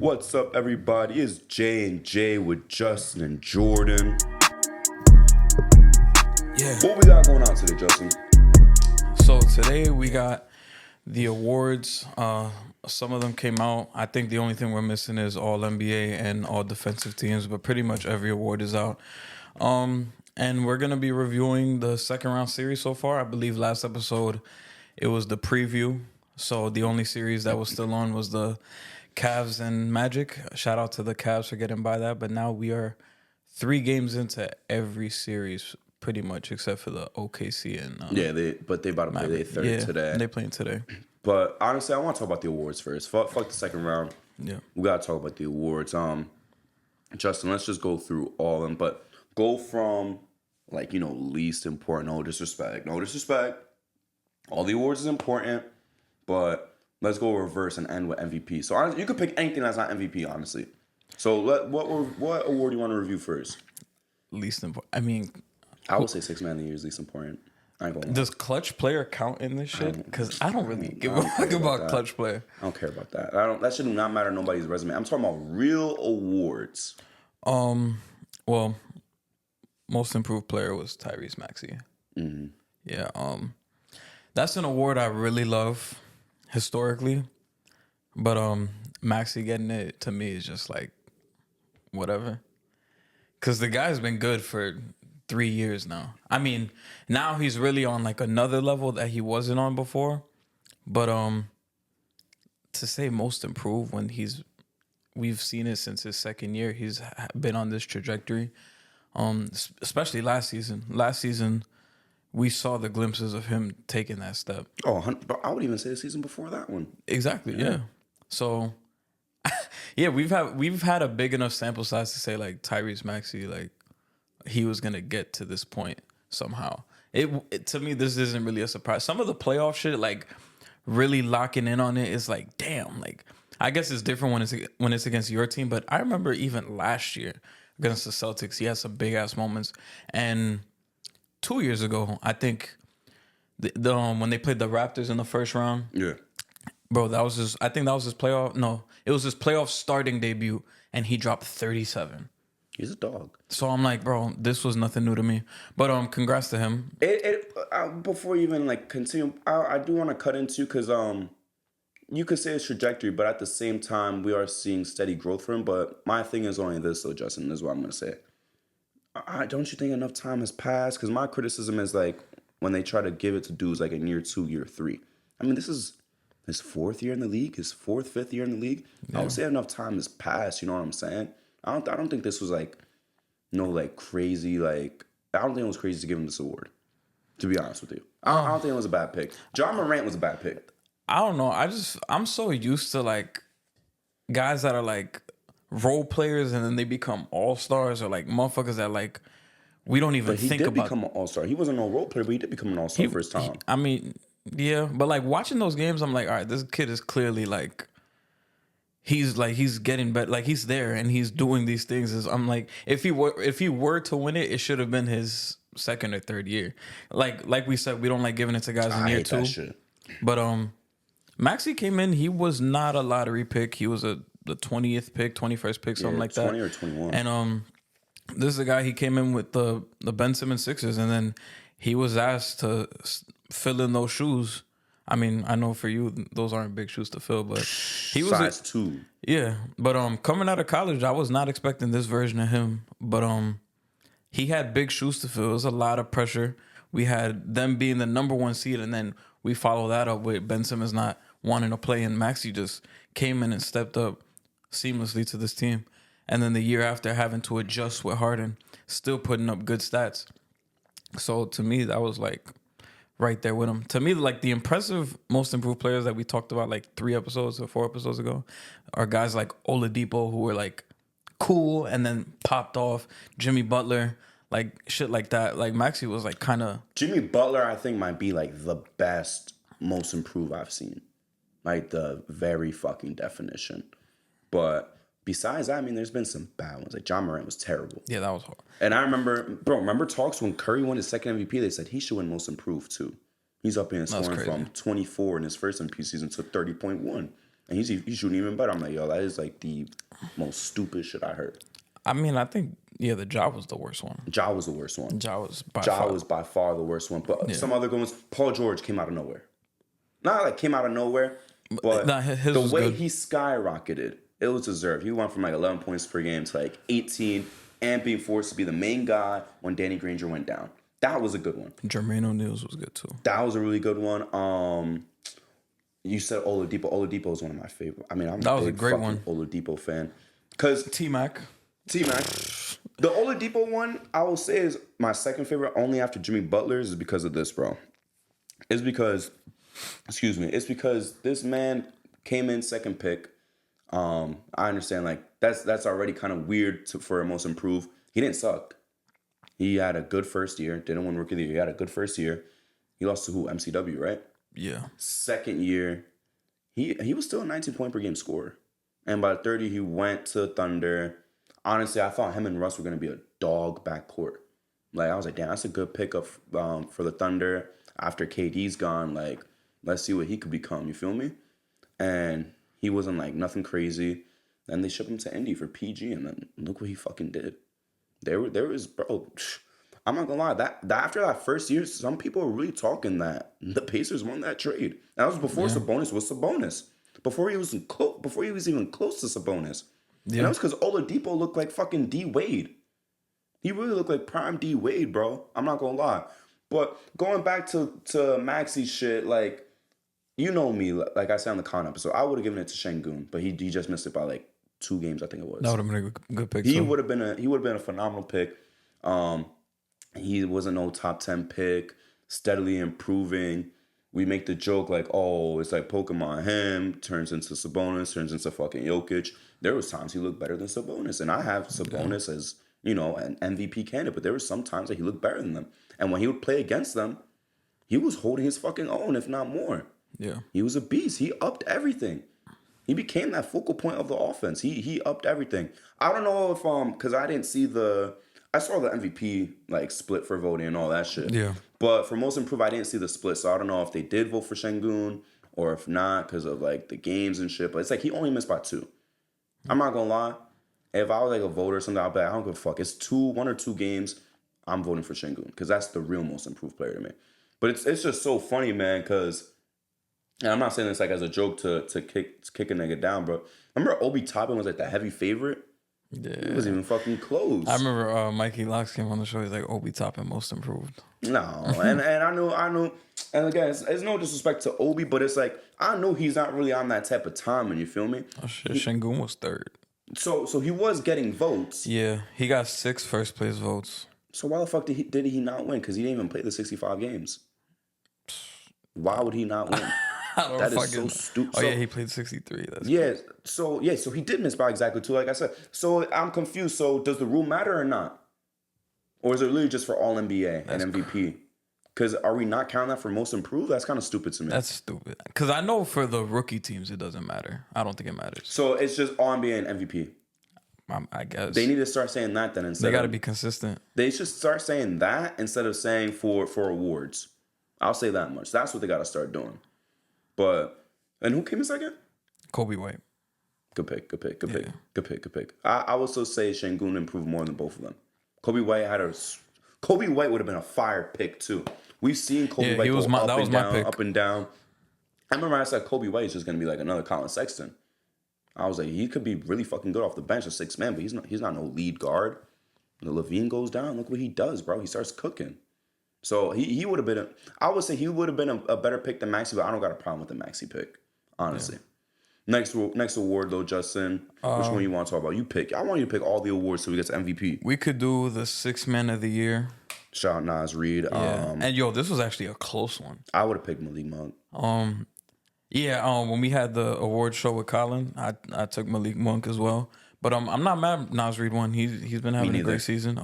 What's up, everybody? It's J&J with Justin and Jordan. Yeah. What we got going on today, Justin? So today we got the awards. Some of them came out. I think the only thing we're missing is all NBA and all defensive teams, but pretty much every award is out. And we're gonna be reviewing the second round series so far. I believe last episode it was the preview. So the only series that was still on was the Cavs and Magic. Shout out to the Cavs for getting by that. But now we are 3 games into every series, pretty much, except for the OKC and they about to play their third today. They playing today. But honestly, I want to talk about the awards first. Fuck the second round. Yeah, we gotta talk about the awards. Justin, let's just go through all of them, but go from least important. No disrespect. All the awards is important, but let's go reverse and end with MVP. So honestly, you could pick anything that's not MVP, honestly. So what award do you want to review first? Least important. I would say Sixth Man of the Year is least important. I ain't gonna lie. Does clutch player count in this shit? Because I don't really give a fuck about clutch player. I don't care about that. That should not matter nobody's resume. I'm talking about real awards. Well, most improved player was Tyrese Maxey. Mm-hmm. Yeah. That's an award I really love historically, but Maxey getting it to me is just like whatever. Because the guy's been good for 3 years now. I mean, now he's really on like another level that he wasn't on before. But to say most improved when we've seen it since his second year, he's been on this trajectory. Especially last season. Last season, we saw the glimpses of him taking that step. Oh, I would even say the season before that one. Exactly, yeah. So, yeah, we've had a big enough sample size to say like Tyrese Maxey, like he was gonna get to this point somehow. It to me, this isn't really a surprise. Some of the playoff shit, like really locking in on it, is like damn. Like I guess it's different when it's against your team, but I remember even last year against the Celtics, he had some big ass moments. And 2 years ago, I think the when they played the Raptors in the first round, yeah, bro, I think that was his playoff. No, it was his playoff starting debut, and he dropped 37. He's a dog. So I'm like, bro, this was nothing new to me. But congrats to him. Before you even continue, I do want to cut into because you could say it's trajectory, but at the same time, we are seeing steady growth for him. But my thing is only this, though, Justin. This is what I'm gonna say. Don't you think enough time has passed? Because my criticism is like when they try to give it to dudes like in year 2, year 3. I mean, this is his 4th year in the league, his 4th, 5th year in the league. Yeah. I would say enough time has passed. You know what I'm saying? I don't think this was crazy. I don't think it was crazy to give him this award. To be honest with you, I don't think it was a bad pick. John Morant was a bad pick. I don't know. I'm so used to like guys that are like role players and then they become all-stars, or like motherfuckers that like we don't even think about. He did become an all-star. He wasn't no role player, but he did become an all-star for his time. I mean, yeah, but like watching those games, I'm like, all right, this kid is clearly like he's getting better. Like he's there and he's doing these things. I'm like, if he were to win it, it should have been his second or third year. Like we said, we don't like giving it to guys in year 2. That shit. But Maxey came in. He was not a lottery pick. He was the 20th pick, 21st pick, something like that. 20 or 21. And this is a guy, he came in with the Ben Simmons Sixers, and then he was asked to fill in those shoes. I mean, I know for you, those aren't big shoes to fill, but he was size 2. Yeah, but coming out of college, I was not expecting this version of him. But he had big shoes to fill. It was a lot of pressure. We had them being the number 1 seed, and then we follow that up with Ben Simmons not wanting to play, and Maxey just came in and stepped up seamlessly to this team. And then the year after, having to adjust with Harden, still putting up good stats. So to me, that was like right there with him. To me, like the impressive most improved players that we talked about like 3 episodes or 4 episodes ago are guys like Oladipo, who were like cool and then popped off. Jimmy Butler, like shit like that. Like Maxey was like kind of... Jimmy Butler, I think, might be like the best most improved I've seen. Like the very fucking definition. But besides that, I mean, there's been some bad ones. Like John Morant was terrible. Yeah, that was hard. And I remember talks when Curry won his second MVP, they said he should win most improved too. He's up here scoring from 24 in his first MVP season to 30.1. and he's shooting even better. I'm like, yo, that is like the most stupid shit I heard. I mean, I think the Ja was the worst one. Ja was the worst one. Ja was by Ja far. was by far the worst one. But Yeah. some other good ones, Paul George came out of nowhere. Not like came out of nowhere, but Nah, his the was way good. he skyrocketed, it was deserved. He went from like 11 points per game to like 18 and being forced to be the main guy when Danny Granger went down. That was a good one. Jermaine O'Neal's was good too. That was a really good one. You said Oladipo. Oladipo is one of my favorite. I mean, I'm That a was a big great fucking one. Oladipo fan. Because T-Mac. T-Mac, the Oladipo one, I will say is my second favorite only after Jimmy Butler's is because of this, bro. It's because this man came in second pick. I understand like that's already kind of weird for a most improved. He didn't suck. He had a good first year. Didn't win Rookie of the Year. He had a good first year. He lost to who? MCW, right? Yeah. Second year, he was still a 19 point per game scorer. And by 30, he went to Thunder. Honestly, I thought him and Russ were going to be a dog backcourt. Like, I was like, damn, that's a good pickup for the Thunder. After KD's gone, like, let's see what he could become. You feel me? And he wasn't, like, nothing crazy. Then they shipped him to Indy for PG, and then look what he fucking did. There was, bro, I'm not going to lie. That after that first year, some people were really talking that the Pacers won that trade. That was before Sabonis was Sabonis. Before he was even close to Sabonis. Yeah. And that was because Oladipo looked like fucking D Wade. He really looked like prime D Wade, bro. I'm not gonna lie. But going back to Maxey's shit, like, you know me, like I said on the Con episode, I would have given it to Şengün, but he just missed it by like 2 games, I think it was. That would have been a good pick. He would have been a phenomenal pick. He wasn't no top 10 pick, steadily improving. We make the joke like, oh, it's like Pokemon. Him turns into Sabonis, turns into fucking Jokic. There was times he looked better than Sabonis, and I have Sabonis as, you know, an MVP candidate, but there were some times that he looked better than them. And when he would play against them, he was holding his fucking own, if not more. Yeah. He was a beast. He upped everything. He became that focal point of the offense. He upped everything. I don't know if because I saw the MVP like split for voting and all that shit. Yeah. But for most improved, I didn't see the split, so I don't know if they did vote for Şengün or if not because of like the games and shit. But it's like he only missed by 2. I'm not gonna lie. If I was like a voter or something, I'll bet I don't give a fuck. It's 1 or 2 games. I'm voting for Şengün because that's the real most improved player to me. But it's just so funny, man. Because and I'm not saying this like as a joke to kick a nigga down, bro. Remember Obi Toppin was like the heavy favorite. Yeah. It wasn't even fucking close. I remember Mikey Locks came on the show. He's like, Obi Toppin most improved. No, and I knew, and again, it's no disrespect to Obi, but it's like I know he's not really on that type of time, and you feel me? Oh shit, Şengün was 3rd. So he was getting votes. Yeah, he got 6 first place votes. So why the fuck did he not win? Because he didn't even play the 65 games. Why would he not win? That is so stupid. Oh yeah, he played 63. That's so he did miss by exactly 2, like I said. So I'm confused. So does the rule matter or not? Or is it really just for all NBA and MVP? Because are we not counting that for most improved? That's kind of stupid to me. That's stupid. Because I know for the rookie teams, it doesn't matter. I don't think it matters. So it's just all NBA and MVP. I guess. They need to start saying that then instead. They got to be consistent. They should start saying that instead of saying for awards. I'll say that much. That's what they got to start doing. But, and who came in second? Kobe White. Good pick. I would still say Şengün improved more than both of them. Kobe White would have been a fire pick too. We've seen Kobe White up and down. I remember I said Kobe White is just gonna be like another Colin Sexton. I was like, he could be really fucking good off the bench, a 6 man, but he's not no lead guard. The Levine goes down. Look what he does, bro. He starts cooking. So he would have been. I would say he would have been a better pick than Maxey, but I don't got a problem with the Maxey pick, honestly. Yeah. Next award though, Justin. Which one you want to talk about? You pick. I want you to pick all the awards so we get to MVP. We could do the 6th man of the year. Shout out Nas Reed. Yeah. And this was actually a close one. I would have picked Malik Monk. When we had the award show with Colin, I took Malik Monk as well. But I'm not mad Nas Reed won. He's been having a great season.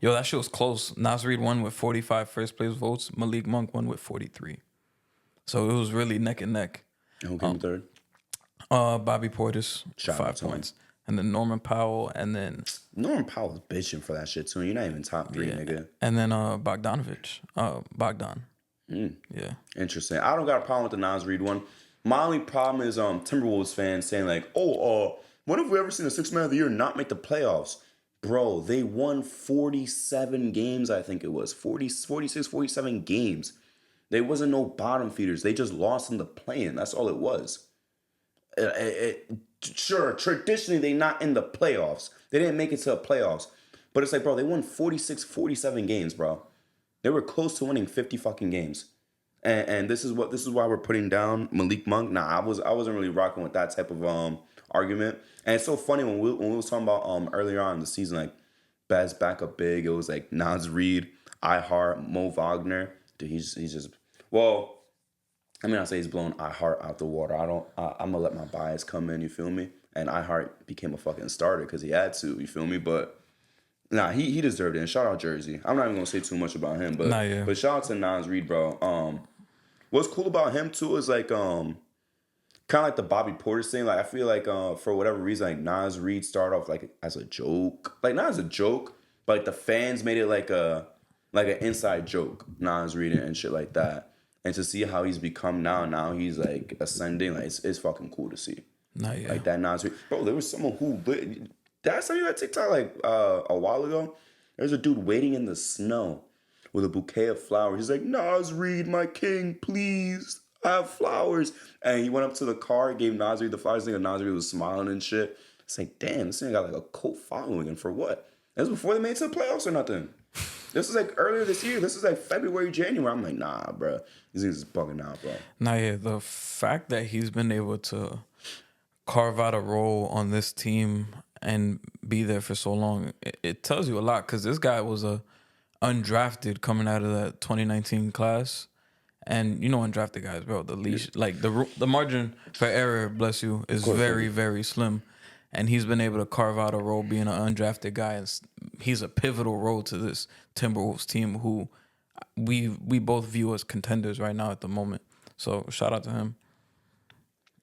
That shit was close. Nas Reed won with 45 first place votes. Malik Monk won with 43. So it was really neck and neck. And who came in third? Bobby Portis, Shout 5 points. And then Norman Powell, and then... Norman Powell's bitching for that shit, too. You're not even top 3, nigga. And then Bogdan. Yeah. Interesting. I don't got a problem with the Nas Reed one. My only problem is Timberwolves fans saying like, oh, when have we ever seen a six man of the year not make the playoffs? Bro, they won 47 games, I think it was. 46, 47 games. There wasn't no bottom feeders. They just lost in the play-in. That's all it was. Sure, traditionally they not in the playoffs. They didn't make it to the playoffs. But it's like, bro, they won 46, 47 games, bro. They were close to winning 50 fucking games. And this is why we're putting down Malik Monk. Nah, I wasn't really rocking with that type of argument. And it's so funny when we was talking about earlier on in the season, like best backup big, it was like Nas Reed, iHeart, Mo Wagner. Dude, he's just well, I mean, I say he's blowing iHeart out the water. I'm gonna let my bias come in. You feel me? And iHeart became a fucking starter because he had to. You feel me? But nah, he deserved it. And shout out Jersey. I'm not even gonna say too much about him, but Nah, yeah. but shout out to Nas Reed, bro. What's cool about him too is like kind of like the Bobby Porter thing. Like I feel like for whatever reason, like Nas Reed started off like as a joke, like not as a joke, but like the fans made it like an inside joke, Nas Reed and shit like that. And to see how he's become now he's like ascending. Like it's fucking cool to see. Nah, yeah. Like that Nas Reed, bro. There was someone who did I saw you that TikTok like a while ago. There's a dude waiting in the snow with a bouquet of flowers. He's like, Nas Reed, my king, please, I have flowers. And he went up to the car, gave Nas Reed the flowers. I think Nas Reed was smiling and shit. It's like, damn, this thing got like a cult following. And for what? That's before they made it to the playoffs or nothing. This was like earlier this year. This is like February, January. I'm like, nah, bro. These niggas is bugging out, bro. Nah, yeah. The fact that he's been able to carve out a role on this team and be there for so long, it tells you a lot. Because this guy was a undrafted coming out of that 2019 class, and you know undrafted guys, bro. The leash, like the margin for error, bless you, is very very slim, and he's been able to carve out a role being an undrafted guy, and he's a pivotal role to this Timberwolves team, who we both view as contenders right now at the moment. So shout out to him.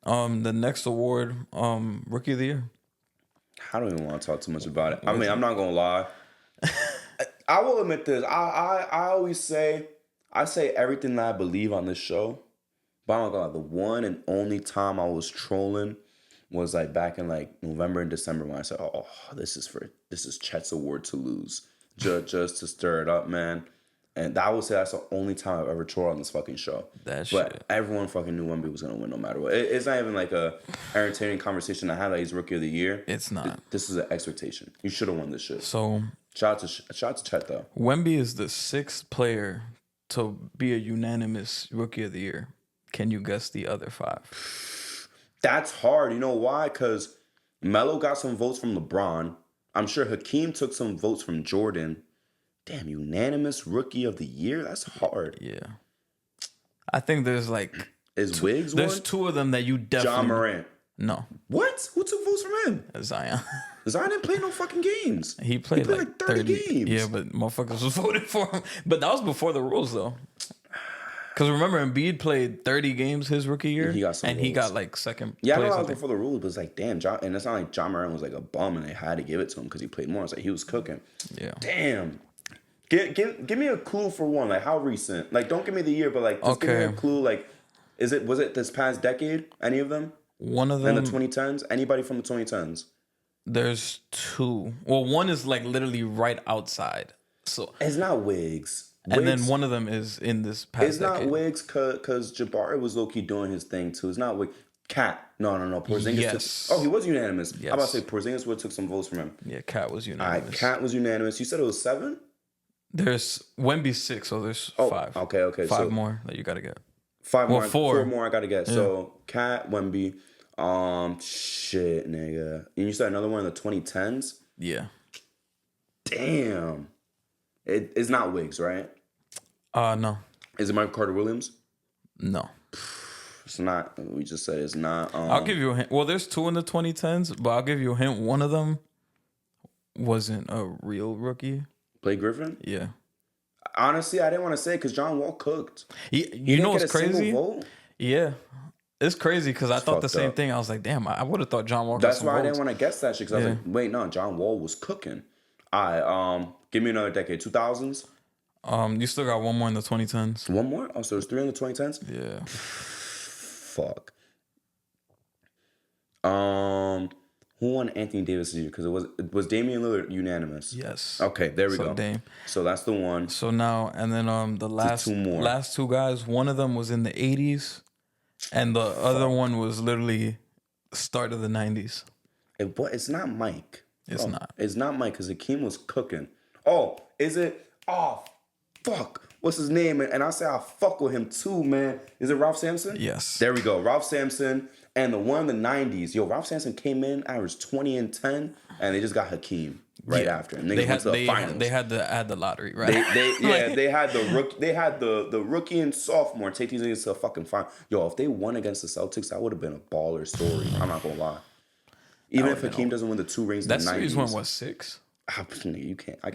The next award, Rookie of the Year. I don't even want to talk too much about it. I mean, I'm not gonna lie. I will admit this. I always say I say everything that I believe on this show. But I'm not gonna lie, the one and only time I was trolling was like back in like November and December when I said, "Oh, this is Chet's award to lose, just to stir it up, man." And I would say that's the only time I've ever trolled on this fucking show. That But shit. everyone fucking knew Wemby was gonna win no matter what. It's not even like a entertaining conversation to have that he's Rookie of the Year. It's not. This is an expectation. You should have won this shit. So Shout out to Chet though. Wemby is the 6th player to be a unanimous Rookie of the Year. Can you guess the other 5? That's hard. You know why? Because Melo got some votes from LeBron. I'm sure Hakeem took some votes from Jordan. Damn, unanimous Rookie of the Year? That's hard. Yeah. I think there's like Is Wiggs there's one? 2 of them that you definitely John Morant. No. What? Who took votes from him? Zion. Zion didn't play no fucking games. He played like 30 games. Yeah, but motherfuckers was voting for him. But that was before the rules though. Because remember, Embiid played 30 games his rookie year, He got some and he votes. got like second Yeah, I place. know I that was think. before the rules, but it's like, damn, John, and it's not like John Morant was like a bum and they had to give it to him because he played more. It's like he was cooking. Yeah. Damn. Give me a clue for one. Like how recent? Like don't give me the year, but like just give me a Okay. clue. Like, was it this past decade? Any of them? One of In them, the 2010s? Anybody from the 2010s? there's 2. Well, one is like literally right outside. So, It's not Wiggs. and then Wiggs- one of them is in this past It's not decade. Wiggs because Jabari was low key doing his thing too. It's not Wiggs. Cat. No. Porzingis Yes. took. Oh, he was unanimous. Yes. I'm about to say Porzingis would have took some votes from him. Yeah, Cat was All unanimous. right, Cat was unanimous. You said it was 7? There's Wemby's 6, so there's 5. Okay. 5 So more that you got to get. 5 Well, more. 4. 4 more I gotta get. So Cat, Wemby, shit, nigga. And you said another one in the 2010s? Yeah. Damn. It's not Wiggs, right? No. Is it Michael Carter Williams? No. It's not. We just said it's not. I'll give you a hint. Well, there's 2 in the 2010s, but I'll give you a hint. One of them wasn't a real rookie. Blake Griffin? Yeah. Honestly, I didn't want to say because John Wall cooked. You Didn't know get what's a single crazy? vote? Yeah. It's crazy because I thought the fucked same up. thing. I was like, damn, I would have thought John Wall got That's some why I votes. didn't want to guess that shit because I was Yeah. like, wait, no, John Wall was cooking. All right, give me another decade. 2000s? You still got one more in the 2010s. One more? Oh, so there's 3 in the 2010s? Yeah. Fuck. Who won Anthony Davis this year? Because it was Damian Lillard unanimous. Yes. Okay, there we So go. Dame. So that's the one. So now and then the Two more. last two guys, one of them was in the 80s and the other one was literally the start of the 90s. It's not Mike. It's not. It's not Mike because Hakeem was cooking. Oh, is it? Oh, fuck. What's his name? And I say I fuck with him too, man. Is it Ralph Sampson? Yes. There we go. Ralph Sampson and the one in the 90s. Yo, Ralph Sampson came in, averaged 20 and 10, and they just got Hakeem right after. And they went to the finals. They had to add the lottery, right? They had the rookie and sophomore take these niggas to the fucking final. Yo, if they won against the Celtics, that would have been a baller story. I'm not gonna lie. Even if Hakeem doesn't win the 2 rings in the 90s. That series went, what, 6? I can't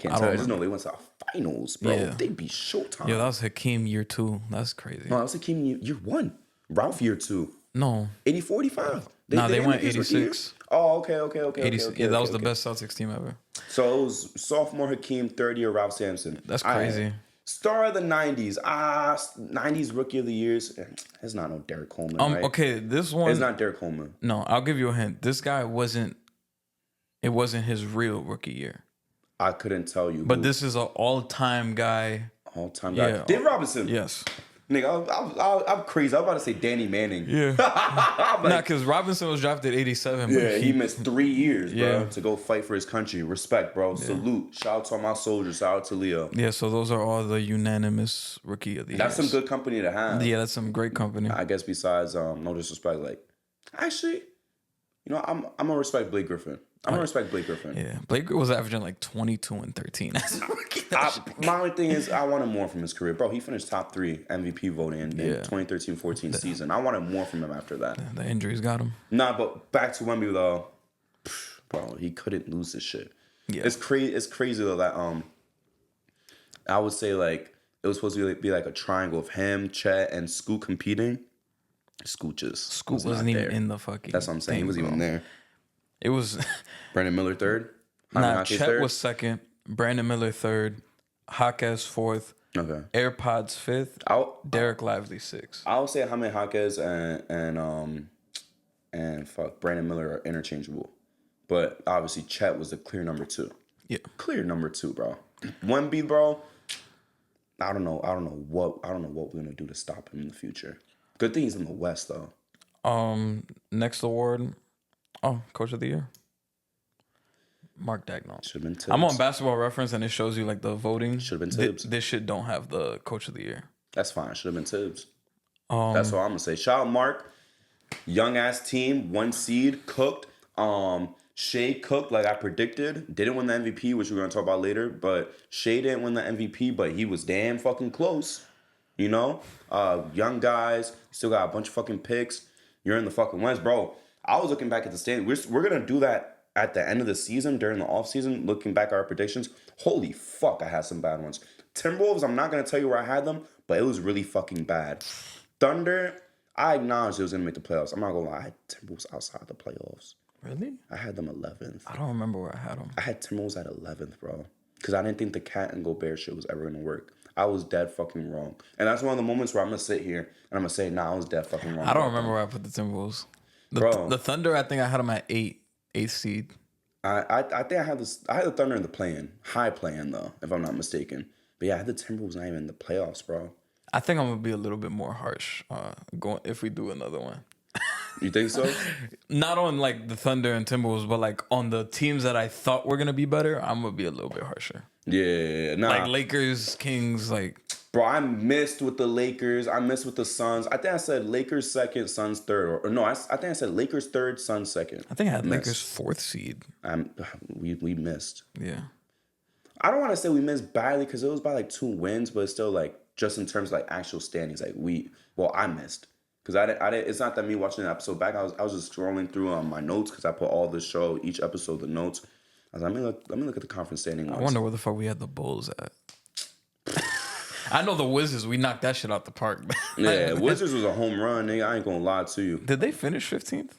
tell. I just know they went to the finals, bro. Yeah. They'd be showtime. Yeah, that was Hakeem year 2. That's crazy. No, that was Hakeem year 1. Ralph year 2. No. 84, 85. They went 86. Oh, okay. Yeah, that was the best Celtics team ever. So it was sophomore Hakeem, third year Ralph Sampson. That's crazy. Star of the 90s. 90s rookie of the years. It's not no Derek Coleman, right? Okay, this one. It's not Derek Coleman. No, I'll give you a hint. This guy wasn't his real rookie year. I couldn't tell you. But this is an all-time guy. All-time guy. Yeah. Dave Robinson. Yes. Nigga, I'm crazy. I'm about to say Danny Manning. Yeah. Nah, because Robinson was drafted 87. Yeah, he missed 3 years, bro, Yeah. to go fight for his country. Respect, bro. Salute. Shout out to all my soldiers. Shout out to Leo. Yeah, so those are all the unanimous rookie of the year. That's some good company to have. Yeah, that's some great company. I guess besides, no disrespect, like, actually, you know, I'm gonna respect Blake Griffin. I'm gonna respect Blake Griffin. Yeah, Blake was averaging like 22 and 13 as a rookie. My only thing is, I wanted more from his career, bro. He finished top 3 MVP voting in 2013-14 season. I wanted more from him after that. The injuries got him. Nah, but back to Wemby though, bro, he couldn't lose this shit. Yeah, it's crazy. It's crazy though that I would say like it was supposed to be like a triangle of him, Chet, and Scoot competing. Scoot wasn't even in the fucking. That's what I'm saying. He wasn't even there. It was Brandon Miller third. Chet third? Was second. Brandon Miller third. Jaquez fourth. Okay. AirPods fifth. Derek Lively sixth. I would say Jaime Jaquez and Brandon Miller are interchangeable, but obviously Chet was the clear number 2. Yeah. Clear number 2, bro. Wemby, bro. I don't know what we're gonna do to stop him in the future. Good thing he's in the West though. Next award. Oh, Coach of the Year. Mark Daigneault. Should have been Tibbs. I'm on Basketball Reference and it shows you like the voting. Should have been Tibbs. This shit don't have the Coach of the Year. That's fine. Should have been Tibbs. That's what I'm gonna say. Shout out Mark. Young ass team, 1 seed, cooked. Shea cooked like I predicted. Didn't win the MVP, which we're gonna talk about later. But Shea didn't win the MVP, but he was damn fucking close. You know, young guys, still got a bunch of fucking picks. You're in the fucking West, bro. I was looking back at the standings. We're gonna do that at the end of the season during the off season. Looking back at our predictions, holy fuck, I had some bad ones. Timberwolves, I'm not gonna tell you where I had them, but it was really fucking bad. Thunder, I acknowledged it was gonna make the playoffs. I'm not gonna lie, I had Timberwolves outside the playoffs. Really? I had them 11th. I don't remember where I had them. I had Timberwolves at 11th, bro, because I didn't think the Cat and Gobert shit was ever gonna work. I was dead fucking wrong. And that's one of the moments where I'm going to sit here and I'm going to say, nah, I was dead fucking wrong. I don't remember where I put the Timberwolves. The Thunder, I think I had them at 8th seed. I think I had the Thunder in the play-in. High play-in, though, if I'm not mistaken. But yeah, I had the Timberwolves not even in the playoffs, bro. I think I'm going to be a little bit more harsh if we do another one. You think so? Not on like the Thunder and Timberwolves, but like on the teams that I thought were going to be better, I'm going to be a little bit harsher. Yeah, nah. Like Lakers, Kings, like... Bro, I missed with the Lakers. I missed with the Suns. I think I said Lakers second, Suns third. Or no, I think I said Lakers third, Suns second. I think I had Lakers 4th seed. We missed. Yeah. I don't want to say we missed badly because it was by like 2 wins, but it's still like just in terms of like actual standings. Like I missed. Because I didn't. It's not that me watching the episode back. I was just scrolling through my notes because I put all this show, each episode, the notes. I was like, let me look at the conference standing. I wonder where the fuck we had the Bulls at. I know the Wizards. We knocked that shit out the park. Yeah, Wizards was a home run, nigga. I ain't gonna lie to you. Did they finish 15th?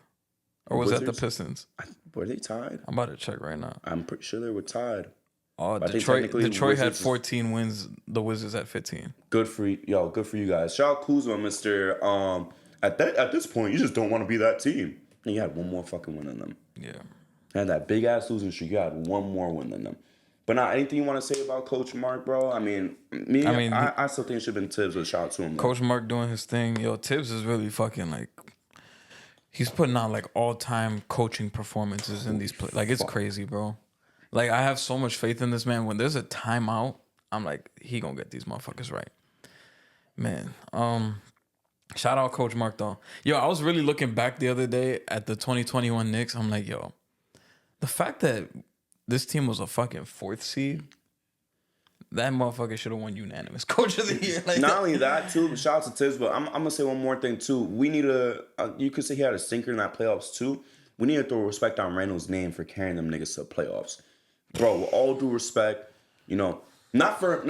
Or was that the Pistons? Were they tied? I'm about to check right now. I'm pretty sure they were tied. Oh, Detroit had 14 wins. The Wizards had 15. Good for you guys. Shout out Kuzma, Mr. At this point, you just don't want to be that team. And you had one more fucking win than them. Yeah. You had that big ass losing streak. You had one more win than them. But now, anything you want to say about Coach Mark, bro? I mean, I still think it should have been Tibbs with a shout to him. Though. Coach Mark doing his thing. Yo, Tibbs is really fucking like, he's putting out like all time coaching performances in these plays. Like it's crazy, bro. Like I have so much faith in this man. When there's a timeout, I'm like, he gonna get these motherfuckers right, man. Shout out Coach Mark though. Yo, I was really looking back the other day at the 2021 Knicks. I'm like, yo, the fact that this team was a fucking 4th seed, that motherfucker should have won unanimous Coach of the Year. Like Not only that, too, shout out to Tibbs, but I'm gonna say one more thing too. We need you could say he had a stinker in that playoffs too. We need to throw respect on Randall's name for carrying them niggas to the playoffs. Bro, with all due respect, you know, not for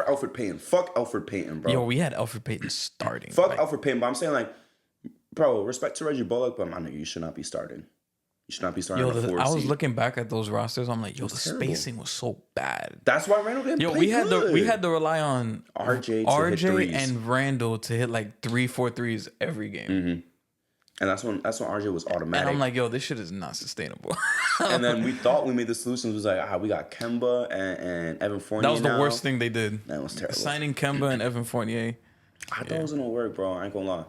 Alfred Payton. Fuck Alfred Payton, bro. Yo, we had Alfred Payton starting. Fuck Alfred Payton, but I'm saying like, bro, respect to Reggie Bullock, but my nigga, you should not be starting. You should not be starting. Yo, I was looking back at those rosters. I'm like, yo, the spacing was so bad. That's why Randall didn't play good. We had to rely on RJ and Randall to hit like 3-4 threes every game. Mm-hmm. And that's when RJ was automatic. And I'm like, yo, this shit is not sustainable. And then we thought we made the solutions. It was like, we got Kemba and Evan Fournier. That was the worst thing they did. That was terrible. Signing Kemba and Evan Fournier. I thought it was gonna work, bro. I ain't gonna lie.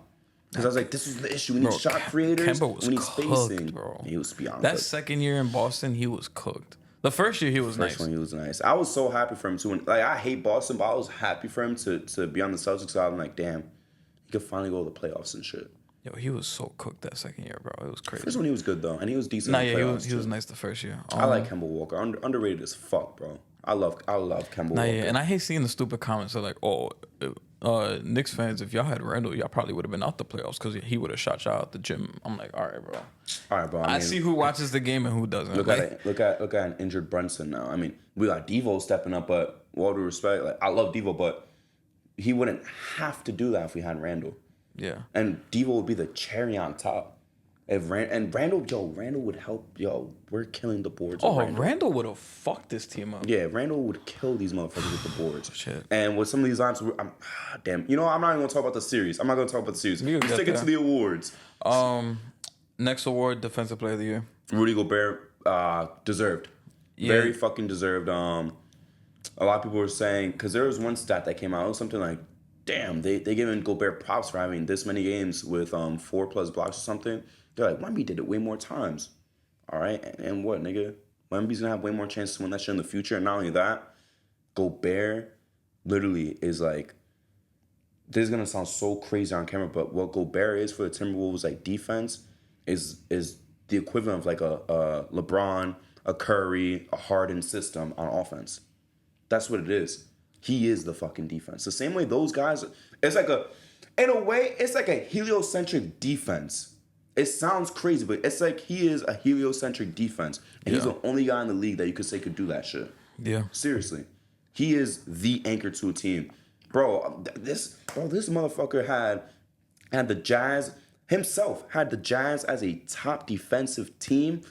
Because I was like, this is the issue. We need shot creators. Kemba was we need cooked, spacing. bro. He was beyond that good. second year in Boston, he was cooked. The first year he was nice. First one he was nice. I was so happy for him too. And, like I hate Boston, but I was happy for him to be on the Celtics. So I'm like, damn, he could finally go to the playoffs and shit. Yo, he was so cooked that second year, bro. It was crazy. First one he was good though, and he was decent. Nah, yeah, he was nice the first year. I like Kemba Walker. Underrated as fuck, bro. I love Kemba Walker. Yeah, and I hate seeing the stupid comments of like, oh, Knicks fans, if y'all had Randall, y'all probably would have been out the playoffs because he would have shot y'all out the gym. I'm like, all right, bro. All right, bro. I see who watches the game and who doesn't. Look at an injured Brunson now. I mean, we got Devo stepping up, but with all due respect, like I love Devo, but he wouldn't have to do that if we had Randall. Yeah. And Devo would be the cherry on top. Randall would help. Yo, we're killing the boards. Oh, Randall would have fucked this team up. Yeah, Randall would kill these motherfuckers with the boards. Shit. And with some of these lines, damn. You know, I'm not even gonna talk about the series. I'm not gonna talk about the series. We're sticking to the awards. Next award, Defensive Player of the Year. Rudy Gobert, deserved. Yeah. Very fucking deserved. A lot of people were saying, because there was one stat that came out, it was something like, damn, they giving Gobert props for having this many games with 4+ blocks or something. They're like, Wemby did it way more times. All right, and what, nigga? Wemby's gonna have way more chances to win that shit in the future. And not only that, Gobert literally is like, this is gonna sound so crazy on camera, but what Gobert is for the Timberwolves, like defense, is the equivalent of like a LeBron, a Curry, a Harden system on offense. That's what it is. He is the fucking defense. The same way those guys, it's like in a way, it's like a heliocentric defense. It sounds crazy, but it's like he is a heliocentric defense. And he's the only guy in the league that you could say could do that shit. Yeah. Seriously. He is the anchor to a team. Bro, this motherfucker had the Jazz, himself had the Jazz as a top defensive team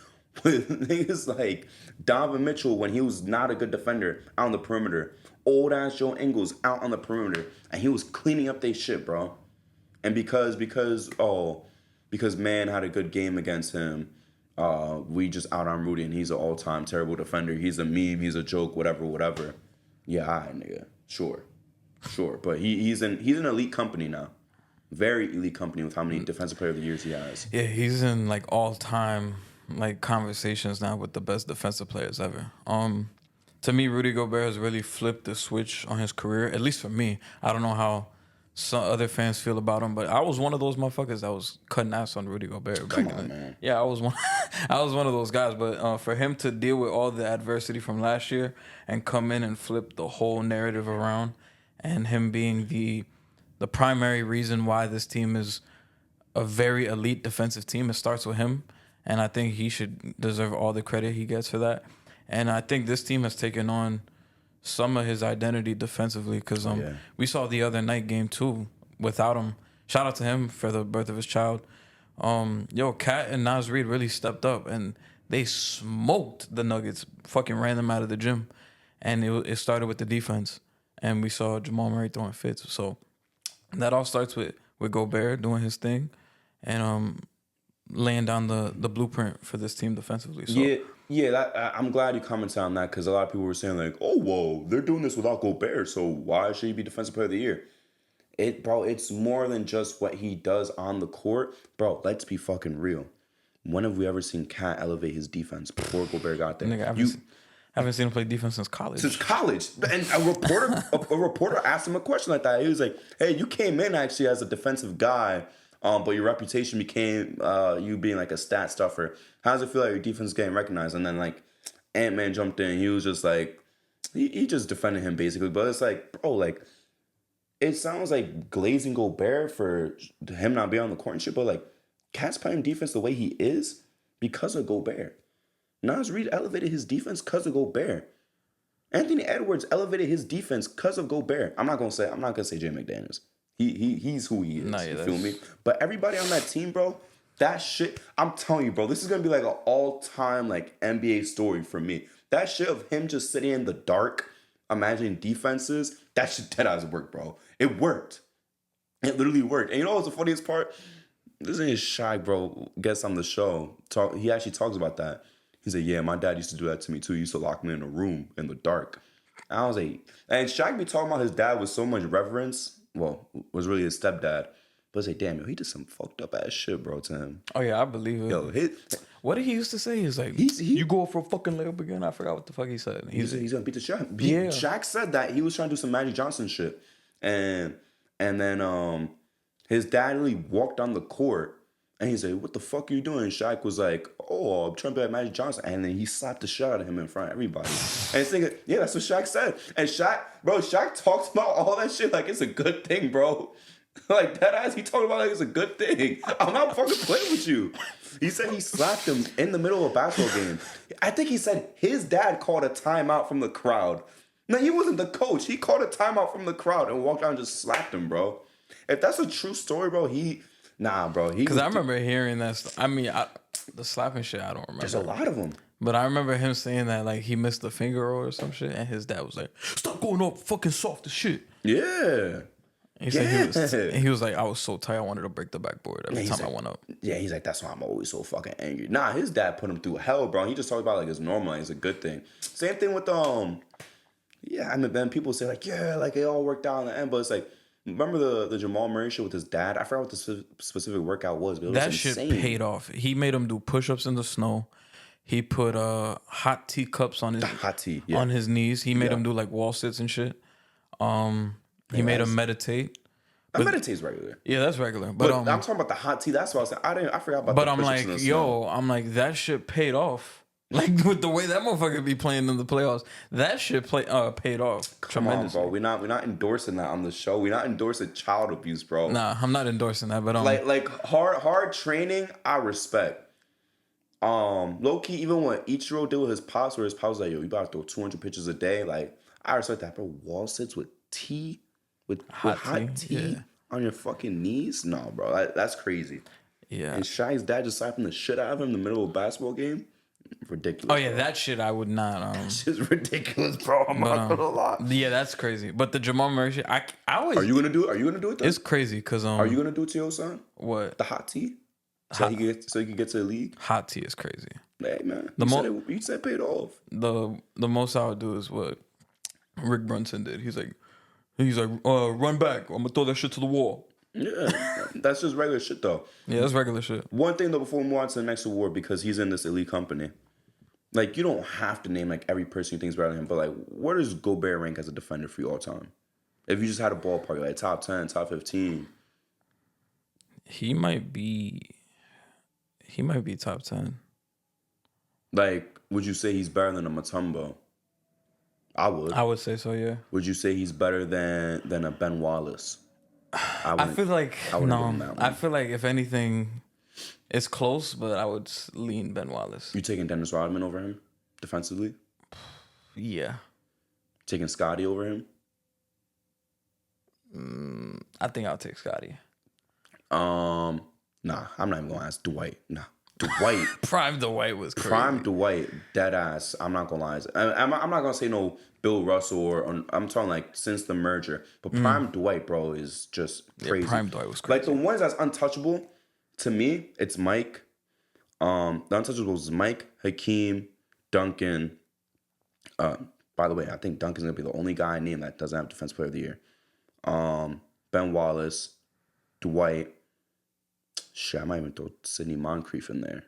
with niggas like Donovan Mitchell when he was not a good defender out on the perimeter. Old ass Joe Ingles out on the perimeter. And he was cleaning up their shit, bro. And because man had a good game against him, we just out on Rudy and he's an all-time terrible defender. He's a meme, he's a joke, whatever. Yeah, all right, nigga. Sure. But he's an elite company now. Very elite company with how many defensive player of the years he has. Yeah, he's in like all-time like conversations now with the best defensive players ever. To me, Rudy Gobert has really flipped the switch on his career, at least for me. I don't know how some other fans feel about him, but I was one of those motherfuckers that was cutting ass on Rudy Gobert. Come on, man. Yeah, I was one. I was one of those guys. But for him to deal with all the adversity from last year and come in and flip the whole narrative around, and him being the primary reason why this team is a very elite defensive team, it starts with him, and I think he should deserve all the credit he gets for that. And I think this team has taken on some of his identity defensively because we saw the other night game 2 without him. Shout out to him for the birth of his child. Cat and Naz Reid really stepped up and they smoked the Nuggets, fucking ran them out of the gym. And it started with the defense. And we saw Jamal Murray throwing fits. So that all starts with Gobert doing his thing. And laying down the blueprint for this team defensively. So Yeah, yeah. I'm glad you commented on that because a lot of people were saying like, "Oh, whoa, they're doing this without Gobert, so why should he be Defensive Player of the Year?" Bro, it's more than just what he does on the court, bro. Let's be fucking real. When have we ever seen Cat elevate his defense before Gobert got there? nigga, I haven't seen him play defense since college. Since college, and a reporter asked him a question like that. He was like, "Hey, you came in actually as a defensive guy, but your reputation became you being like a stat stuffer. How does it feel like your defense is getting recognized?" And then like Ant-Man jumped in. He was just like, he just defended him basically. But it's like, bro, like it sounds like glazing Gobert for him not being on the court and shit. But like, Cat's playing defense the way he is because of Gobert. Nas Reed elevated his defense because of Gobert. Anthony Edwards elevated his defense because of Gobert. I'm not gonna say Jay McDaniels. He's who he is. Nah, yeah, you feel me? But everybody on that team, bro, that shit, I'm telling you, bro, this is gonna be like an all-time like NBA story for me. That shit of him just sitting in the dark, imagining defenses, that shit dead eyes work, bro. It worked. It literally worked. And you know what's the funniest part? This nigga Shy, bro, gets on the show. He actually talks about that. He said, "Yeah, my dad used to do that to me too. He used to lock me in a room in the dark." And I was like, and Shaq be talking about his dad with so much reverence. Well, was really his stepdad. But I say, damn, yo, he did some fucked up ass shit, bro, to him. Oh yeah, I believe it. Yo, what did he used to say? He's like, you go for a fucking layup again. I forgot what the fuck he said. He's gonna beat the shot. Yeah. Shaq said that he was trying to do some Magic Johnson shit, and then his dad really walked on the court. And he's like, "What the fuck are you doing?" Shaq was like, "Oh, I'm trying to be like Magic Johnson." And then he slapped the shit out of him in front of everybody. And it's thinking, yeah, that's what Shaq said. And Shaq talks about all that shit like it's a good thing, bro. Like that ass, he talking about like it's a good thing. I'm not fucking playing with you. He said he slapped him in the middle of a basketball game. I think he said his dad called a timeout from the crowd. No, he wasn't the coach. He called a timeout from the crowd and walked out and just slapped him, bro. If that's a true story, bro, Nah, bro. Because I remember hearing that. I mean, the slapping shit, I don't remember. There's a lot of them. But I remember him saying that like he missed the finger roll or some shit, and his dad was like, "Stop going up fucking soft as shit." Yeah. He said he was like, "I was so tired, I wanted to break the backboard every time I went up." Yeah, he's like, "That's why I'm always so fucking angry." Nah, his dad put him through hell, bro. He just talked about like it's normal, like, it's a good thing. Same thing with yeah. I mean, then people say like, yeah, like it all worked out in the end, but it's like. Remember the Jamal Murray shit with his dad? I forgot what the specific workout was, but it was that insane. Shit paid off. He made him do push-ups in the snow. He put hot tea cups on his knees. He made him do like wall sits and shit. He made him meditate. Meditate's regular. Yeah, that's regular. But I'm talking about the hot tea. That's what I was saying. I forgot about. But the I'm like, I'm like that shit paid off. Like with the way that motherfucker be playing in the playoffs, that shit paid off. Come on, bro. We're not endorsing that on the show. We're not endorsing child abuse, bro. Nah, I'm not endorsing that. But like hard training, I respect. Low key, even when Ichiro did with his pops, where his pops was like, "Yo, you about to throw 200 pitches a day." Like I respect that, bro. Wall sits with tea, with hot tea on your fucking knees. No, bro, that's crazy. Yeah. And Shai's dad just slapping the shit out of him in the middle of a basketball game. Ridiculous. Oh yeah, bro. That shit I would not. That shit's ridiculous, bro. I'm not gonna lie. Yeah, that's crazy. But the Jamal Murray shit, I always. Are you gonna do it? Are you gonna do it? Then? It's crazy because Are you gonna do it to your son? What? The hot tea. So he can get to the league. Hot tea is crazy. Hey man, you said paid off. The most I would do is what Rick Brunson did. He's like, run back. I'm gonna throw that shit to the wall. Yeah, that's just regular shit though. Yeah, that's regular shit. One thing though, before we move on to the next award, because he's in this elite company. Like, you don't have to name, like, every person you think is better than him, but, like, where does Gobert rank as a defender for you all time? If you just had a ballpark, like, top 10, top 15. He might be top 10. Like, would you say he's better than a Mutombo? I would. I would say so, yeah. Would you say he's better than a Ben Wallace? I feel like, no. I feel like, if anything... It's close, but I would lean Ben Wallace. You taking Dennis Rodman over him defensively? Yeah. Taking Scotty over him? I think I'll take Scotty. Nah, I'm not even gonna ask Dwight. Nah, Dwight. Prime Dwight was crazy. Prime Dwight, dead ass. I'm not gonna lie. I'm not gonna say no Bill Russell or I'm talking like since the merger. But Prime Dwight, bro, is just crazy. Yeah, Prime Dwight was crazy. Like the ones that's untouchable. To me, it's Mike, The untouchables was Mike, Hakeem, Duncan. By the way, I think Duncan's gonna be the only guy I named that doesn't have Defense Player of the Year. Ben Wallace, Dwight. Shit, I might even throw Sidney Moncrief in there.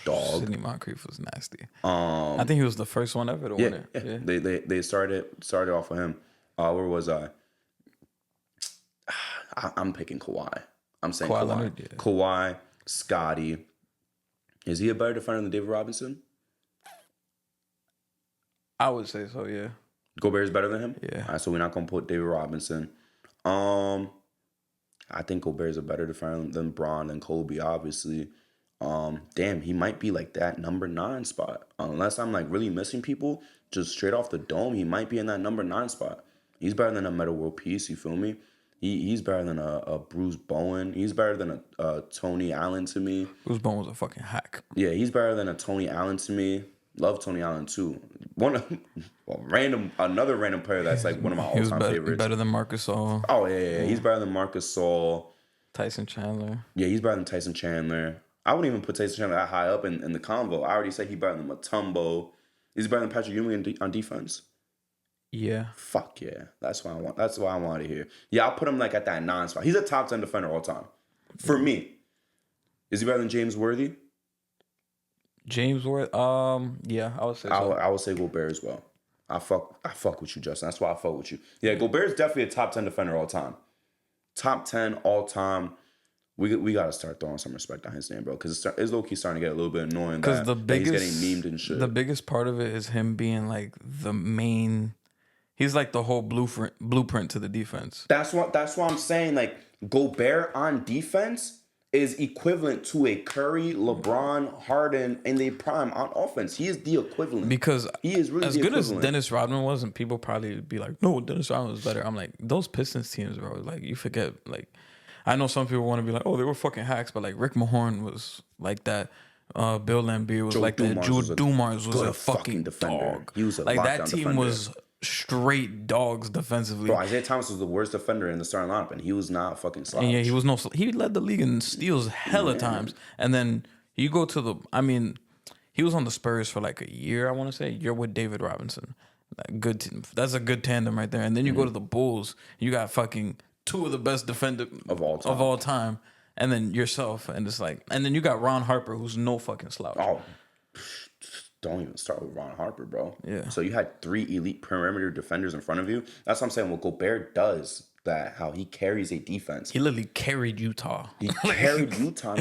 Dog. Sidney Moncrief was nasty. I think he was the first one ever to win it. Yeah. They started off with him. Where was I? I'm picking Kawhi. I'm saying Kawhi. Leonard, yeah. Kawhi, Scotty. Is he a better defender than David Robinson? I would say so, yeah. Gobert's better than him? Yeah. All right, so we're not going to put David Robinson. I think Gobert's a better defender than Bron and Kobe, obviously. Damn, he might be like that number 9 spot. Unless I'm like really missing people, just straight off the dome, he might be in that number 9 spot. He's better than a Metta World Peace, you feel me? He's better than a Bruce Bowen. He's better than a Tony Allen to me. Bruce Bowen was a fucking hack. Yeah, he's better than a Tony Allen to me. Love Tony Allen too. Another random player that's like one of my all-time favorites. Better than Marcus Gasol. Oh yeah. He's better than Marcus Gasol. Tyson Chandler. Yeah, he's better than Tyson Chandler. I wouldn't even put Tyson Chandler that high up in the convo. I already said he's better than Mutombo. He's better than Patrick Ewing on defense. Yeah. Fuck yeah. That's what I want. That's what I wanted to hear. Yeah, I'll put him like at that 9 spot. He's a top 10 defender all time. For me. Is he better than James Worthy? James Worth, yeah, I would say so. I would say Gobert as well. I fuck with you, Justin. That's why I fuck with you. Yeah, Gobert's definitely a top 10 defender all time. Top 10 all time. We got to start throwing some respect on his name, bro, because it's low-key starting to get a little bit annoying that he's getting memed and shit. The biggest part of it is him being like the main. He's like the whole blueprint to the defense. That's what I'm saying. Like Gobert on defense is equivalent to a Curry, LeBron, Harden in their prime on offense. He is the equivalent. Because he is really as good as Dennis Rodman was, and people probably be like, no, Dennis Rodman was better. I'm like, those Pistons teams, bro, like you forget, like I know some people want to be like, oh, they were fucking hacks, but like Rick Mahorn was like that. Bill Laimbeer was like that. Joe Dumars was a fucking defender. Dog. He was a like that team defender. Was straight dogs defensively. Bro, Isaiah Thomas was the worst defender in the starting lineup, and he was not fucking slouch. And yeah, he led the league in steals hella times. And then you go to he was on the Spurs for like a year, I want to say. You're with David Robinson. That's a good tandem right there. And then you go to the Bulls, you got fucking 2 of the best defenders of all time. And then yourself, and it's like, and then you got Ron Harper, who's no fucking slouch. Oh, don't even start with Ron Harper, bro. Yeah. So you had 3 elite perimeter defenders in front of you. That's what I'm saying. What Gobert does, that how he carries a defense. He literally carried Utah. He carried Utah.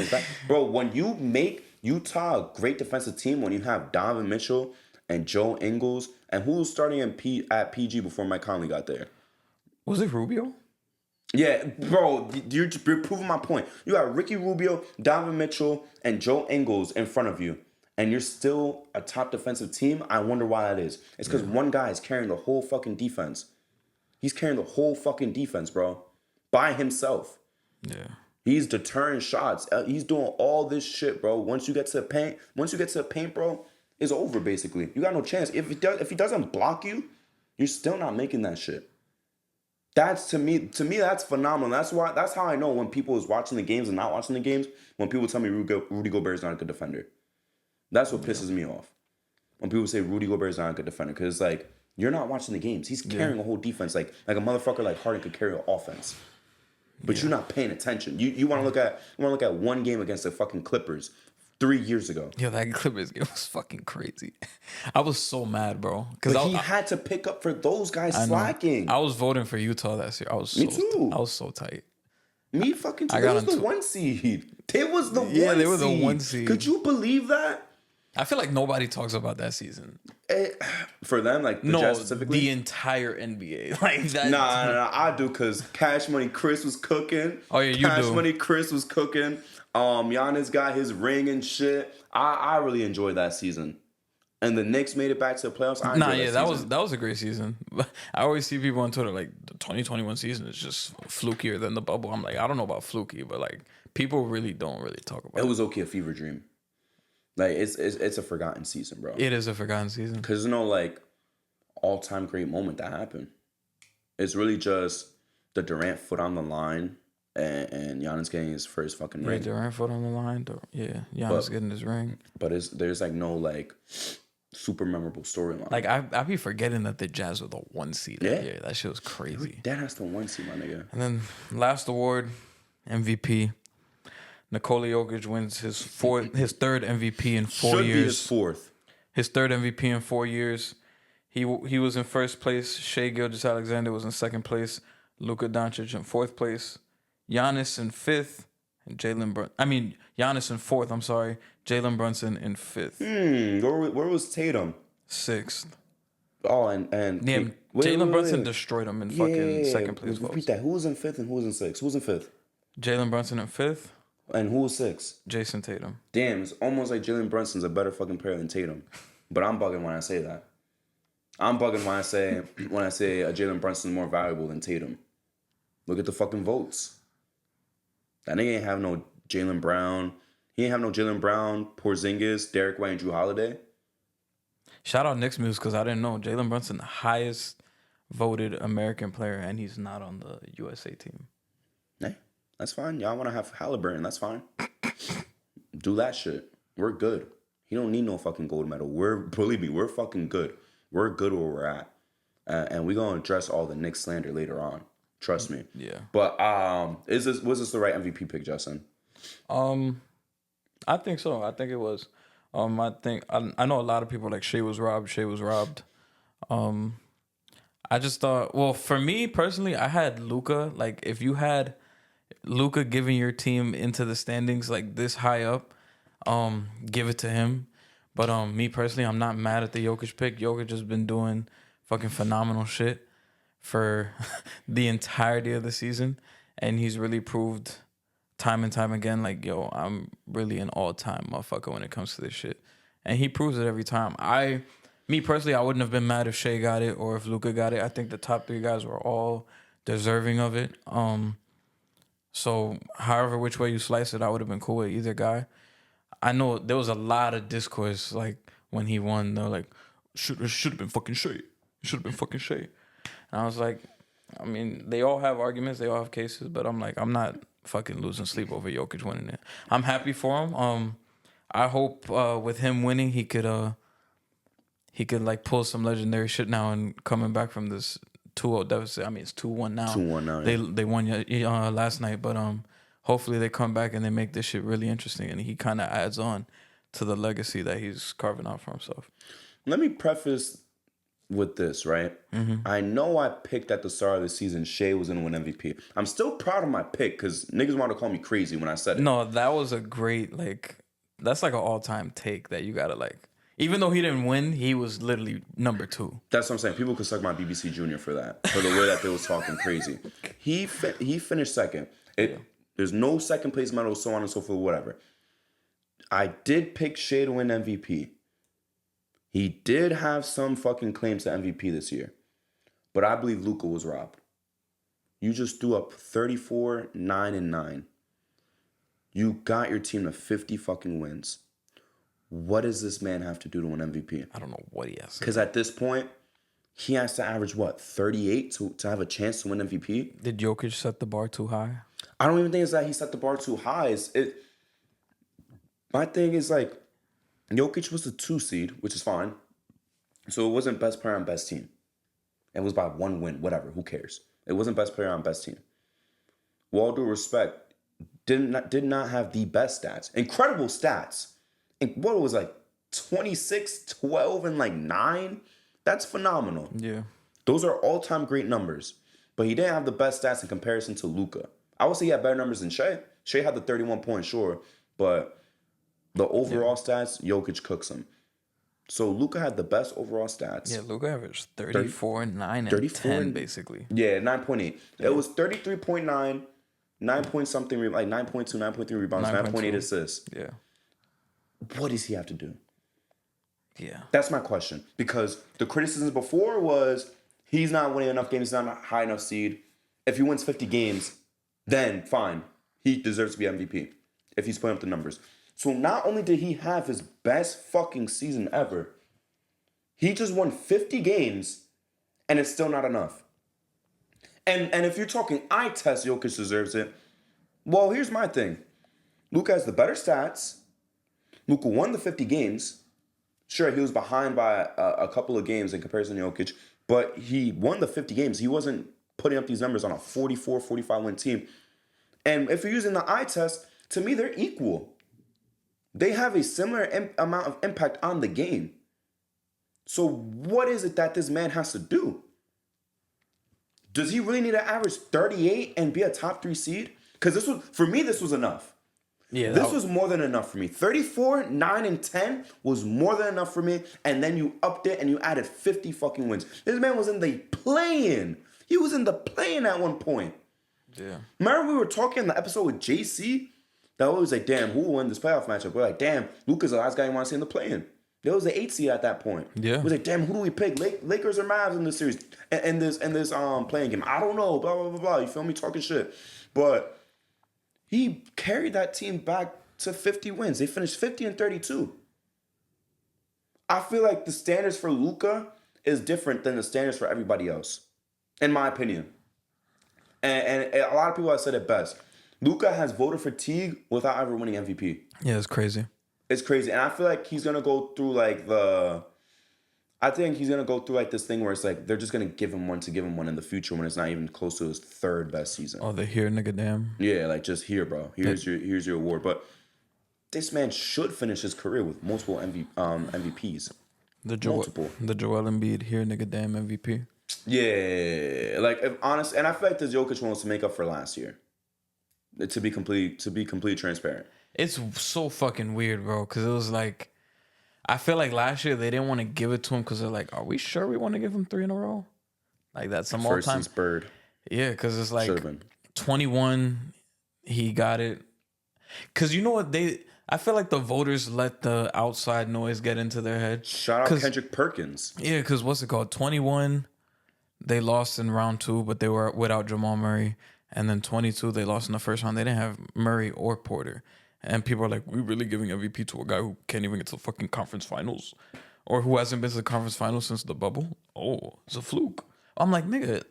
Bro, when you make Utah a great defensive team, when you have Donovan Mitchell and Joe Ingles, and who was starting at PG before Mike Conley got there? Was it Rubio? Yeah, bro, you're proving my point. You got Ricky Rubio, Donovan Mitchell, and Joe Ingles in front of you. And you're still a top defensive team. I wonder why that is. It's because one guy is carrying the whole fucking defense. He's carrying the whole fucking defense, bro. By himself. Yeah. He's deterring shots. He's doing all this shit, bro. Once you get to the paint, bro, it's over, basically. You got no chance. If he doesn't block you, you're still not making that shit. That's to me, that's phenomenal. That's how I know when people is watching the games and not watching the games, when people tell me Rudy Gobert is not a good defender. That's what pisses me off. When people say Rudy Gobert is not a good defender, because it's like, you're not watching the games. He's carrying a whole defense. Like a motherfucker like Harden could carry an offense. But you're not paying attention. You want to look at one game against the fucking Clippers 3 years ago. Yeah, that Clippers game was fucking crazy. I was so mad, bro. Because he had to pick up for those guys slacking. I was voting for Utah that year. Me too. I was so tight. Me fucking too. They was the 1 seed. They was the 1 seed. Yeah, they were the 1 seed. Could you believe that? I feel like nobody talks about that season. For them, like the Jazz specifically? The entire NBA. Like that. Nah, I do, because Cash Money Chris was cooking. Oh yeah, you Cash do. Money Chris was cooking. Giannis got his ring and shit. I really enjoyed that season. And the Knicks made it back to the playoffs. That was a great season. I always see people on Twitter like the 2021 season is just flukier than the bubble. I'm like, I don't know about fluky, but like people don't really talk about it. It was okay, a fever dream. Like it's a forgotten season, bro. It is a forgotten season. Because there's no like all-time great moment that happened. It's really just the Durant foot on the line and Giannis getting his first fucking Ray ring. Durant foot on the line. Yeah, Giannis getting his ring. But there's like no like super memorable storyline. Like I be forgetting that the Jazz were the 1 seed that year. That shit was crazy. That has the 1 seed, my nigga. And then last award, MVP. Nikola Jokic wins his third MVP in 4 years. Should be his fourth. His third MVP in 4 years. He was in first place. Shai Gilgeous-Alexander was in second place. Luka Doncic in fourth place. Giannis in fifth. And Giannis in fourth. I'm sorry. Jalen Brunson in fifth. Where was Tatum? Sixth. Oh, and Yeah, Jalen Brunson destroyed him in fucking second place. Repeat that. Who was in fifth and who was in sixth? Who was in fifth? Jalen Brunson in fifth. And who was sixth? Jason Tatum. Damn, it's almost like Jalen Brunson's a better fucking player than Tatum. But I'm bugging when I say that. I'm bugging when I say Jalen Brunson's more valuable than Tatum. Look at the fucking votes. That nigga ain't have no Jalen Brown. He ain't have no Jalen Brown, Porzingis, Derek White, and Drew Holiday. Shout out Knicks News because I didn't know Jalen Brunson, the highest voted American player, and he's not on the USA team. Hey, that's fine. Y'all want to have Halliburton. That's fine. Do that shit. We're good. He don't need no fucking gold medal. Believe me, we're fucking good. We're good where we're at. And we're going to address all the Knicks slander later on. Trust me. Yeah. But was this the right MVP pick, Justin? I think so. I think it was. I know a lot of people are like Shea was robbed. I just thought, well, for me personally, I had Luka. Like, if you had Luka giving your team into the standings like this high up, give it to him. But me personally, I'm not mad at the Jokic pick. Jokic has been doing fucking phenomenal shit for the entirety of the season, and he's really proved time and time again, like, yo, I'm really an all-time motherfucker when it comes to this shit. And he proves it every time. Me personally, I wouldn't have been mad if Shea got it or if Luka got it. I think the top three guys were all deserving of it. So however which way you slice it, I would have been cool with either guy. I know there was a lot of discourse, like, when he won, they're like, should have been fucking Shea. It should have been fucking Shea. And I was like, I mean, they all have arguments, they all have cases, but I'm like, I'm not fucking losing sleep over Jokic winning it. I'm happy for him. I hope with him winning, he could like pull some legendary shit now and coming back from this 2-0 deficit. I mean, it's 2-1 now. 2-1 now. They won last night, but hopefully they come back and they make this shit really interesting, and he kind of adds on to the legacy that he's carving out for himself. Let me preface with this, right? Mm-hmm. I know I picked at the start of the season Shea was going to win MVP. I'm still proud of my pick because niggas want to call me crazy when I said it. No, that was a great, like, that's like an all-time take that you got to, like, even though he didn't win, he was literally number 2. That's what I'm saying. People could suck my BBC Junior for that, for the way that they was talking crazy. He finished second. There's no second place medal, so on and so forth, whatever. I did pick Shea to win MVP. He did have some fucking claims to MVP this year. But I believe Luka was robbed. You just threw up 34, 9, and 9. You got your team to 50 fucking wins. What does this man have to do to win MVP? I don't know what he has. Because at this point, he has to average, 38 to have a chance to win MVP? Did Jokic set the bar too high? I don't even think it's that he set the bar too high. My thing is, like, Jokic was the 2 seed, which is fine. So it wasn't best player on best team. It was by 1 win, whatever, who cares? It wasn't best player on best team. With all due respect, did not have the best stats. Incredible stats. And what was like 26, 12, and like 9? That's phenomenal. Yeah. Those are all-time great numbers. But he didn't have the best stats in comparison to Luka. I would say he had better numbers than Shea. Shea had the 31 points, sure. But the overall stats, Jokic cooks him. So Luka had the best overall stats. Yeah, Luka averaged 34, 9, and 34, 10, basically. Yeah, 9.8. Yeah. It was 33.9, 9 point something, like 9.2, 9.3 rebounds, 9.8 assists. Yeah. What does he have to do? Yeah. That's my question. Because the criticism before was he's not winning enough games, he's not a high enough seed. If he wins 50 games, then fine. He deserves to be MVP if he's putting up the numbers. So not only did he have his best fucking season ever, he just won 50 games, and it's still not enough. And if you're talking eye test, Jokic deserves it. Well, here's my thing. Luka has the better stats. Luka won the 50 games. Sure, he was behind by a couple of games in comparison to Jokic, but he won the 50 games. He wasn't putting up these numbers on a 44, 45 win team. And if you're using the eye test, to me, they're equal. They have a similar amount of impact on the game. So what is it that this man has to do? Does he really need to average 38 and be a top 3 seed? Because for me, this was enough. Yeah, This was more than enough for me. 34, 9, and 10 was more than enough for me. And then you upped it and you added 50 fucking wins. This man was in the play-in. He was in the play-in at one point. Yeah. Remember we were talking in the episode with JC? That was like, damn, who will win this playoff matchup? We're like, damn, Luka's the last guy you want to see in the play-in. There was the 8 seed at that point. Yeah. It was like, damn, who do we pick? Lakers or Mavs in this series? In this playing game. I don't know. Blah, blah, blah, blah. You feel me? Talking shit. But he carried that team back to 50 wins. They finished 50 and 32. I feel like the standards for Luka is different than the standards for everybody else, in my opinion. And a lot of people have said it best. Luka has voter fatigue without ever winning MVP. Yeah, it's crazy. It's crazy. And I feel like he's going to go through this thing where it's like they're just going to give him one in the future when it's not even close to his third best season. Oh, the here nigga damn. Yeah, like just here, bro. Here's your award. But this man should finish his career with multiple MVPs. The Multiple. Joel Embiid here nigga damn MVP. Yeah, like if honest, and I feel like this Jokic wants to make up for last year. To be completely transparent. It's so fucking weird, bro, because it was like, I feel like last year they didn't want to give it to him because they're like, are we sure we want to give him 3 in a row? Like that's some all First time. since Bird. Yeah, because it's like Should've been. 21, he got it. Because you know what I feel like the voters let the outside noise get into their head. Shout out Kendrick Perkins. Yeah, because what's it called? 21, they lost in round 2, but they were without Jamal Murray. And then 22, they lost in the first round. They didn't have Murray or Porter. And people are like, we really giving MVP to a guy who can't even get to the fucking conference finals? Or who hasn't been to the conference finals since the bubble? Oh, it's a fluke. I'm like, nigga,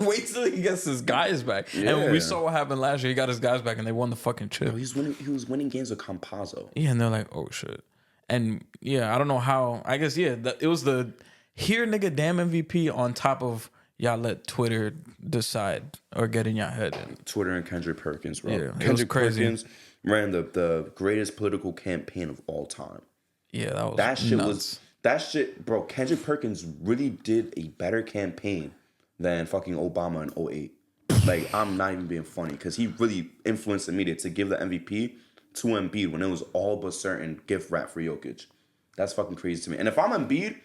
wait till he gets his guys back. Yeah. And we saw what happened last year. He got his guys back and they won the fucking chip. He was winning games with Campazzo. Yeah, and they're like, oh, shit. And yeah, I don't know how. I guess, yeah, it was the here nigga damn MVP on top of y'all let Twitter decide or get in your head. Twitter and Kendrick Perkins, bro. Yeah, Kendrick crazy. Perkins ran the greatest political campaign of all time. Yeah, that was That shit, bro. Kendrick Perkins really did a better campaign than fucking Obama in 08. Like, I'm not even being funny because he really influenced the media to give the MVP to Embiid when it was all but certain gift wrap for Jokic. That's fucking crazy to me. And if I'm Embiid,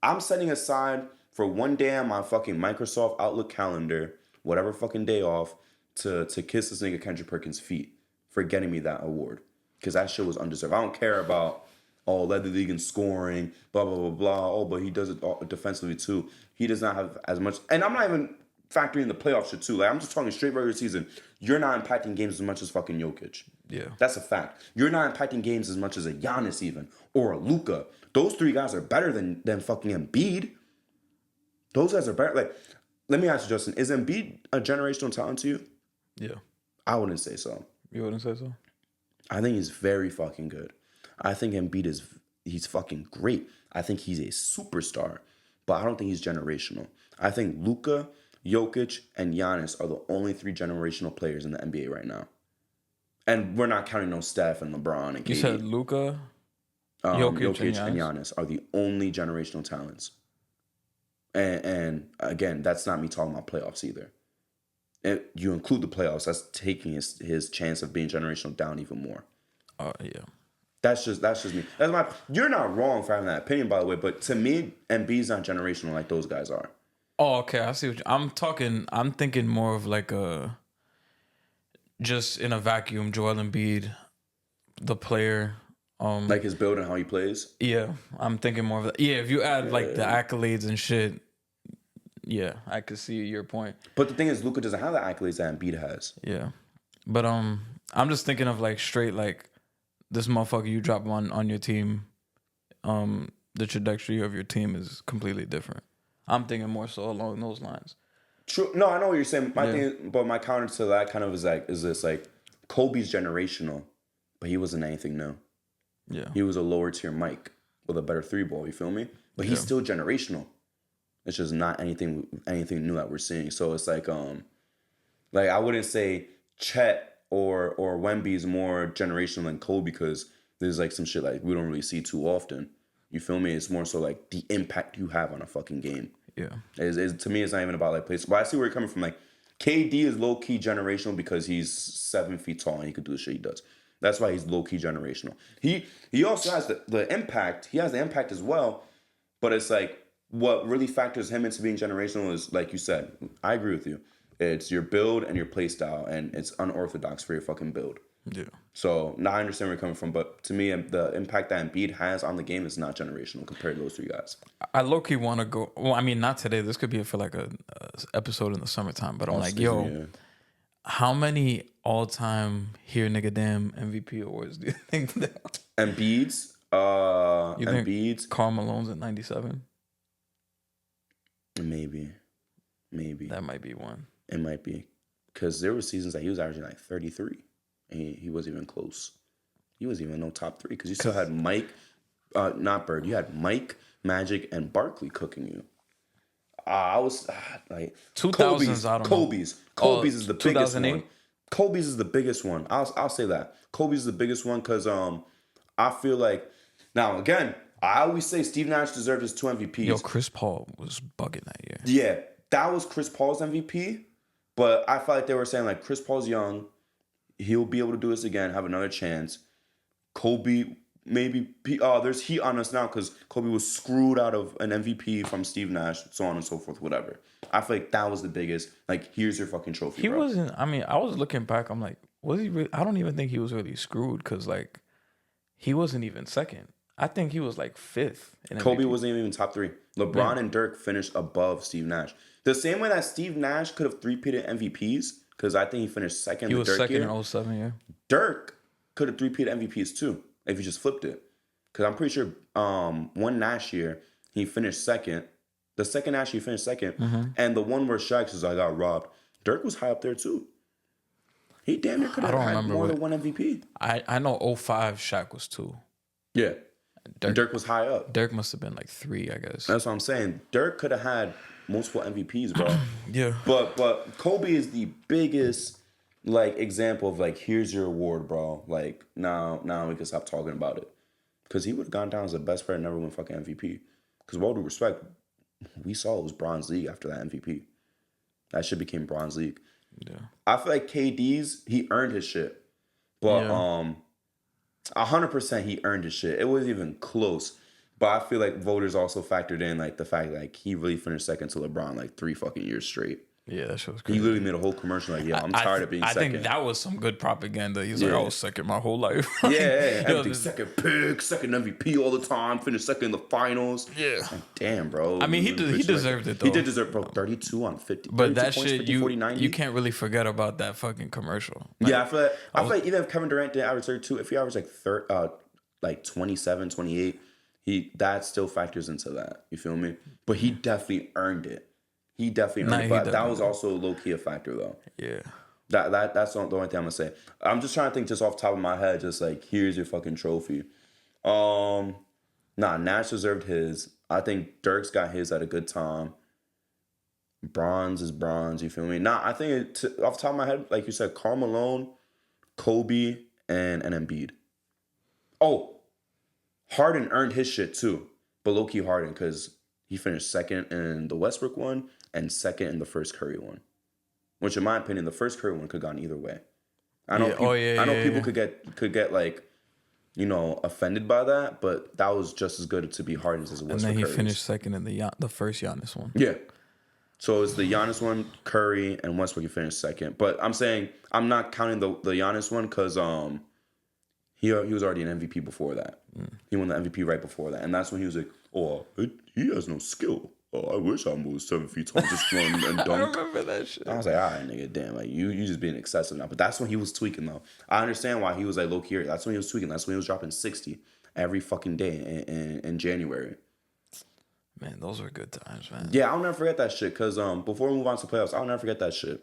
I'm setting aside for one day on my fucking Microsoft Outlook calendar, whatever fucking day off, to kiss this nigga Kendrick Perkins' feet for getting me that award. Because that shit was undeserved. I don't care about, led the league in scoring, blah, blah, blah, blah. Oh, but he does it defensively too. He does not have as much. And I'm not even factoring in the playoff shit too. Like, I'm just talking straight regular season. You're not impacting games as much as fucking Jokic. Yeah. That's a fact. You're not impacting games as much as a Giannis even, or a Luka. Those 3 guys are better than fucking Embiid. Those guys are better. Like, let me ask you, Justin, is Embiid a generational talent to you? Yeah. I wouldn't say so. You wouldn't say so? I think he's very fucking good. I think Embiid he's fucking great. I think he's a superstar, but I don't think he's generational. I think Luka, Jokic, and Giannis are the only 3 generational players in the NBA right now. And we're not counting no Steph and LeBron and KD. You said Luka, Jokic and Giannis are the only generational talents. And again, that's not me talking about playoffs either. You include the playoffs, that's taking his chance of being generational down even more. Yeah. That's just me. You're not wrong for having that opinion, by the way, but to me, Embiid's not generational like those guys are. Oh, okay. I see what I'm thinking more of like just in a vacuum, Joel Embiid, the player. Like his build and how he plays? Yeah, I'm thinking more of that. Yeah, if you add like the accolades and shit, yeah, I could see your point. But the thing is, Luka doesn't have the accolades that Embiid has. Yeah. But I'm just thinking of like straight like this motherfucker you drop on your team, the trajectory of your team is completely different. I'm thinking more so along those lines. True. No, I know what you're saying. My thing, but my counter to that kind of is this like, Kobe's generational, but he wasn't anything new. Yeah. He was a lower tier Mike with a better three ball. You feel me? But he's still generational. It's just not anything new that we're seeing. So it's like I wouldn't say Chet or Wemby is more generational than Kobe because there's like some shit like we don't really see too often. You feel me? It's more so like the impact you have on a fucking game. Yeah. To me, it's not even about like place. But I see where you're coming from. Like KD is low key generational because he's 7 feet tall and he could do the shit he does. That's why he's low key generational. He also has the impact. He has the impact as well. But it's like what really factors him into being generational is like you said. I agree with you. It's your build and your play style, and it's unorthodox for your fucking build. Yeah. So now I understand where you're coming from, but to me, the impact that Embiid has on the game is not generational compared to those three guys. I low-key want to go. Well, I mean, not today. This could be for like a episode in the summertime. But I'm like, Season, yo, how many all-time here nigga damn MVP awards do you think that? Embiid's? You think Embiid's? Karl Malone's at 97? Maybe. That might be one. It might be. Because there were seasons that he was averaging like 33. And he wasn't even close. He wasn't even no top three. Because you still had Mike, not Bird. You had Mike, Magic, and Barkley cooking you. I was like 2000s. I don't know. Kobe's is the biggest 2008? one. Kobe's is the biggest one. I'll say that. Kobe's is the biggest one because I feel like now again I always say Steve Nash deserved his 2 MVPs. Yo, Chris Paul was bugging that year. Yeah, that was Chris Paul's MVP, but I felt like they were saying like Chris Paul's young, he'll be able to do this again, have another chance. Kobe. Maybe there's heat on us now because Kobe was screwed out of an MVP from Steve Nash, so on and so forth, whatever. I feel like that was the biggest. Like, here's your fucking trophy. He bro. wasn't. I mean, I was looking back. I'm like, was he? Really, I don't even think he was really screwed because like, he wasn't even second. I think he was like fifth. In Kobe MVP. wasn't even top 3. LeBron and Dirk finished above Steve Nash. The same way that Steve Nash could have three-peated MVPs because I think he finished second. He was Dirk second year. in 07, yeah. Dirk could have three-peated MVPs too if you just flipped it. Because I'm pretty sure one Nash year, he finished second. The second Nash, he finished second. And the one where Shaq says, I got robbed. Dirk was high up there, too. He damn near could have had more than one MVP. I know 05 Shaq was 2. Yeah. Dirk was high up. Dirk must have been like 3, I guess. That's what I'm saying. Dirk could have had multiple MVPs, bro. Yeah. But Kobe is the biggest, like, example of, like, here's your award, bro. Like, now we can stop talking about it. Because he would have gone down as the best player and never win fucking MVP. Because with all due respect, we saw it was Bronze League after that MVP. That shit became Bronze League. Yeah. I feel like KD's, he earned his shit. But 100% he earned his shit. It wasn't even close. But I feel like voters also factored in like the fact like he really finished second to LeBron like 3 fucking years straight. Yeah, that shit was crazy. He literally made a whole commercial like, yeah, I'm tired of being second. I think that was some good propaganda. He's like, I was second my whole life. Everything second pick, second MVP all the time, finished second in the finals. Yeah. Like, damn, bro. I mean, he deserved it, though. He did deserve, bro, 32 on 50. But that points, shit, 50, 40, 90. you can't really forget about that fucking commercial. Like, Yeah, I feel like even if Kevin Durant didn't average 32, if he averaged like 27, 28, that still factors into that. You feel me? But he definitely earned it. He definitely earned it. But that was also low-key a factor, though. Yeah. That's the only thing I'm going to say. I'm just trying to think just off the top of my head, just like, here's your fucking trophy. Nash deserved his. I think Dirk's got his at a good time. Bronze is bronze, you feel me? I think off the top of my head, like you said, Karl Malone, Kobe, and Embiid. Oh, Harden earned his shit too. But low-key Harden, because he finished second in the Westbrook one and second in the first Curry one. Which, in my opinion, the first Curry one could have gone either way. I know people could get like, you know, offended by that, but that was just as good to be Harden's as it was. And then for he Curry's. finished second in the first Giannis one. Yeah. So it's the Giannis one, Curry, and Westbrook he finished second. But I'm saying I'm not counting the Giannis one because he was already an MVP before that. He won the MVP right before that, and that's when he was like, "Oh, he has no skill. Oh, I wish I was 7 feet tall, just run and dunk." I remember that shit. I was like, "All right, nigga, damn, like you just being excessive now." But that's when he was tweaking though. I understand why he was like low key. That's when he was tweaking. That's when he was dropping 60 every fucking day in January. Man, those were good times, man. Yeah, I'll never forget that shit. Cause before we move on to playoffs, I'll never forget that shit.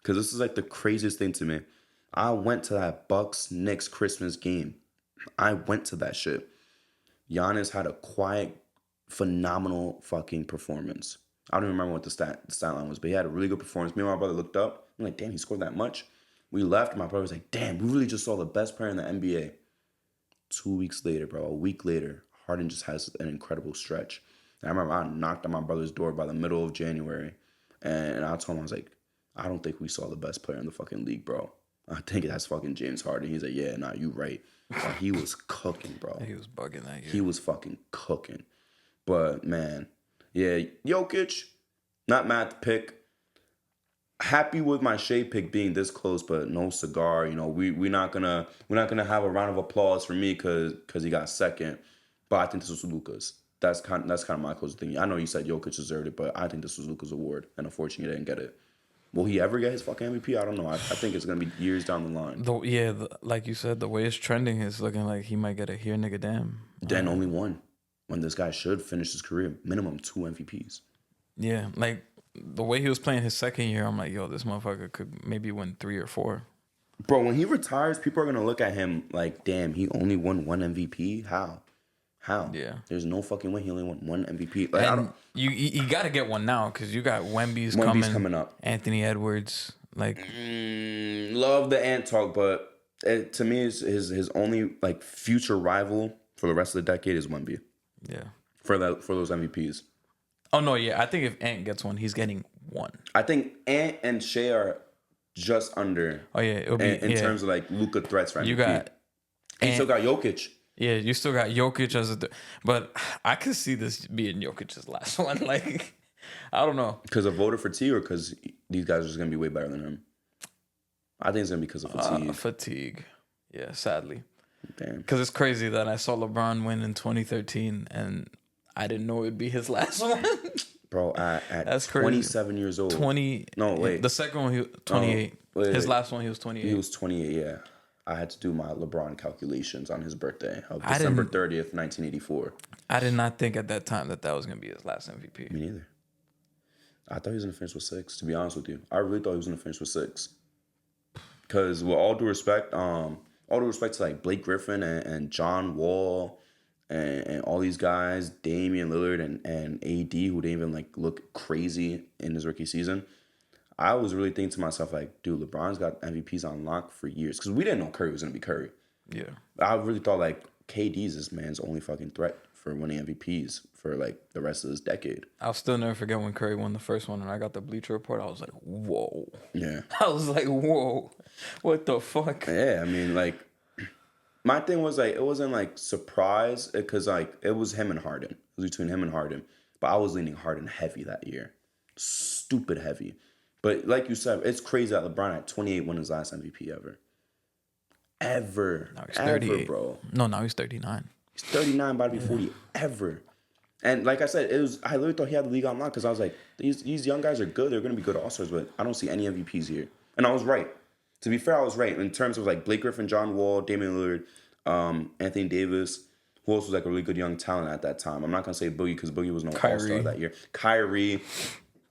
Cause this is like the craziest thing to me. I went to that Bucks Knicks Christmas game. I went to that shit. Giannis had a quiet, phenomenal fucking performance. I don't even remember what the stat line was, but he had a really good performance. Me and my brother looked up. I'm like, damn, he scored that much. We left. My brother was like, damn, we really just saw the best player in the NBA. 2 weeks later, bro, a week later, Harden just has an incredible stretch. And I remember I knocked on my brother's door by the middle of January, and I told him, I was like, I don't think we saw the best player in the fucking league, bro. I think that's fucking James Harden. He's like, yeah, nah, you right. But he was cooking, bro. He was bugging that year. He was fucking cooking. But man, yeah, Jokic, not mad at the pick. Happy with my Shea pick being this close, but no cigar. You know, we're not gonna have a round of applause for me because he got second. But I think this was Luka's. That's kind of my close thing. I know you said Jokic deserved it, but I think this was Luka's award, and unfortunately, he didn't get it. Will he ever get his fucking MVP? I don't know. I think it's gonna be years down the line. Like you said, the way it's trending is looking like he might get it here, nigga. Damn. Then only one. When this guy should finish his career, minimum 2 MVPs. Yeah, like the way he was playing his second year, I'm like, yo, this motherfucker could maybe win 3 or 4. Bro, when he retires, people are gonna look at him like, damn, he only won 1 MVP. How? Yeah. There's no fucking way he only won 1 MVP. Like, And you got to get one now because you got Wemby's coming up. Anthony Edwards, like love the Ant talk, but to me, his only like future rival for the rest of the decade is Wemby. Yeah. For those MVPs. Oh no, yeah. I think if Ant gets one, he's getting one. I think Ant and Shea are just under. Oh yeah, it'll be in terms of like Luka threats for MVP. You got. And you still got Jokic. Yeah, you still got Jokic as but I could see this being Jokic's last one. Like, I don't know. Because of voter fatigue or because these guys are just going to be way better than him? I think it's going to be because of fatigue. Fatigue. Yeah, sadly. Damn. Because it's crazy that I saw LeBron win in 2013 and I didn't know it'd be his last one. Bro, at That's 27 crazy. years old. 20. No, wait. The second one, he was 28. His last one, he was 28. He was 28, yeah. I had to do my LeBron calculations on his birthday of December 30th, 1984. I did not think at that time that was going to be his last MVP. Me neither. I thought he was going to finish with 6, to be honest with you. I really thought he was going to finish with 6. Because with all due respect to like Blake Griffin and John Wall and all these guys, Damian Lillard and AD, who didn't even like look crazy in his rookie season, I was really thinking to myself, like, dude, LeBron's got MVPs on lock for years. Because we didn't know Curry was going to be Curry. Yeah. I really thought, like, KD's this man's only fucking threat for winning MVPs for, like, the rest of this decade. I'll still never forget when Curry won the first one and I got the Bleacher Report. I was like, whoa. Yeah. I was like, whoa. What the fuck? Yeah, I mean, like, my thing was, like, it wasn't, like, surprise because, like, it was him and Harden. It was between him and Harden. But I was leaning Harden heavy that year. Stupid heavy. But like you said, it's crazy that LeBron at 28 won his last MVP ever. Now he's 38. Ever, bro. No, now he's 39. He's 39, about to be 40, ever. And like I said, I literally thought he had the league on lock because I was like, these young guys are good. They're going to be good All-Stars, but I don't see any MVPs here. And I was right. To be fair, I was right in terms of like Blake Griffin, John Wall, Damian Lillard, Anthony Davis. Who else was like a really good young talent at that time? I'm not going to say Boogie because Boogie was no All-Star that year. Kyrie.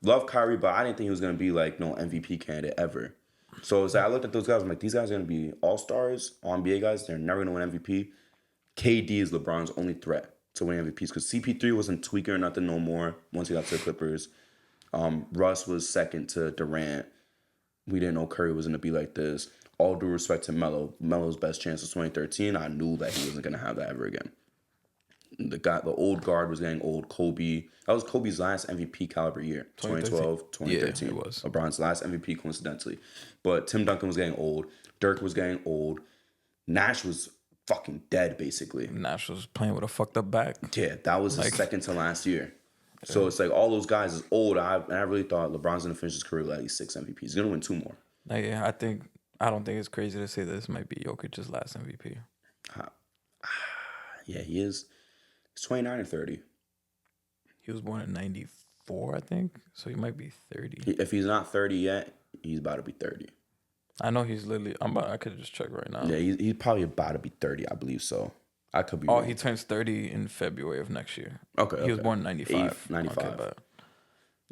Love Kyrie, but I didn't think he was going to be, like, no MVP candidate ever. So I looked at those guys. I'm like, these guys are going to be all-stars, all-NBA guys. They're never going to win MVP. KD is LeBron's only threat to win MVPs because CP3 wasn't tweaking or nothing no more once he got to the Clippers. Russ was second to Durant. We didn't know Curry was going to be like this. All due respect to Melo. Melo's best chance was 2013. I knew that he wasn't going to have that ever again. The old guard was getting old. Kobe. That was Kobe's last MVP caliber year. 2012, 2013. Yeah, it was. LeBron's last MVP, coincidentally. But Tim Duncan was getting old. Dirk was getting old. Nash was fucking dead, basically. Nash was playing with a fucked up back. Yeah, that was his second to last year. So it's like all those guys is old. I really thought LeBron's going to finish his career with at least 6 MVPs. He's going to win 2 more. Like, yeah, I don't think it's crazy to say this might be Jokic's last MVP. Yeah, he is. He's 29 or 30. He was born in 94, I think. So he might be 30. If he's not 30 yet, he's about to be 30. I know he's literally... I could just check right now. Yeah, he's probably about to be 30, I believe so. I could be wrong. He turns 30 in February of next year. Okay. He was born in 95. 95. Okay, but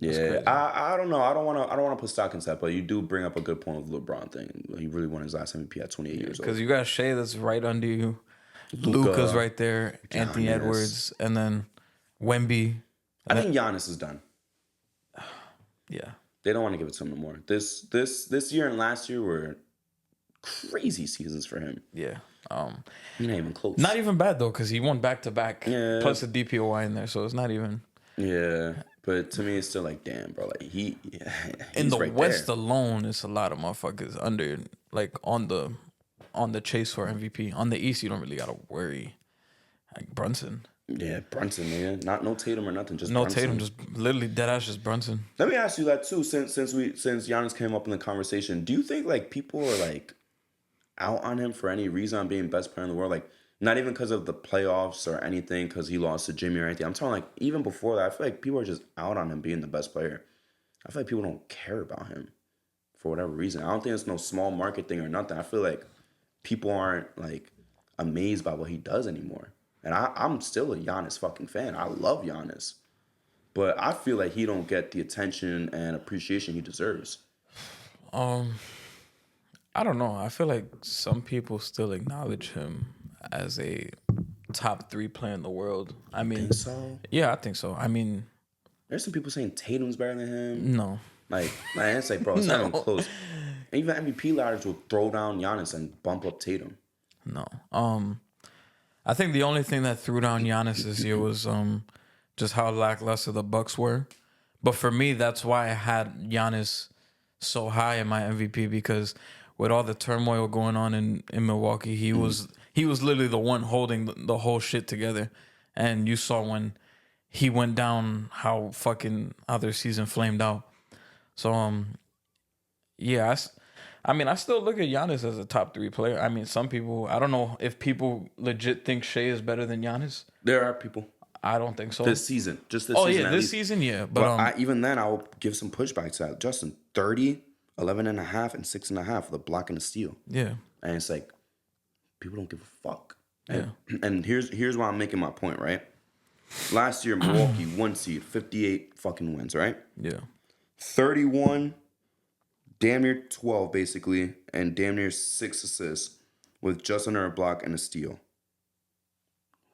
That's Yeah, crazy. I don't know. I don't wanna put stock into that, but you do bring up a good point with the LeBron thing. He really won his last MVP at 28 Yeah, years because old. you got Shea that's right under you, Luca's Luca, right there, Anthony Giannis. Edwards, and then Wemby. I And then think Giannis is done. yeah, They don't want to give it to him no more. This year and last year were crazy seasons for him. yeah. He not even Not close. even bad though, because he won back to back Yeah, plus a DPOY in there, so it's not even. yeah. But to me, it's still like, damn, bro. Like In the he's right West there. alone, it's a lot of motherfuckers under like on the chase for MVP. On the East, you don't really gotta worry. Like Brunson, Yeah, Brunson, man. Not no Tatum or nothing, just no Tatum, Brunson. just literally dead ass, just Brunson. Let me ask you that too. Since Giannis came up in the conversation, do you think like people are like out on him for any reason on being best player in the world? Like not even because of the playoffs or anything, because he lost to Jimmy or anything. I'm talking like even before that. I feel like people are just out on him being the best player. I feel like people don't care about him for whatever reason. I don't think it's no small market thing or nothing. I feel like people aren't like amazed by what he does anymore. And I'm still a Giannis fucking fan. I love Giannis. But I feel like he don't get the attention and appreciation he deserves. Um, I don't know. I feel like some people still acknowledge him as a top 3 player in the world. I mean, Think so? yeah, I think so. I mean, There's some people saying Tatum's better than him. no, Like, man, it's like, bro, it's not even no, close. And even MVP ladders will throw down Giannis and bump up Tatum. no. I think the only thing that threw down Giannis this year was just how lackluster the Bucks were. But for me, that's why I had Giannis so high in my MVP because with all the turmoil going on in Milwaukee, he was literally the one holding the whole shit together. And you saw when he went down how their season flamed out. So yeah, I mean, I still look at Giannis as a top 3 player. I mean, some people, I don't know if people legit think Shea is better than Giannis. There are people I don't think so. this season, just this Oh season yeah, at this least. season, yeah. But But even then, I will give some pushback to that. Justin, 30, 11 and a half, and 6.5 with a block and a steal. yeah, And it's like, people don't give a fuck. yeah, And here's why I'm making my point, right? Last year, Milwaukee, 1 seed, 58 fucking wins, right? yeah. 31, damn near 12, basically, and damn near 6 assists with just under a block and a steal.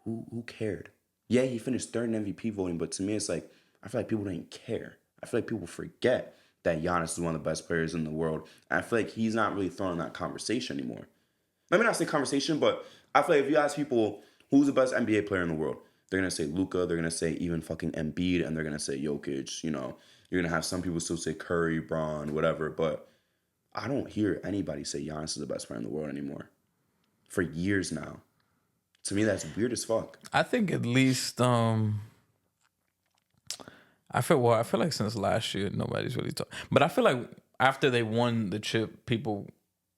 Who cared? Yeah, he finished third in MVP voting, but to me, it's like, I feel like people didn't care. I feel like people forget that Giannis is one of the best players in the world. And I feel like he's not really throwing that conversation anymore. Let me not say conversation, but I feel like if you ask people who's the best NBA player in the world, they're gonna say Luka, they're gonna say even fucking Embiid, and they're gonna say Jokic. You know, you're gonna have some people still say Curry, Braun, whatever. But I don't hear anybody say Giannis is the best player in the world anymore. For years now, to me that's weird as fuck. I think at least I feel like since last year nobody's really talking. But I feel like after they won the chip, people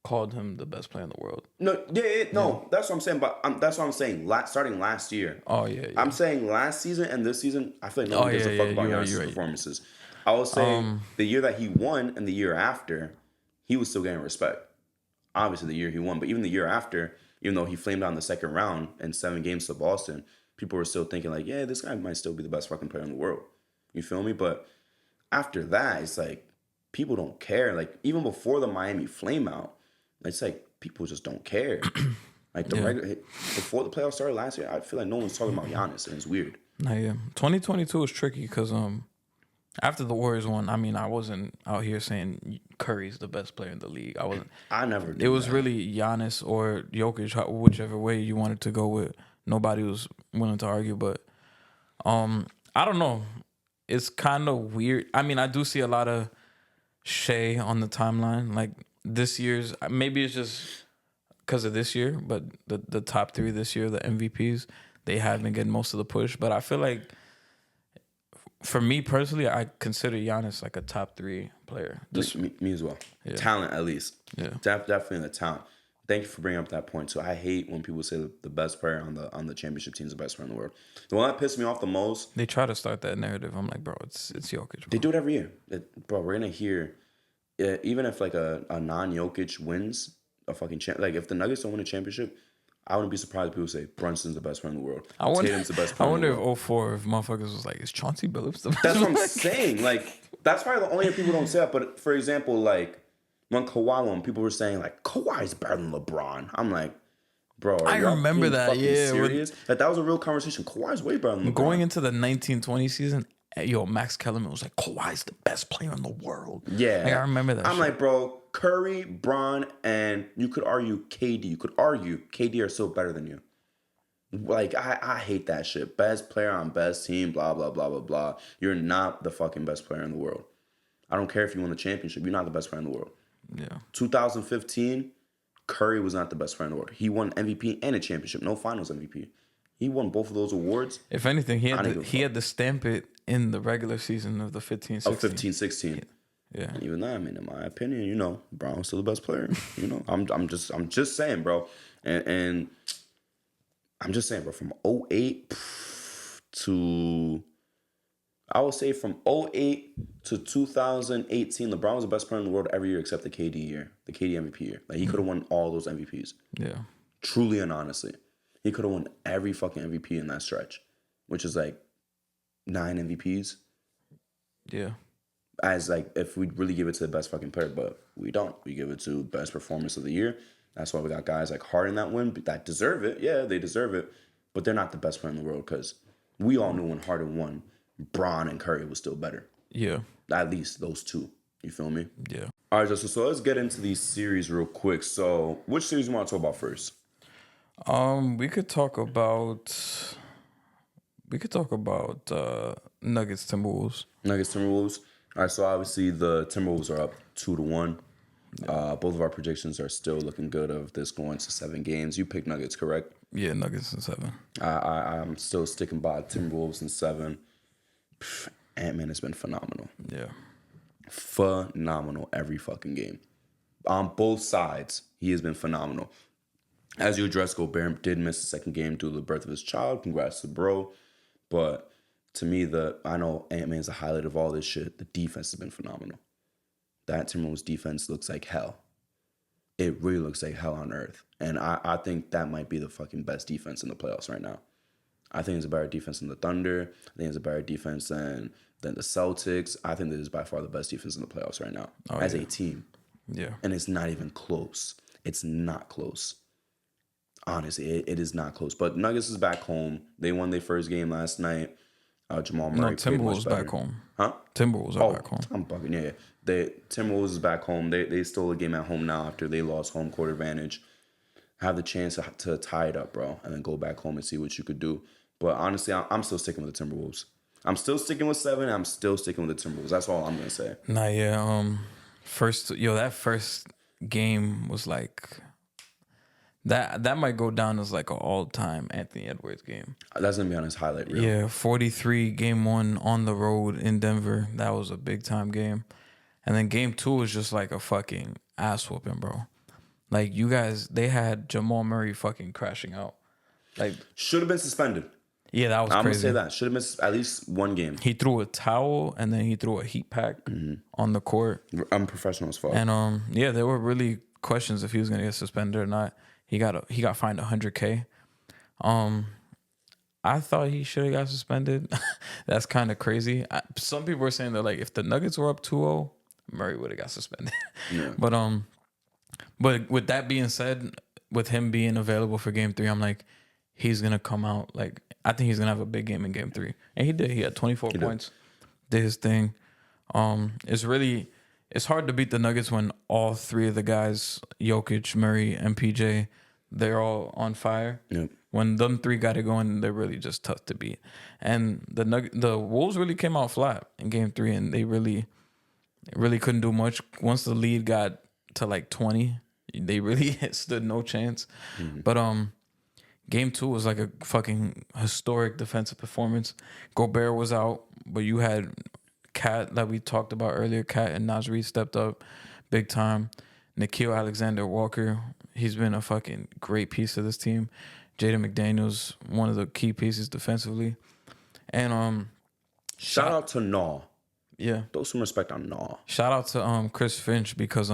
called him the best player in the world. No, no, that's what I'm saying. But that's what I'm saying. Starting last year, Oh yeah, yeah. I'm saying last season and this season, I feel like no Oh one gives yeah, a fuck yeah. about You're right. Giannis' You're right. performances. I will say the year that he won and the year after, he was still getting respect. Obviously, the year he won, but even the year after, even though he flamed out in the second round in 7 games to Boston, people were still thinking like, yeah, this guy might still be the best fucking player in the world. You feel me? But after that, it's like people don't care. Like even before the Miami flame out, it's like people just don't care. Like the Yeah. regular before the playoffs started last year, I feel like no one's talking about Giannis, and it's weird. Nah, yeah. 2022 is tricky because after the Warriors won, I mean, I wasn't out here saying Curry's the best player in the league. I wasn't. I never. It was really Giannis or Jokic, whichever way you wanted to go with. Nobody was willing to argue, but I don't know. It's kind of weird. I mean, I do see a lot of Shea on the timeline. Like this year's, maybe it's just because of this year, but the top 3 this year, the MVPs, they have been getting most of the push. But I feel like for me personally, I consider Giannis like a top 3 player. Just me as well. Talent, at least. Yeah. Definitely the talent. Thank you for bringing up that point. So I hate when people say the best player on the championship team is the best player in the world. The one that pissed me off the most. They try to start that narrative. I'm like, bro, it's Jokic. Bro. They do it every year. Bro, we're gonna hear, even if like a non-Jokic wins a fucking champ. Like if the Nuggets don't win a championship, I wouldn't be surprised if people say Brunson's the best player in the world. I wonder. Tatum's the best I player in the wonder world. if 04 if motherfuckers was like, is Chauncey Billups the best? That's what I'm player? saying. Like, that's probably the only people don't say that. But for example, like when Kawhi won, people were saying like Kawhi's better than LeBron. I'm like, bro, are I y'all remember being that, fucking yeah, when- serious? Like that was a real conversation. Kawhi's way better than LeBron. Going into the 1920 season, yo, Max Kellerman was like, Kawhi's the best player in the world. Yeah. Like, I remember that. I'm shit. like, bro, Curry, Bron, and you could argue KD. You could argue KD are still better than you. Like, I hate that shit. Best player on best team, blah, blah, blah, blah, blah. You're not the fucking best player in the world. I don't care if you won the championship. You're not the best player in the world. Yeah. 2015, Curry was not the best player in the world. He won MVP and a championship, no finals MVP. He won both of those awards. If anything, he I had don't to, give a he fuck. had to stamp it in the regular season of the 15-16. Of 15-16. Yeah. And even that, I mean, in my opinion, you know, Brown's still the best player. You know, I'm just saying, bro. And I'm just saying, bro, from 08 to I would say from 08 to 2018, LeBron was the best player in the world every year except the KD year, the KD MVP year. Like he could have won all those MVPs. Yeah. Truly and honestly. He could have won every fucking MVP in that stretch, which is like 9 MVPs. Yeah. As like if we really give it to the best fucking player, but we don't. We give it to best performance of the year. That's why we got guys like Harden that win that deserve it. Yeah, they deserve it, but they're not the best player in the world because we all knew when Harden won, Bron and Curry was still better. Yeah. At least those two. You feel me? Yeah. All right, Justin. So let's get into these series real quick. So which series you want to talk about first? We could talk about Nuggets Timberwolves. Nuggets Timberwolves. All right, so obviously the Timberwolves are up 2-1. Both of our predictions are still looking good of this going to 7 games. You picked Nuggets, correct? Yeah, Nuggets in 7. I'm still sticking by Timberwolves in 7. Ant-Man has been phenomenal. Yeah. Phenomenal every fucking game. On both sides, he has been phenomenal. As you addressed, Gobert did miss the second game due to the birth of his child. Congrats to bro. But to me, I know Ant-Man's the highlight of all this shit. The defense has been phenomenal. That Timberwolves defense looks like hell. It really looks like hell on earth. And I think that might be the fucking best defense in the playoffs right now. I think it's a better defense than the Thunder. I think it's a better defense than the Celtics. I think this is by far the best defense in the playoffs right now as a team. Yeah. And it's not even close. It's not close. Honestly, it is not close. But Nuggets is back home. They won their first game last night. Jamal Murray played much Timberwolves better. back home. Huh? Timberwolves are back home. I'm bugging. Yeah. Timberwolves is back home. They stole a game at home now after they lost home court advantage. Have the chance to tie it up, bro, and then go back home and see what you could do. But honestly, I'm still sticking with the Timberwolves. I'm still sticking with 7. I'm still sticking with the Timberwolves. That's all I'm gonna say. Nah, yeah. That first game was like that might go down as like an all-time Anthony Edwards game. That's gonna be on his highlight reel. Yeah, 43 game 1 on the road in Denver. That was a big time game. And then game 2 was just like a fucking ass whooping, bro. Like you guys, they had Jamal Murray fucking crashing out. Like Should have been suspended. yeah, that was I'm crazy. gonna say that. Should have been at least one game. He threw a towel and then he threw a heat pack on the court. I'm professional as fuck. And yeah, there were really questions if he was gonna get suspended or not. He got fined $100K. I thought he should have got suspended. That's kind of crazy. Some people were saying that like if the Nuggets were up 2-0, Murray would have got suspended. Yeah. But with that being said, with him being available for game 3, I'm like, he's gonna come out like I think he's gonna have a big game in game 3. And he did. He had 24 points. Did his thing. It's hard to beat the Nuggets when all 3 of the guys, Jokic, Murray, and PJ, they're all on fire. Yep. When them 3 got it going, they're really just tough to beat. And the Wolves really came out flat in game 3, and they really couldn't do much. Once the lead got to like 20, they really stood no chance. Mm-hmm. But game 2 was like a fucking historic defensive performance. Gobert was out, but you had Cat that we talked about earlier. Cat and Nasri stepped up big time. Nikhil Alexander-Walker, he's been a fucking great piece of this team. Jaden McDaniels, one of the key pieces defensively. And shout out to Naw. Yeah. Throw some respect on Naw. Shout out to Chris Finch because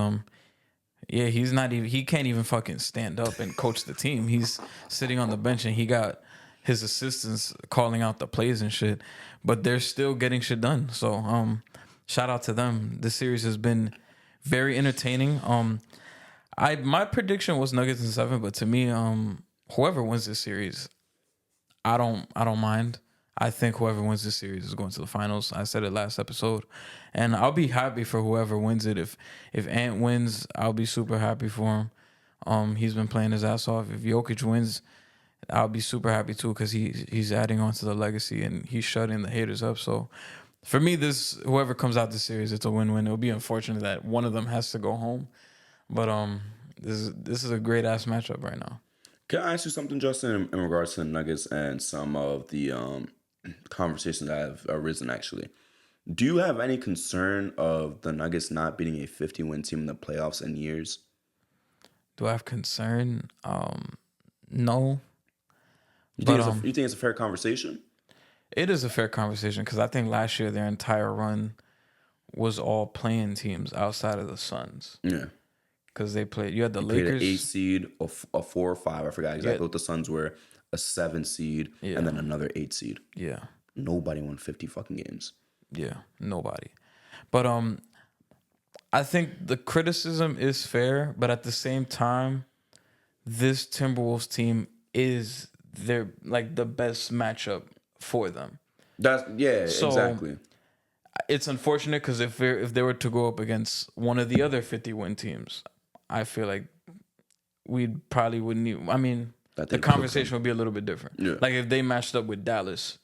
Yeah, he's not even. He can't even fucking stand up and coach the team. He's sitting on the bench and he got his assistants calling out the plays and shit. But they're still getting shit done. So shout out to them. This series has been very entertaining. My prediction was Nuggets in 7, but to me, whoever wins this series, I don't mind. I think whoever wins this series is going to the finals. I said it last episode, and I'll be happy for whoever wins it. If Ant wins, I'll be super happy for him. He's been playing his ass off. If Jokic wins, I'll be super happy too because he's adding on to the legacy and he's shutting the haters up. So for me, this whoever comes out this series, it's a win-win. It'll be unfortunate that one of them has to go home, but this is a great ass matchup right now. Can I ask you something, Justin, in regards to the Nuggets and some of the conversations that have arisen, actually? Do you have any concern of the Nuggets not beating a 50-win team in the playoffs in years? Do I have concern? No. You think it's a fair conversation? It is a fair conversation because I think last year their entire run was all playing teams outside of the Suns. Yeah. Because they played. You had the Played Lakers. an 8 seed, a 4 or 5. I forgot exactly what the Suns were. A 7 seed, and then another 8 seed. Yeah. Nobody won 50 fucking games. Yeah. Nobody. But I think the criticism is fair, but at the same time, this Timberwolves team is their the best matchup for them. Exactly. It's unfortunate because if they were to go up against one of the other 50-win teams, I feel like we probably wouldn't even. I mean, the conversation would be a little bit different. Yeah. Like if they matched up with Dallas,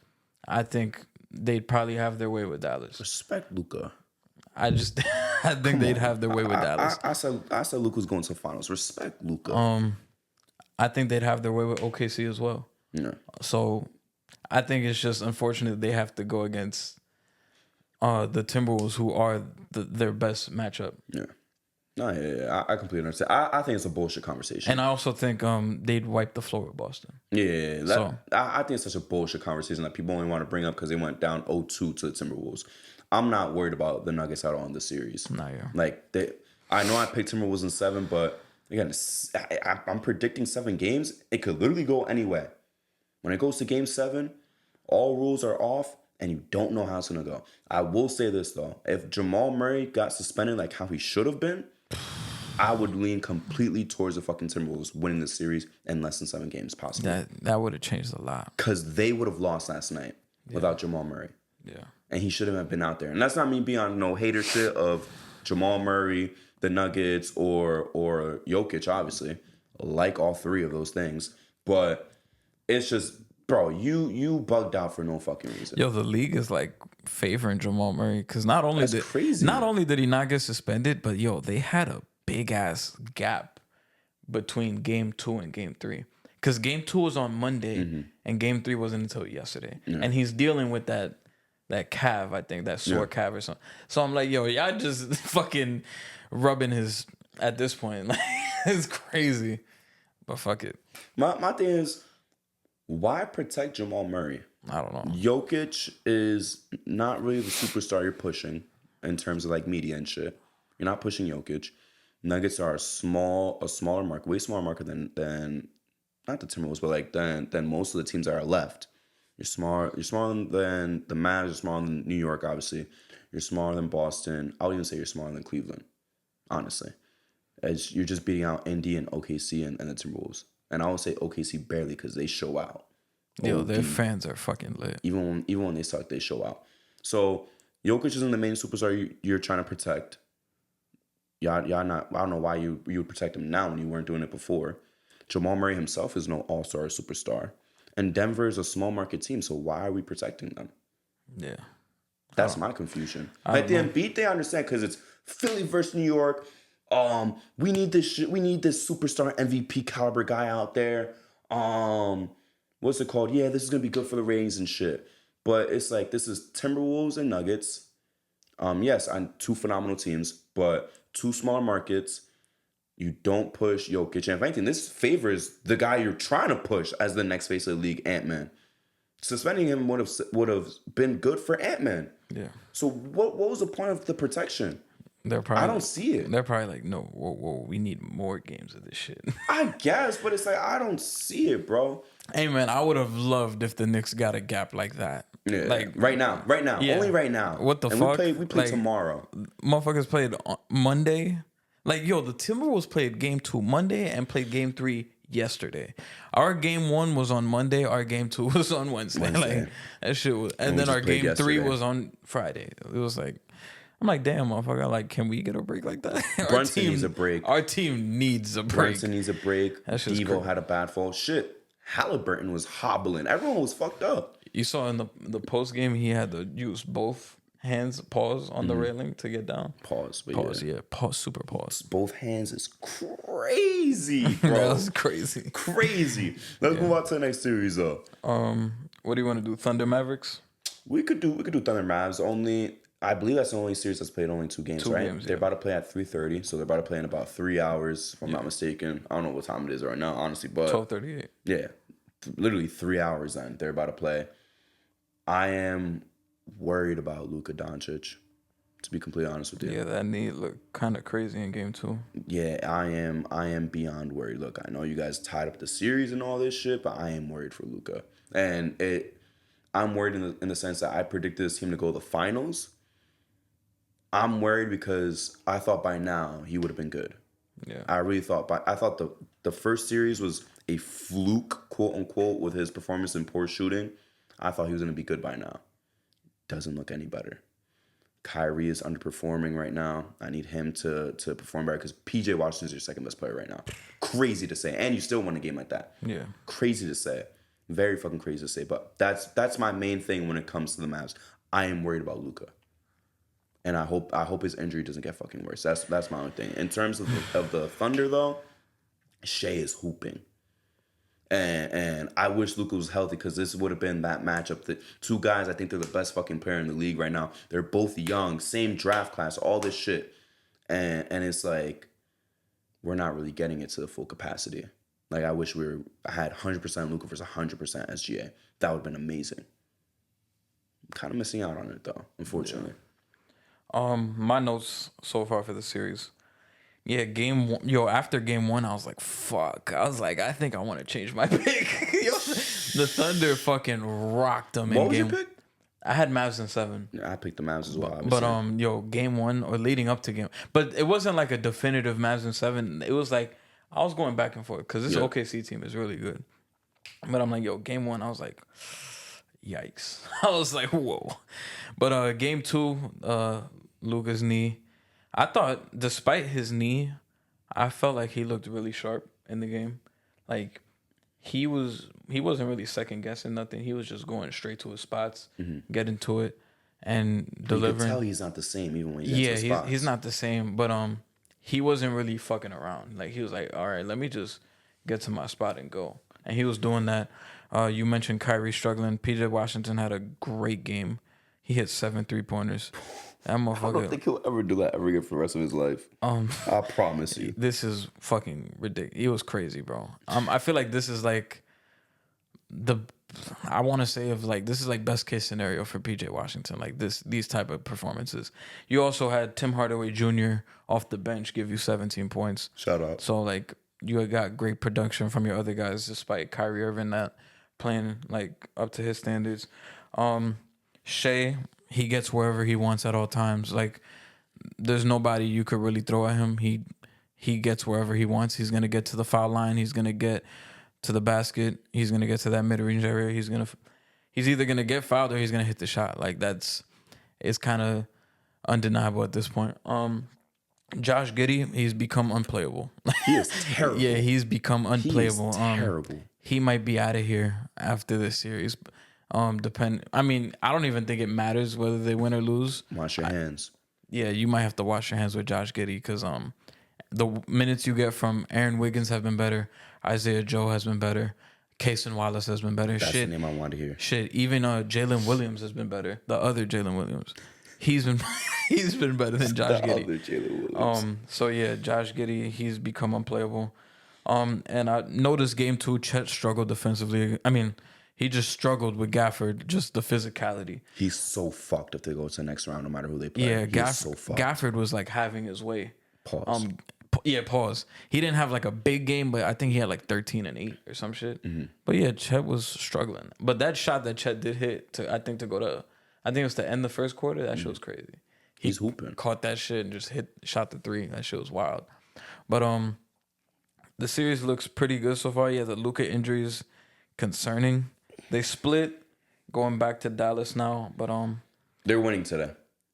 I think they'd probably have their way with Dallas. Respect Luka. I think they'd have their way with Dallas. I said Luka's going to the finals. Respect Luka. I think they'd have their way with OKC as well. Yeah. So I think it's just unfortunate they have to go against the Timberwolves, who are their best matchup. Yeah. No, yeah. I completely understand. I think it's a bullshit conversation. And I also think they'd wipe the floor with Boston. Yeah. I think it's such a bullshit conversation that people only want to bring up because they went down 0-2 to the Timberwolves. I'm not worried about the Nuggets at all in this series. Not yeah. Like I know I picked Timberwolves in 7, but again, I'm predicting 7 games. It could literally go any way. When it goes to game 7, all rules are off, and you don't know how it's gonna go. I will say this though: if Jamal Murray got suspended like how he should have been, I would lean completely towards the fucking Timberwolves winning the series in less than 7 games possible. That would have changed a lot. Because they would have lost last night without Jamal Murray. Yeah. And he shouldn't have been out there. And that's not me being on no hater shit of Jamal Murray, the Nuggets, or Jokic, obviously. Like all 3 of those things. But it's just, bro, you bugged out for no fucking reason. Yo, the league is like favoring Jamal Murray because not only did he not get suspended, but yo, they had a big ass gap between game 2 and game 3. Because game 2 was on Monday and game 3 wasn't until yesterday. Yeah. And he's dealing with that calf, I think, that sore calf or something. So I'm like, yo, y'all just fucking rubbing his at this point. Like, it's crazy. But fuck it. My thing is, why protect Jamal Murray? I don't know. Jokic is not really the superstar you're pushing in terms of like media and shit. You're not pushing Jokic. Nuggets are a smaller market, way smaller market than not the Timberwolves, but like than most of the teams that are left. You're smaller than the Mavs. You're smaller than New York, obviously. You're smaller than Boston. I would even say you're smaller than Cleveland, honestly. As you're just beating out Indy and OKC and the Timberwolves. And I would say OKC barely because they show out. Yo, their fans are fucking lit. Even when they suck, they show out. So Jokic isn't the main superstar you're trying to protect. Y'all not. I don't know why you would protect him now when you weren't doing it before. Jamal Murray himself is no all-star superstar. And Denver is a small market team, so why are we protecting them? Yeah. That's my confusion. Like the Embiid, they understand because it's Philly versus New York. We need this shit. We need this superstar MVP caliber guy out there. What's it called? Yeah, this is gonna be good for the ratings and shit. But it's like this is Timberwolves and Nuggets. Yes, on 2 phenomenal teams, but 2 smaller markets. You don't push Jokic. And if anything, this favors the guy you're trying to push as the next face of the league, Ant-Man. Suspending him would have been good for Ant-Man. Yeah. So what was the point of the protection? They're I probably don't see it. they're probably like, no, whoa, we need more games of this shit. I guess, but it's like I don't see it, bro. Hey man, I would have loved if the Knicks got a gap like that. Yeah, Like right now, yeah. only right now. What the and fuck? We play Like, tomorrow. motherfuckers played on Monday. Like, yo, the Timberwolves played game 2 Monday and played game 3 yesterday. Our game 1 was on Monday. Our game 2 was on Wednesday. Like, that shit was, and we then just our played game 3 yesterday. was on Friday. It was like, I'm like, damn, motherfucker. Like, can we get a break like that? Brunson needs a break. Our team needs a break. Brunson needs a break. That shit's Devo crazy. had a bad fall. Shit. Halliburton was hobbling. Everyone was fucked up. You saw in the post game, he had to use both hands, pause on the railing to get down. Pause. But Pause, yeah. Pause, super pause. Both hands is crazy, bro. That was crazy. Crazy. Let's move on to the next series, though. What do you want to do? Thunder Mavericks? We could do Thunder Mavs. Only I believe that's the only series that's played only 2 games, right? games, They're yeah. about to play at 3:30, so they're about to play in about 3 hours, if I'm not mistaken. I don't know what time it is right now, honestly, but 12:38. yeah, literally 3 hours. Then they're about to play. I am worried about Luka Doncic, to be completely honest with you. Yeah, that knee looked kind of crazy in game 2. Yeah, I am beyond worried. Look, I know you guys tied up the series and all this shit, but I am worried for Luka, and I'm worried in the sense that I predicted this team to go to the finals. I'm worried because I thought by now he would have been good. Yeah. I really thought. I thought the first series was a fluke, quote unquote, with his performance and poor shooting. I thought he was going to be good by now. Doesn't look any better. Kyrie is underperforming right now. I need him to perform better because PJ Washington's your second best player right now. Crazy to say, and you still won a game like that. Yeah. Crazy to say, very fucking crazy to say. But that's my main thing when it comes to the Mavs. I am worried about Luka. And I hope his injury doesn't get fucking worse. That's my only thing. In terms of the Thunder though, Shea is hooping. And I wish Luka was healthy because this would have been that matchup. The 2 guys, I think they're the best fucking player in the league right now. They're both young, same draft class, all this shit. And it's like we're not really getting it to the full capacity. Like I wish I had 100% Luka versus 100% SGA. That would have been amazing. I'm kind of missing out on it though, unfortunately. My notes so far for the series. Yeah, game 1. Yo, after game 1, I was like, fuck. I was like, I think I want to change my pick. Yo, the Thunder fucking rocked them What in was game. your pick? I had Mavs in 7. Yeah, I picked the Mavs as well. But obviously. yo, game 1 or leading up to game, but it wasn't like a definitive Mavs in 7. It was like I was going back and forth because this OKC team is really good. But I'm like, yo, game 1, I was like, yikes. I was like, whoa. But game 2, Luka's knee. I thought, despite his knee, I felt like he looked really sharp in the game. Like he wasn't really second guessing nothing. He was just going straight to his spots, getting to it, and delivering. You can tell he's not the same even when he gets to his spots. He's not the same. But he wasn't really fucking around. Like he was like, all right, let me just get to my spot and go. And he was doing that. You mentioned Kyrie struggling. PJ Washington had a great game. He hit 7 3-pointers. That motherfucker. I don't think he'll ever do that ever again for the rest of his life. I promise you. This is fucking ridiculous. It was crazy, bro. I feel like this is like I want to say this is like best case scenario for PJ Washington. Like these type of performances. You also had Tim Hardaway Jr. off the bench give you 17 points. Shout out. So like you got great production from your other guys, despite Kyrie Irving not playing like up to his standards. Shea, he gets wherever he wants at all times. Like there's nobody you could really throw at him. He gets wherever he wants. He's gonna get to the foul line. He's gonna get to the basket. He's gonna get to that mid-range area. He's either gonna get fouled or he's gonna hit the shot. Like it's kind of undeniable at this point. Josh Giddey, he's become unplayable. He is terrible. Yeah, he's become unplayable. He is terrible. He might be out of here after this series. I mean, I don't even think it matters whether they win or lose. Wash your hands. Yeah, you might have to wash your hands with Josh Giddey because the minutes you get from Aaron Wiggins have been better. Isaiah Joe has been better. Kaysen Wallace has been better. That's the name I wanted to hear. Shit, even Jalen Williams has been better. The other Jalen Williams, he's been better than Josh Giddey. Other Jalen Williams. So yeah, Josh Giddey, he's become unplayable. And I noticed game 2, Chet struggled defensively. I mean, He just struggled with Gafford, just the physicality. He's so fucked if they go to the next round, no matter who they play. Yeah, He's so fucked. Gafford was like having his way. Pause. Yeah, pause. He didn't have like a big game, but I think he had like 13 and 8 or some shit. But yeah, Chet was struggling. But that shot that Chet did hit to go to, I think it was to end the first quarter. That shit was crazy. He's hooping. Caught that shit and just shot the 3. That shit was wild. But the series looks pretty good so far. Yeah, the Luka injuries concerning. They split, going back to Dallas now. But They're winning today.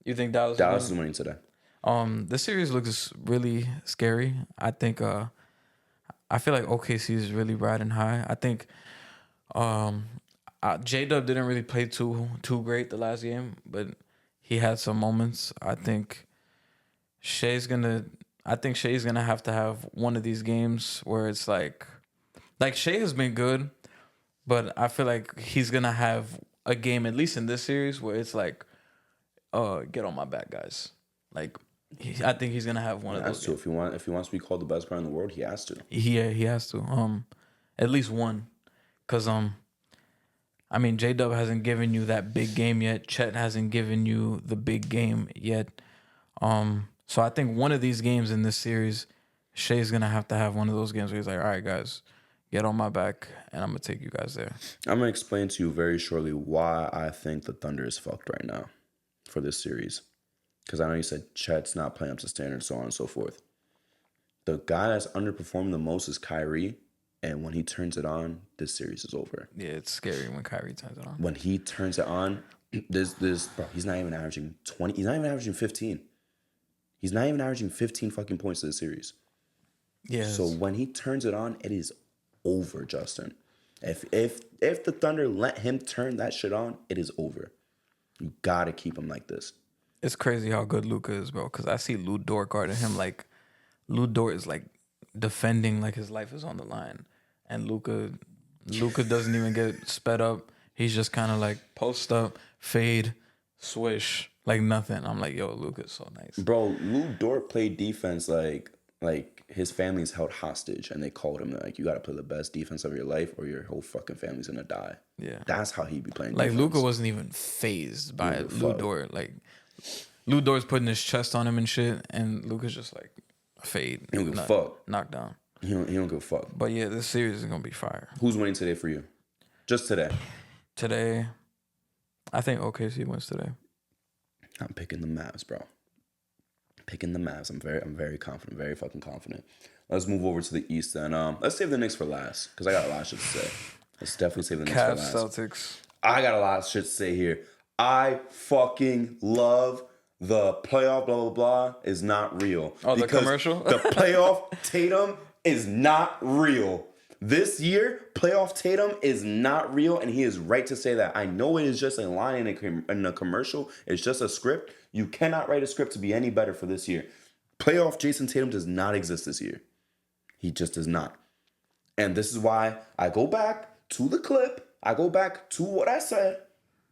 you think Dallas? Dallas is winning today. The series looks really scary. I think I feel like OKC is really riding high. I think J-Dub didn't really play too great the last game, but he had some moments. I think Shea's gonna have to have one of these games where it's like Shea has been good, but I feel like he's gonna have a game, at least in this series, where it's like, get on my back, guys. Like, I think he's gonna have one of those. If he wants to be called the best player in the world, he has to. Yeah, he has to. At least one, cause I mean, J-Dub hasn't given you that big game yet. Chet hasn't given you the big game yet. So I think one of these games in this series, Shea's gonna have to have one of those games where he's like, all right, guys, get on my back, and I'm gonna take you guys there. I'm gonna explain to you very shortly why I think the Thunder is fucked right now for this series. Because I know you said Chet's not playing up to standard, so on and so forth. The guy that's underperforming the most is Kyrie, and when he turns it on, this series is over. Yeah, it's scary when Kyrie turns it on. When he turns it on, bro, he's not even averaging 20. He's not even averaging 15. He's not even averaging 15 fucking points in the series. Yeah. So when he turns it on, it is over, Justin. If the Thunder let him turn that shit on, it is over. You gotta keep him like this. It's crazy how good Luka is, bro. Because I see Lou Dort guarding him like Lou Dort is like defending like his life is on the line, and Luka doesn't even get sped up. He's just kind of like post up, fade, swish, like nothing. I'm like, yo, Luka's so nice, bro. Lou Dort played defense like his family's held hostage, and they called him like, you got to play the best defense of your life, or your whole fucking family's gonna die. Yeah, that's how he be playing. Like defense. Luka wasn't even phased by Lou Dort. Like Lou Dort's putting his chest on him and shit, and Luka's just like fade. He don't give a fuck. Knocked down. He don't give a fuck. But yeah, this series is gonna be fire. Who's winning today for you? Just today. Today, I think OKC wins today. I'm picking the Mavs, bro. Picking the Mavs. I'm very confident. Very fucking confident. Let's move over to the East then. Let's save the Knicks for last because I got a lot of shit to say. Let's definitely save the Knicks for last. Celtics. I got a lot of shit to say here. I fucking love the playoff blah blah blah is not real. Oh, the commercial? The playoff Tatum is not real. This year, playoff Tatum is not real, and he is right to say that. I know it is just a line in a commercial. It's just a script. You cannot write a script to be any better for this year. Playoff Jason Tatum does not exist this year. He just does not. And this is why I go back to the clip. I go back to what I said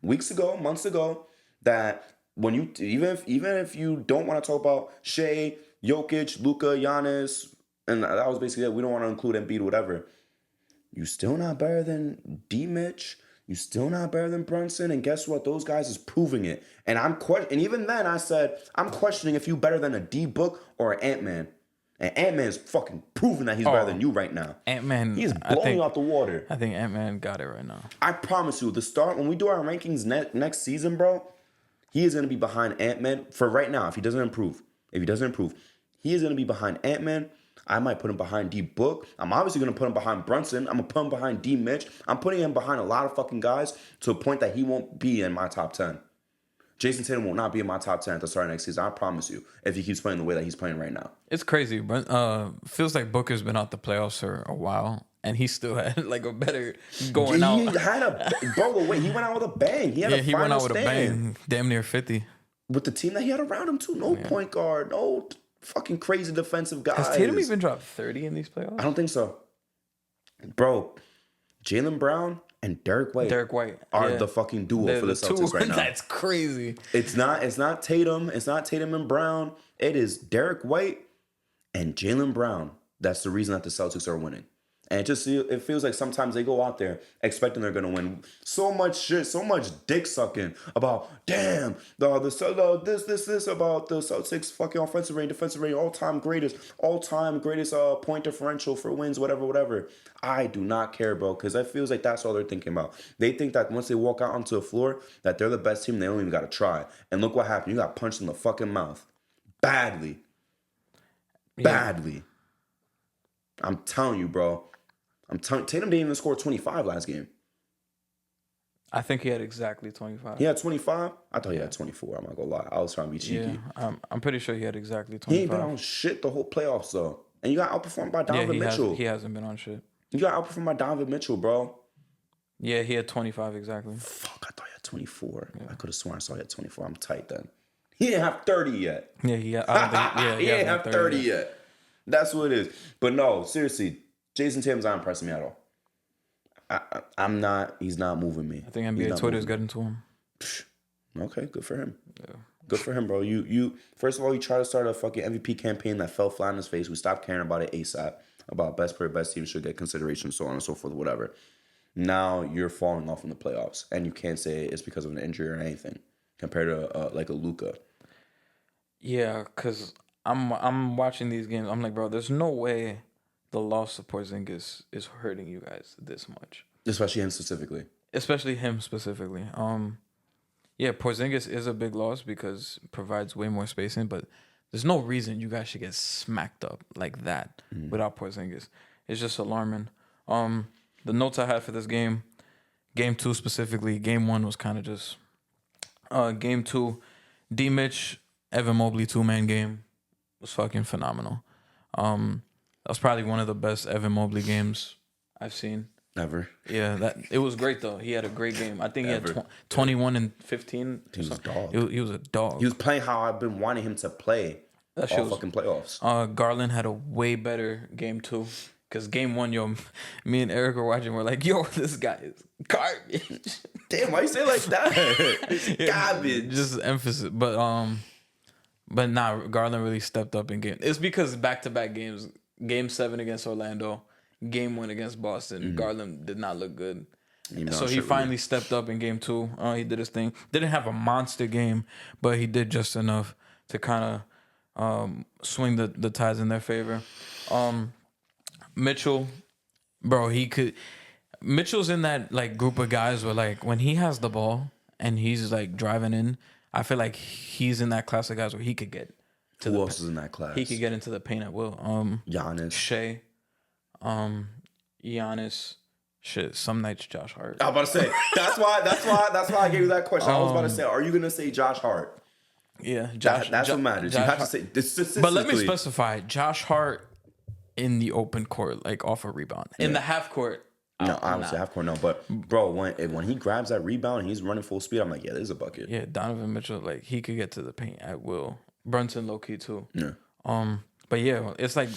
weeks ago, months ago, that when you even if you don't want to talk about Shea, Jokic, Luka, Giannis, and that was basically it. We don't want to include Embiid, whatever. You still not better than D. Mitch. You still not better than Brunson. And guess what? Those guys is proving it. And and even then I said, I'm questioning if you better than a D Book or an Ant-Man. And Ant-Man's fucking proving that he's better than you right now. Ant-Man. He's blowing out the water. I think Ant-Man got it right now. I promise you, when we do our rankings next season, bro, he is going to be behind Ant-Man for right now if he doesn't improve. He is going to be behind Ant-Man. I might put him behind D Book. I'm obviously going to put him behind Brunson. I'm going to put him behind D Mitch. I'm putting him behind a lot of fucking guys to a point that he won't be in my top 10. Jason Tatum will not be in my top 10 at the start of next season. I promise you, if he keeps playing the way that he's playing right now. It's crazy, but feels like Booker's been out the playoffs for a while, and he still had like a better going out. He went out with a bang. He went out with a bang, damn near 50. With the team that he had around him too. No point guard, no fucking crazy defensive guys. Has Tatum even dropped 30 in these playoffs? I don't think so. Bro, Jaylen Brown and Derek White are the fucking duo for the Celtics right now. That's crazy. It's not Tatum. It's not Tatum and Brown. It is Derek White and Jaylen Brown. That's the reason that the Celtics are winning. And it feels like sometimes they go out there expecting they're gonna win. So much shit, so much dick sucking about damn this about the Celtics fucking offensive rating, defensive rating, all time greatest point differential for wins, whatever. I do not care, bro, because it feels like that's all they're thinking about. They think that once they walk out onto the floor, that they're the best team. They don't even gotta try. And look what happened. You got punched in the fucking mouth, badly. I'm telling you, bro. Tatum didn't even score 25 last game. I think he had exactly 25. He had 25? I thought he had 24. I'm not gonna lie. I was trying to be cheeky. Yeah, I'm pretty sure he had exactly 25. He ain't been on shit the whole playoffs, though. And you got outperformed by Donovan Mitchell. He hasn't been on shit. You got outperformed by Donovan Mitchell, bro. Yeah, he had 25 exactly. Fuck, I thought he had 24. Yeah. I could have sworn I saw he had 24. I'm tight then. He didn't have 30 yet. Yeah, he didn't have 30 yet. That's what it is. But no, seriously, Jason Tatum's not impressing me at all. I'm not. He's not moving me. I think NBA Twitter's getting to him. Okay, good for him. Yeah. Good for him, bro. You first of all, you try to start a fucking MVP campaign that fell flat in his face. We stopped caring about it ASAP. About best player, best team should get consideration, so on and so forth, whatever. Now you're falling off in the playoffs, and you can't say it's because of an injury or anything compared to like a Luka. Yeah, because I'm watching these games. I'm like, bro, there's no way the loss of Porzingis is hurting you guys this much. Especially him specifically. Yeah, Porzingis is a big loss because it provides way more spacing, but there's no reason you guys should get smacked up like that without Porzingis. It's just alarming. The notes I had for this game 2 specifically, game 1 was kind of just game 2, D Mitch, Evan Mobley 2-man game was fucking phenomenal. That was probably one of the best Evan Mobley games I've seen. Ever. Yeah, it was great though. He had a great game. I think he had 21 and 15. He was a dog. He was a dog. He was playing how I've been wanting him to play all fucking playoffs. Garland had a way better game 2. Because game 1, me and Eric were watching. We're like, yo, this guy is garbage. Damn, why you say it like that? Garbage. Just emphasis. But nah, Garland really stepped up in game. It's because back-to-back games. Game 7 against Orlando. Game 1 against Boston. Garland did not look good. So he finally stepped up in game 2. He did his thing. Didn't have a monster game, but he did just enough to kind of swing the tides in their favor. Mitchell, bro, Mitchell's in that like group of guys where like when he has the ball and he's like driving in, I feel like he's in that class of guys where he could get to Who else is in that class? He could get into the paint at will. Giannis. Shea. Giannis. Shit, some nights Josh Hart. I was about to say that's why I gave you that question. I was about to say, are you gonna say Josh Hart? Yeah, that's what matters. You have to say this. But let me specify: Josh Hart in the open court, like off a rebound. In the half court, no, obviously half court no. But bro, when he grabs that rebound and he's running full speed, I'm like, yeah, this is a bucket. Yeah, Donovan Mitchell, like he could get to the paint at will. Brunson low key too. Yeah. But yeah, it's like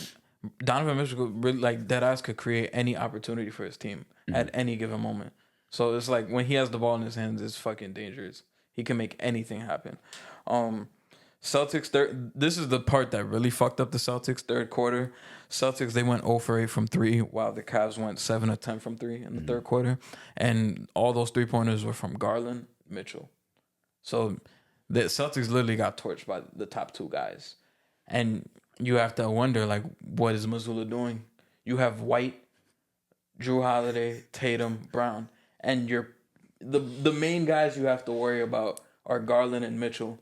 Donovan Mitchell could really, like deadass could create any opportunity for his team at any given moment. So it's like when he has the ball in his hands, it's fucking dangerous. He can make anything happen. Celtics, this is the part that really fucked up the Celtics third quarter. Celtics, they went 0 for 8 from 3, while the Cavs went 7 of 10 from 3 in the third quarter. And all those 3-pointers were from Garland, Mitchell. So the Celtics literally got torched by the top 2 guys. And you have to wonder, like, what is Missoula doing? You have White, Drew Holiday, Tatum, Brown. And the main guys you have to worry about are Garland and Mitchell.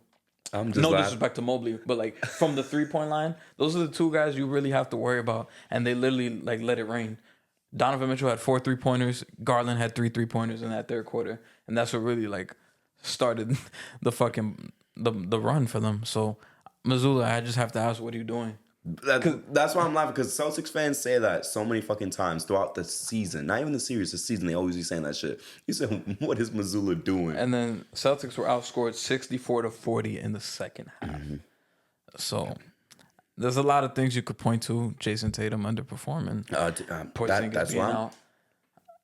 Disrespect to Mobley, but like from the 3-point line, those are the 2 guys you really have to worry about, and they literally like let it rain. Donovan Mitchell had 4 3-pointers. Garland had 3 3-pointers in that third quarter, and that's what really like started the fucking the run for them. So Missoula, I just have to ask, what are you doing? That's why I'm laughing, because Celtics fans say that so many fucking times throughout the season. Not even the series, the season, they always be saying that shit. You said, what is Missoula doing? And then Celtics were outscored 64-40 in the second half. So there's a lot of things you could point to. Jason Tatum underperforming. That's why.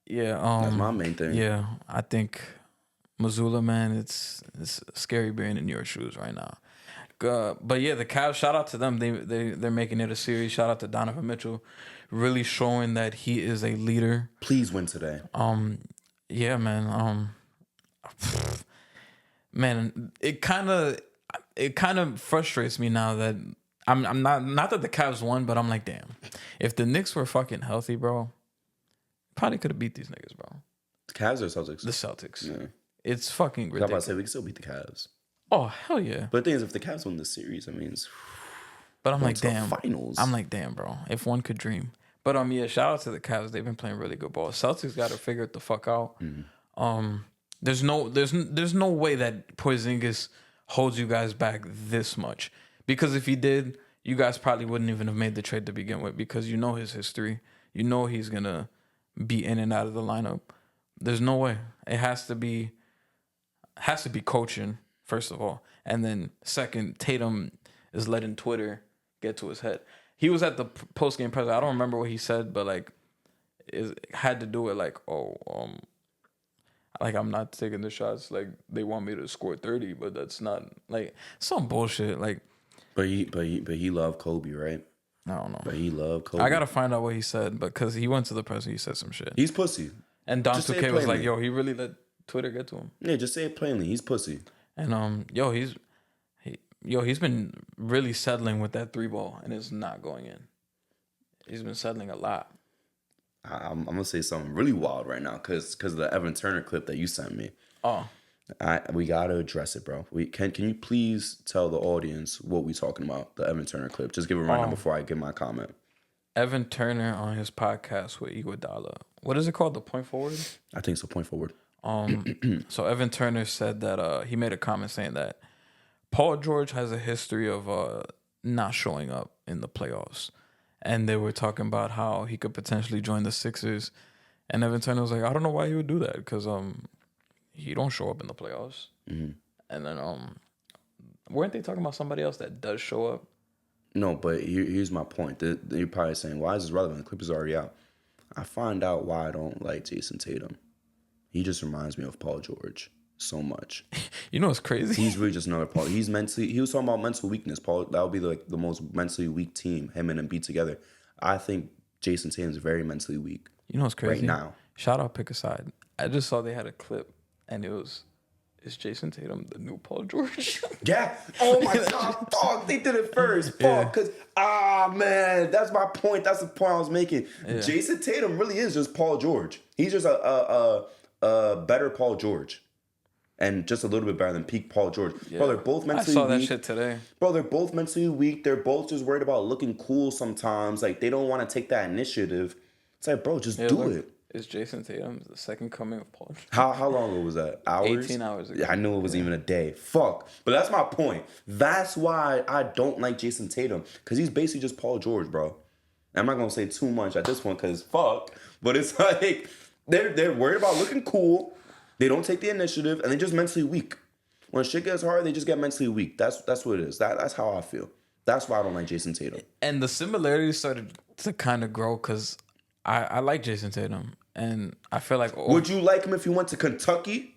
Yeah, that's my main thing. Yeah, I think Missoula, man, it's scary being in your shoes right now. But yeah, the Cavs. Shout out to them. They're making it a series. Shout out to Donovan Mitchell, really showing that he is a leader. Please win today. Yeah, man. Man, it kind of frustrates me now that I'm not that the Cavs won, but I'm like, damn, if the Knicks were fucking healthy, bro, probably could have beat these niggas, bro. The Cavs or Celtics? The Celtics. Yeah. It's fucking I'm about ridiculous. to say we can still beat the Cavs. Oh hell yeah! But the thing is, if the Cavs win this series, I mean, But I'm going like, to the damn. finals. I'm like, damn, bro. If one could dream. But yeah, shout out to the Cavs. They've been playing really good ball. Celtics got to figure it the fuck out. There's no way that Porzingis holds you guys back this much. Because if he did, you guys probably wouldn't even have made the trade to begin with, because you know his history. You know he's gonna be in and out of the lineup. There's no way. It has to be coaching, first of all. And then second, Tatum is letting Twitter get to his head. He was at the post-game presser. I don't remember what he said, but like it had to do with like, like I'm not taking the shots. Like they want me to score 30, but that's not like some bullshit. Like, But he loved Kobe, right? I don't know. But he loved Kobe. I gotta find out what he said, because he went to the presser, he said some shit. He's pussy. And Don Just say it 2K was like, plainly. "Yo, he really let Twitter get to him." Yeah, just say it plainly. He's pussy. And he's been really settling with that 3 ball, and it's not going in. He's been settling a lot. I'm gonna say something really wild right now, because of the Evan Turner clip that you sent me. Oh, We gotta address it, bro. Can you please tell the audience what we talking about? The Evan Turner clip. Just give it right now before I give my comment. Evan Turner on his podcast with Iguodala. What is it called? The Point Forward? I think so. Point forward. So Evan Turner said that he made a comment saying that Paul George has a history of not showing up in the playoffs. And they were talking about how he could potentially join the Sixers. And Evan Turner was like, I don't know why he would do that, because he don't show up in the playoffs. And then weren't they talking about somebody else that does show up? No, but here's my point. You're probably saying, why is this relevant? The clip is already out. I find out why I don't like Jason Tatum. He just reminds me of Paul George so much. You know what's crazy? He's really just another Paul. He was talking about mental weakness. Paul, that would be like the most mentally weak team, him and Embiid together. I think Jason Tatum's very mentally weak. You know what's crazy? Right now. Shout out Pick a Side. I just saw they had a clip, and is Jason Tatum the new Paul George? Yeah. Oh my God. Fuck. They did it first. Fuck. Because, man, that's my point. That's the point I was making. Yeah. Jason Tatum really is just Paul George. He's just a better Paul George. And just a little bit better than peak Paul George. Yeah. Bro, they're both mentally weak. I saw that shit today. Bro, they're both mentally weak. They're both just worried about looking cool sometimes. Like, they don't want to take that initiative. It's like, bro, just do it. Is Jason Tatum the second coming of Paul George? How long ago was that? Hours? 18 hours ago. Yeah, I knew it wasn't even a day. Fuck. But that's my point. That's why I don't like Jason Tatum. Because he's basically just Paul George, bro. I'm not going to say too much at this point because fuck. But it's like, they're worried about looking cool. They don't take the initiative. And they're just mentally weak. When shit gets hard, they just get mentally weak. That's what it is. That's how I feel. That's why I don't like Jason Tatum. And the similarities started to kind of grow because I like Jason Tatum. And I feel like... Would you like him if he went to Kentucky?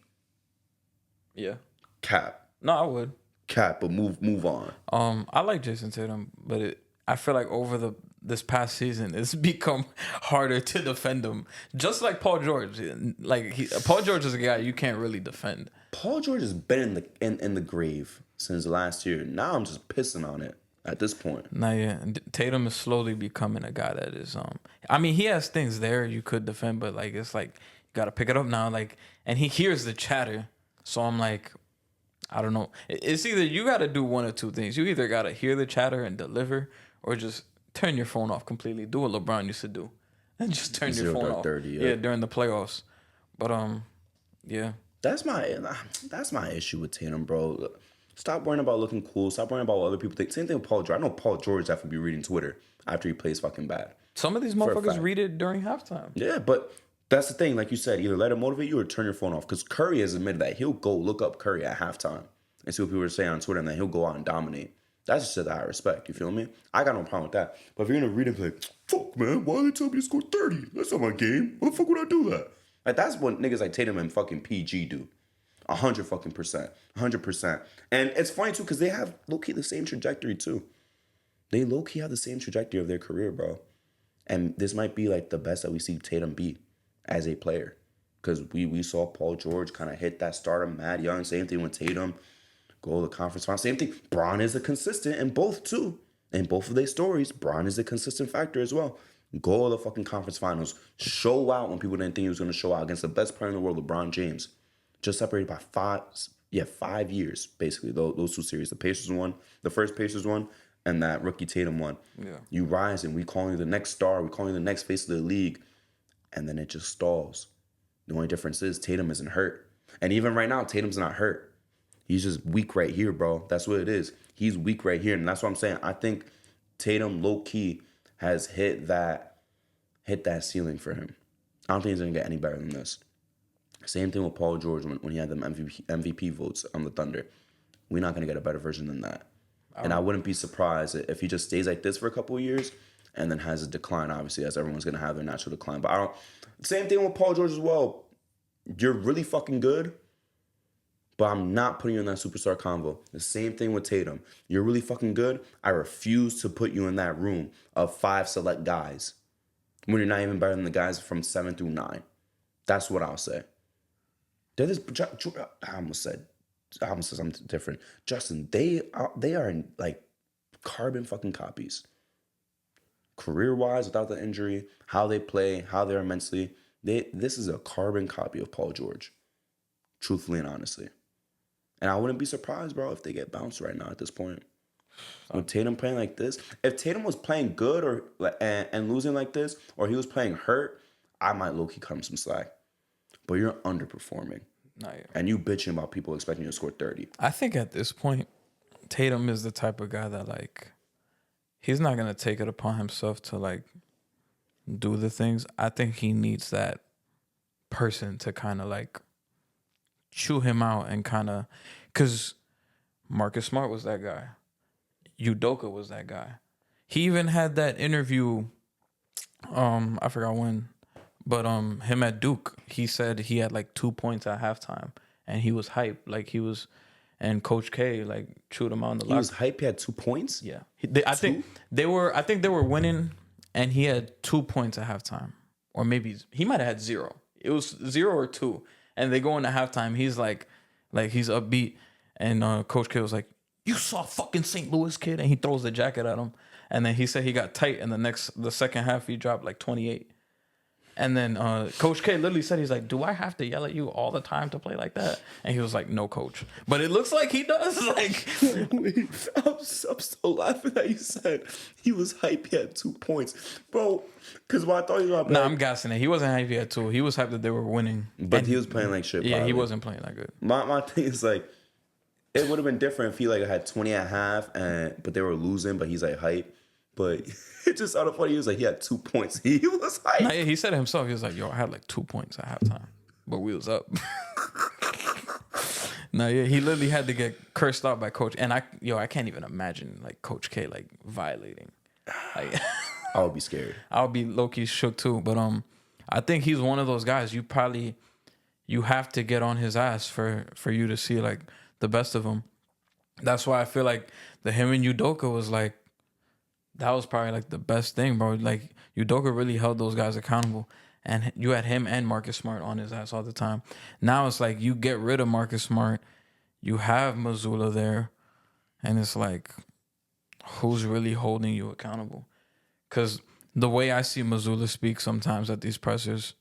Yeah. Cap. No, I would. Cap, but move on. I like Jason Tatum, but I feel like over this past season, it's become harder to defend him. Just like Paul George. Like Paul George is a guy you can't really defend. Paul George has been in the grave since last year. Now I'm just pissing on it. At this point. Nah, yeah. Tatum is slowly becoming a guy that is I mean, he has things there you could defend, but like it's like you gotta pick it up now. Like, and he hears the chatter. So I'm like, I don't know. It's either you gotta do one or two things. You either gotta hear the chatter and deliver, or just turn your phone off completely. Do what LeBron used to do. And just turn your phone off. 30, yeah, during the playoffs. But yeah. That's my issue with Tatum, bro. Stop worrying about looking cool. Stop worrying about what other people think. Same thing with Paul George. I know Paul George have to be reading Twitter after he plays fucking bad. Some of these motherfuckers read it during halftime. Yeah, but that's the thing. Like you said, either let it motivate you or turn your phone off. Because Curry has admitted that he'll go look up Curry at halftime and see what people are saying on Twitter, and then he'll go out and dominate. That's just shit that I respect. You feel me? I got no problem with that. But if you're going to read it, be like, fuck, man, why they tell me to score 30? That's not my game. Why the fuck would I do that? Like, that's what niggas like Tatum and fucking PG do. 100% 100%. And it's funny too because they have low-key the same trajectory too. They low-key have the same trajectory of their career, bro. And this might be like the best that we see Tatum be as a player. Because we saw Paul George kind of hit that stardom mad young. Same thing with Tatum. Go to the conference final. Same thing. Bron is a consistent in both too. In both of their stories, Bron is a consistent factor as well. Go to the fucking conference finals. Show out when people didn't think he was going to show out against the best player in the world, LeBron James. Just separated by 5 years, basically. Those two series. The Pacers won. The first Pacers won. And that rookie Tatum won. Yeah. You rise and we call you the next star. We call you the next face of the league. And then it just stalls. The only difference is Tatum isn't hurt. And even right now, Tatum's not hurt. He's just weak right here, bro. That's what it is. He's weak right here. And that's what I'm saying. I think Tatum low-key has hit that ceiling for him. I don't think he's going to get any better than this. Same thing with Paul George when he had them MVP votes on the Thunder. We're not going to get a better version than that. And I wouldn't be surprised if he just stays like this for a couple of years and then has a decline, obviously, as everyone's going to have their natural decline. But I don't. Same thing with Paul George as well. You're really fucking good, but I'm not putting you in that superstar convo. The same thing with Tatum. You're really fucking good. I refuse to put you in that room of 5 select guys when you're not even better than the guys from 7 through 9. That's what I'll say. They're this. I almost said something different. Justin, they are in like carbon fucking copies. Career-wise, without the injury, how they play, how they are mentally, this is a carbon copy of Paul George. Truthfully and honestly. And I wouldn't be surprised, bro, if they get bounced right now at this point. With Tatum playing like this, if Tatum was playing good or and losing like this, or he was playing hurt, I might low-key cut him some slack. But you're underperforming. Not yet. And you bitching about people expecting you to score 30. I think at this point, Tatum is the type of guy that, like, he's not going to take it upon himself to, like, do the things. I think he needs that person to kind of, like, chew him out and kind of... Because Marcus Smart was that guy. Udoka was that guy. He even had that interview, I forgot when, but him at Duke, he said he had like 2 points at halftime, and he was hyped, like he was, and Coach K like chewed him out in the locker. He was hyped. He had 2 points. Yeah, I think they were winning, and he had 2 points at halftime, or maybe he might have had 0. It was 0 or 2, and they go into halftime. He's like he's upbeat, and Coach K was like, "You saw fucking St. Louis kid," and he throws the jacket at him, and then he said he got tight, and the second half he dropped like 28. And then Coach K literally said, he's like, "Do I have to yell at you all the time to play like that?" And he was like, "No, coach." But it looks like he does. Like, I'm so laughing that you said he was hyped. He had 2 points, bro. Because what I thought he was. No, I'm gassing it. He wasn't hyped yet too. He was hyped that they were winning, but he was playing like shit. Yeah, probably. he wasn't playing that good. My thing is like, it would have been different if he like had 20 at half, but they were losing, but he's like hyped. But it just sounded funny. He was like, he had 2 points. He was hyped. Nah, yeah, he said it himself. He was like, "Yo, I had like 2 points at halftime, but we was up." No, yeah, he literally had to get cursed out by Coach. And I can't even imagine like Coach K like violating. Like, I would be scared. I would be low key shook too. But I think he's one of those guys. You have to get on his ass for you to see like the best of him. That's why I feel like the him and Udoka was like, that was probably like the best thing, bro. Like Udoka really held those guys accountable, and you had him and Marcus Smart on his ass all the time. Now it's like you get rid of Marcus Smart, you have Mazzulla there, and it's like, who's really holding you accountable? Because the way I see Mazzulla speak sometimes at these pressers,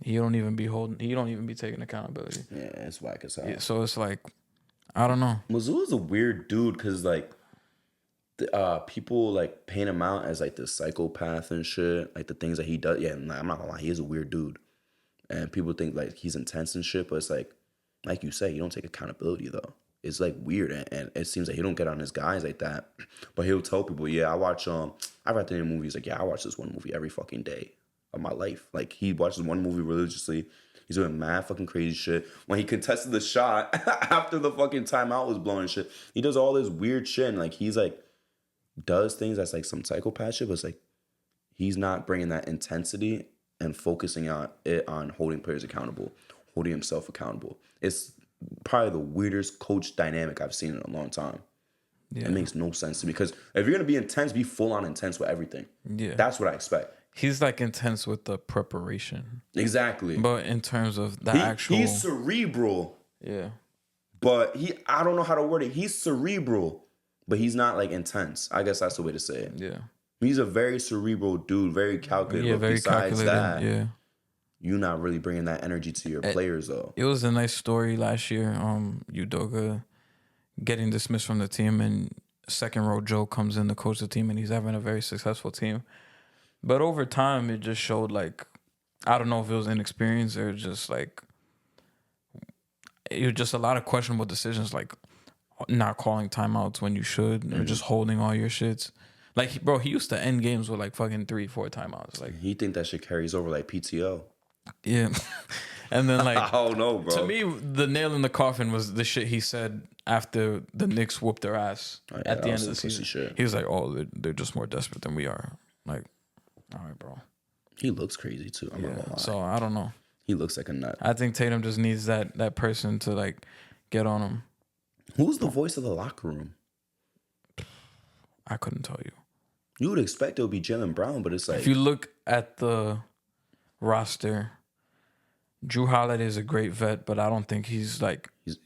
he don't even be taking accountability. Yeah, it's whack as hell. Yeah, so it's like, I don't know. Mazzulla's a weird dude because like, people like paint him out as like this psychopath and shit, like the things that he does. Yeah, I'm not gonna lie, he is a weird dude, and people think like he's intense and shit. But it's like you say, he don't take accountability though. It's like weird, and it seems like he don't get on his guys like that. But he'll tell people, "Yeah, I watch I've got the movies. Like, yeah, I watch this one movie every fucking day of my life." Like he watches one movie religiously. He's doing mad fucking crazy shit. When he contested the shot after the fucking timeout was blowing shit, he does all this weird shit, and like he's like. Does things that's like some psychopath shit, but it's like he's not bringing that intensity and focusing on holding players accountable, holding himself accountable. It's probably the weirdest coach dynamic I've seen in a long time. Yeah. It makes no sense to me because if you're gonna be intense, be full on intense with everything. Yeah. That's what I expect. He's like intense with the preparation. Exactly. But in terms of the He's actual cerebral, yeah. but I don't know how to word it. He's cerebral, but he's not like intense. I guess that's the way to say it. Yeah. He's a very cerebral dude, very calculated. Yeah, But very besides calculated. that, Yeah. you're not really bringing that energy to your players though. It was a nice story last year. Udoka getting dismissed from the team, and second row Joe comes in to coach the team, and he's having a very successful team. But over time, it just showed like, I don't know if it was inexperience or just like, it was just a lot of questionable decisions, like not calling timeouts when you should, or just holding all your shits. Like, bro, he used to end games with like fucking 3-4 timeouts. Like, He think that shit carries over like PTO. yeah. And then like, I don't know, bro. to me, the nail in the coffin was the shit he said after the Knicks whooped their ass yeah, at the that end of was the some pussy season. shit. He was like, "Oh, they're just more desperate than we are." Like, all right, bro. He looks crazy too. I'm not gonna lie. So I don't know. He looks like a nut. I think Tatum just needs that person to like get on him. Who's the voice of the locker room? I couldn't tell you. You would expect it would be Jaylen Brown, but it's like If you look at the roster, Drew Holiday is a great vet, but I don't think he's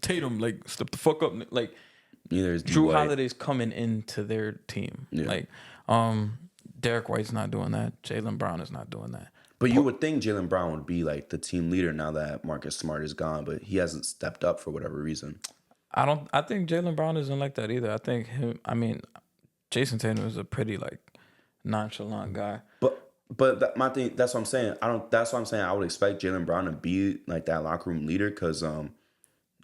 Tatum. Like, step the fuck up. Like, neither is Drew D-White. Holiday's coming into their team. Yeah. Like, Derek White's not doing that. Jaylen Brown is not doing that. But you would think Jaylen Brown would be like the team leader now that Marcus Smart is gone, but he hasn't stepped up for whatever reason. I think Jaylen Brown isn't like that either. I think Jason Tatum is a pretty like nonchalant guy. My thing, that's what I'm saying. That's what I'm saying. I would expect Jaylen Brown to be like that locker room leader because I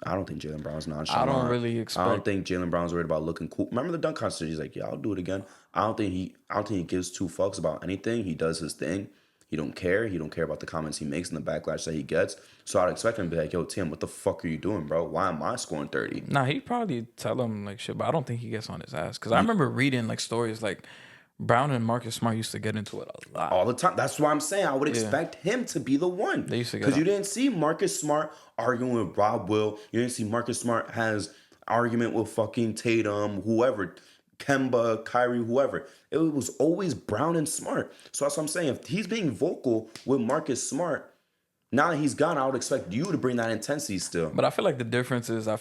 don't think Jaylen Brown's nonchalant. I don't really expect. I don't think Jaylen Brown's worried about looking cool. Remember the dunk contest? He's like, yeah, I'll do it again. I don't think he gives two fucks about anything. He does his thing. He don't care. He don't care about the comments he makes and the backlash that he gets. So I'd expect him to be like, yo, Tim, what the fuck are you doing, bro? Why am I scoring 30? Nah, he probably tell him like shit, but I don't think he gets on his ass. Because I remember reading like stories like Brown and Marcus Smart used to get into it a lot. All the time. That's why I'm saying I would expect him to be the one. They used to get because you on. didn't see Marcus Smart arguing with Rob Will. You didn't see Marcus Smart has argument with fucking Tatum, whoever, Kemba, Kyrie, whoever. It was always Brown and Smart. So that's what I'm saying. If he's being vocal with Marcus Smart, now that he's gone, I would expect you to bring that intensity still. But I feel like the difference is I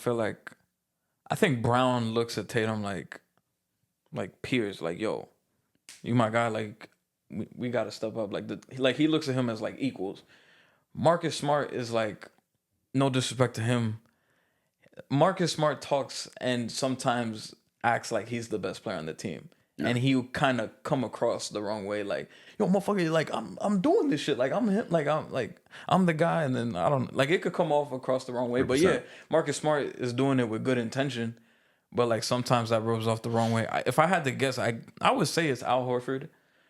think Brown looks at Tatum like peers, like, yo, you my guy, like we gotta step up. Like he looks at him as like equals. Marcus Smart is like, no disrespect to him, Marcus Smart talks and sometimes acts like he's the best player on the team. Yeah. And he kind of come across the wrong way, like, yo, motherfucker, like I'm doing this shit, like I'm him, like I'm the guy, and then I don't like it could come off across the wrong way. 100%. But yeah, Marcus Smart is doing it with good intention, but like sometimes that rubs off the wrong way. If I had to guess, I would say it's Al Horford,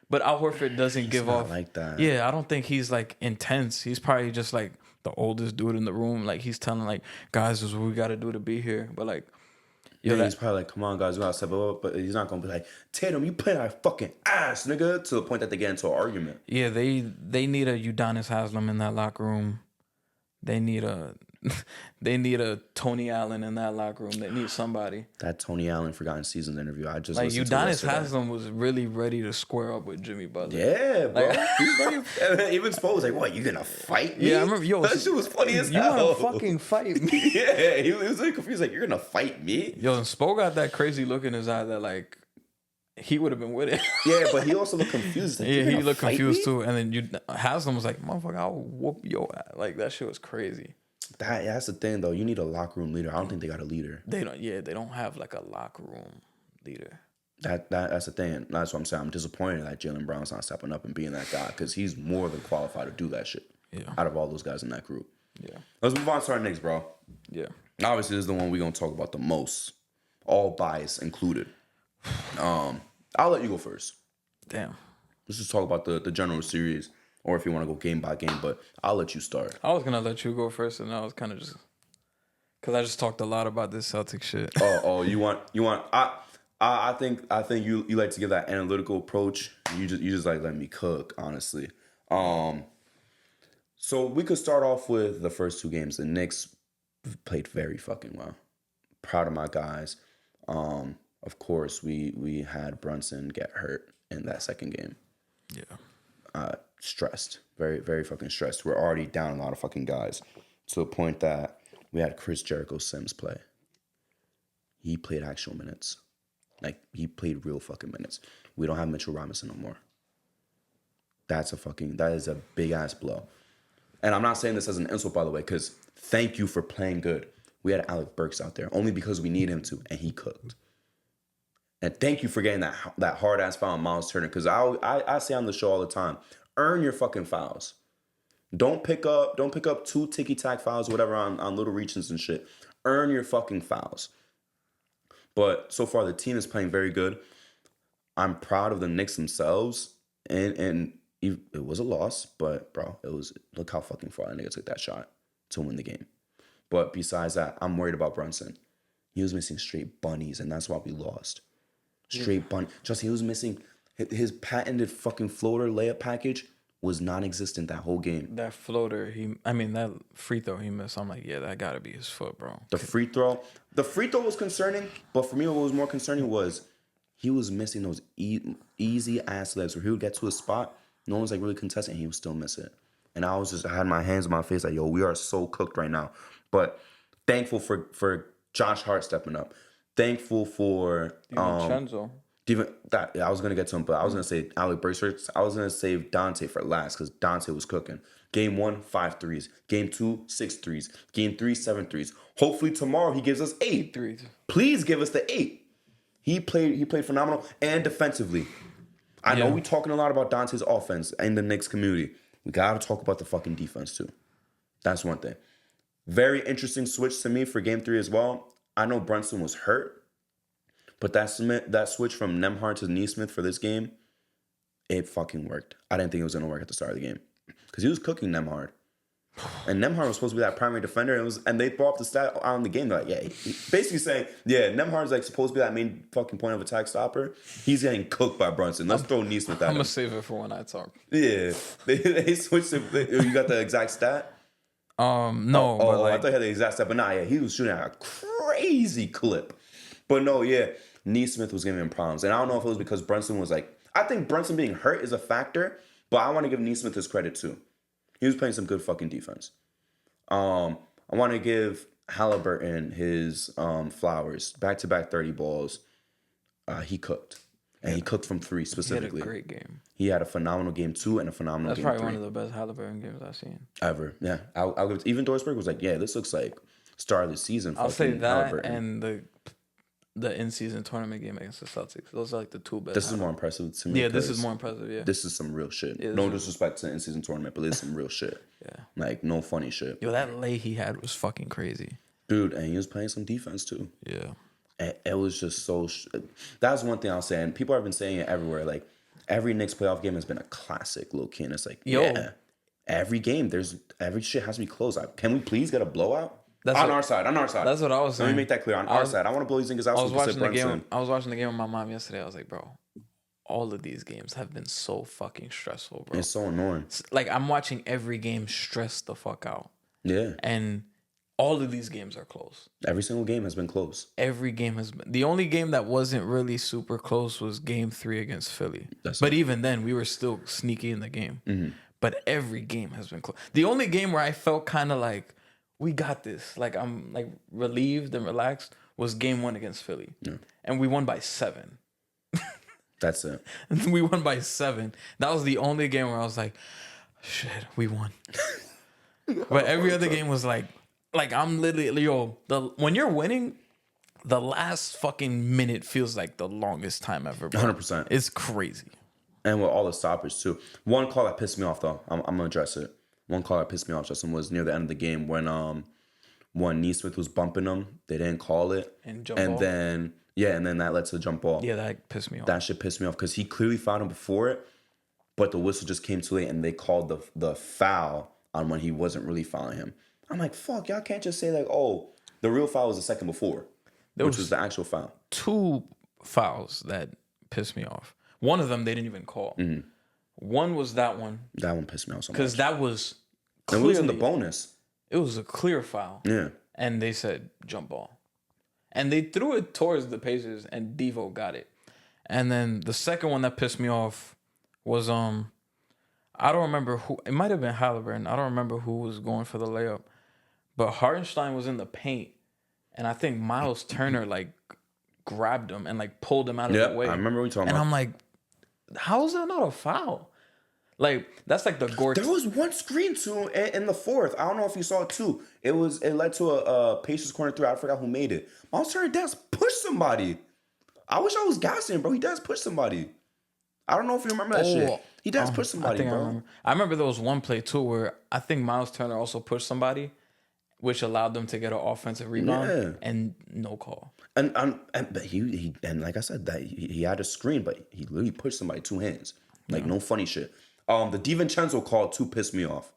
but Al Horford doesn't give off like that. Yeah, I don't think he's like intense. He's probably just like the oldest dude in the room. Like he's telling like guys, this is what we got to do to be here. But like. Yeah, he's probably like, come on, guys, we gotta step up. But he's not gonna be like, Tatum, you playing our fucking ass, nigga, to the point that they get into an argument. Yeah, they need a Udonis Haslem in that locker room. They need a Tony Allen in that locker room. They need somebody. That Tony Allen Forgotten Seasons interview, I just like listened Udonis to Haslem was really ready to square up with Jimmy Butler. Yeah, bro. Like, He's ready. Even Spo was like, "What? You gonna fight me?" Yeah, I remember. Yo, that shit was funny as you hell. You gonna fucking fight me? Yeah, he was like confused. Like, you're gonna fight me? Yo, and Spo got that crazy look in his eye that like he would have been with it. Yeah, but he also looked confused. Like, yeah, he looked confused me? too. And then Haslem was like, "Motherfucker, I'll whoop your ass." Like that shit was crazy. That's the thing though. You need a locker room leader. I don't think they got a leader. They don't. Yeah, they don't have like a locker room leader. That's the thing. That's what I'm saying. I'm disappointed that Jaylen Brown's not stepping up and being that guy because he's more than qualified to do that shit. Yeah. Out of all those guys in that group. Yeah. Let's move on to our Knicks, bro. Yeah. Obviously, this is the one we're gonna talk about the most, all bias included. I'll let you go first. Damn. Let's just talk about the general series, or if you want to go game by game. But I'll let you start. I was gonna let you go first, and I was kind of just because I just talked a lot about this Celtic shit. Oh, you want. I think you like to give that analytical approach. You just like let me cook, honestly. So we could start off with the first two games. The Knicks played very fucking well. Proud of my guys. Of course, we had Brunson get hurt in that second game. Yeah. Stressed, very very fucking stressed. We're already down a lot of fucking guys to the point that we had Chris Jericho Sims play. He played actual minutes, like he played real fucking minutes. We don't have Mitchell Robinson no more. That is a big ass blow. And I'm not saying this as an insult, by the way, because thank you for playing good. We had Alec Burks out there only because we need him to, and he cooked. And thank you for getting that hard ass foul on Miles Turner, because I say on the show all the time, earn your fucking fouls. Don't pick up 2 ticky tack fouls, whatever, on little reaches and shit. Earn your fucking fouls. But so far the team is playing very good. I'm proud of the Knicks themselves, and it was a loss, but bro, look how fucking far that nigga took that shot to win the game. But besides that, I'm worried about Brunson. He was missing straight bunnies, and that's why we lost. Straight bunny. Just he was missing his patented fucking floater layup package was non-existent that whole game. That floater, that free throw he missed. I'm like, yeah, that gotta be his foot, bro. The free throw was concerning, but for me, what was more concerning was he was missing those easy ass legs where he would get to a spot, no one's like really contesting, and he would still miss it. And I had my hands on my face like, yo, we are so cooked right now. But thankful for Josh Hart stepping up. Thankful for DiVincenzo. I was gonna get to him, but I was gonna say Alec Burks. I was gonna save Dante for last because Dante was cooking. Game 1, 5 threes. Game 2, 6 threes. Game 3, 7 threes. Hopefully tomorrow he gives us 8 threes. Please give us the 8. He played phenomenal and defensively. I know we talking a lot about Dante's offense and the Knicks community. We gotta talk about the fucking defense too. That's one thing. Very interesting switch to me for game 3 as well. I know Brunson was hurt, but that switch from Nembhard to Nesmith for this game, it fucking worked. I didn't think it was gonna work at the start of the game because he was cooking Nembhard, and Nembhard was supposed to be that primary defender. And they brought up the stat on the game. They're like, basically saying, Nembhard's like supposed to be that main fucking point of attack stopper. He's getting cooked by Brunson. Let's throw Nesmith at him. I'm gonna save it for when I talk. Yeah, they switched it. You got the exact stat? No. But I thought he had the exact stat, but he was shooting at a crazy clip. But no, Nesmith was giving him problems. And I don't know if it was because Brunson was like, I think Brunson being hurt is a factor, but I want to give Nesmith his credit too. He was playing some good fucking defense. I want to give Halliburton his flowers. Back-to-back 30 balls. He cooked. And he cooked from 3 specifically. He had a great game. He had a phenomenal game 2 and a phenomenal game 3. That's probably one of the best Halliburton games I've seen. Ever. Yeah. I'll give it, even Dorsberg was like, this looks like start of the season. I'll say that Halliburton. and the in-season tournament game against the Celtics. Those are like the 2 best. This is more impressive to me. Yeah, this is more impressive, yeah. This is some real shit. No disrespect to the in-season tournament, but this is some real shit. Yeah. Like, no funny shit. Yo, that lay he had was fucking crazy. Dude, and he was playing some defense too. Yeah. And it was just so... That's one thing I'll say, and people have been saying it everywhere. Like, every Knicks playoff game has been a classic, low-key, and it's like, every game, every shit has to be close. Can we please get a blowout? On our side. That's what I was saying. Let me make that clear. On our side. I want to blow these niggas out. I was watching the game with my mom yesterday. I was like, bro, all of these games have been so fucking stressful, bro. It's so annoying. Like, I'm watching every game stressed the fuck out. Yeah. And all of these games are close. Every single game has been close. Every game has been. The only game that wasn't really super close was game 3 against Philly. Even then, we were still sneaky in the game. Mm-hmm. But every game has been close. The only game where I felt kind of like, we got this. Like, I'm like relieved and relaxed was game 1 against Philly. Yeah. And we won by 7. That's it. We won by 7. That was the only game where I was like, shit, we won. But every other game was like I'm literally, when you're winning, the last fucking minute feels like the longest time ever, bro. 100%. It's crazy. And with all the stoppers too. One call that pissed me off though, I'm gonna address it. One call that pissed me off, Justin, was near the end of the game when Nesmith was bumping him. They didn't call it. And then that led to the jump ball. Yeah, that pissed me off. That shit pissed me off because he clearly fouled him before it, but the whistle just came too late and they called the foul on when he wasn't really fouling him. I'm like, fuck, y'all can't just say like, oh, the real foul was the second before, which was the actual foul. 2 fouls that pissed me off. One of them they didn't even call. Mm-hmm. One was that one. That one pissed me off so much. Because that was clearly... It wasn't the bonus. It was a clear foul. Yeah. and they said jump ball, and they threw it towards the Pacers, and Devo got it. And then the second one that pissed me off was I don't remember who. It might have been Halliburton. I don't remember who was going for the layup, but Hartenstein was in the paint, and I think Miles Turner like grabbed him and like pulled him out of the Yep, way. I remember what you're talking And about. I'm like, how is that not a foul? Like that's like the Gort. There was one screen too in the fourth. I don't know if you saw it too. It led to a Pacers corner three. I forgot who made it. Miles Turner does push somebody. I wish I was gassing, bro. He does push somebody. I don't know if you remember that shit. He does push somebody, bro. I remember there was one play too where I think Miles Turner also pushed somebody, which allowed them to get an offensive rebound and no call. But he like I said that he had a screen, but he literally pushed somebody 2 hands. Like no funny shit. The DiVincenzo call too pissed me off.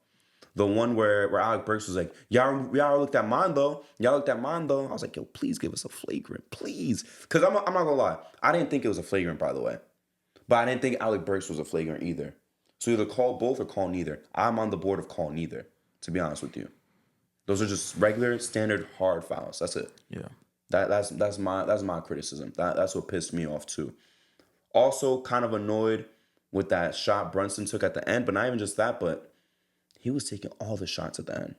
The one where Alec Burks was like, y'all looked at mine though. Y'all looked at mine though. I was like, yo, please give us a flagrant, please. Because I'm not gonna lie, I didn't think it was a flagrant, by the way. But I didn't think Alec Burks was a flagrant either. So either call both or call neither. I'm on the board of call neither, to be honest with you. Those are just regular, standard, hard fouls. That's it. Yeah. That's my criticism. That's what pissed me off too. Also, kind of annoyed with that shot Brunson took at the end, but not even just that, but he was taking all the shots at the end.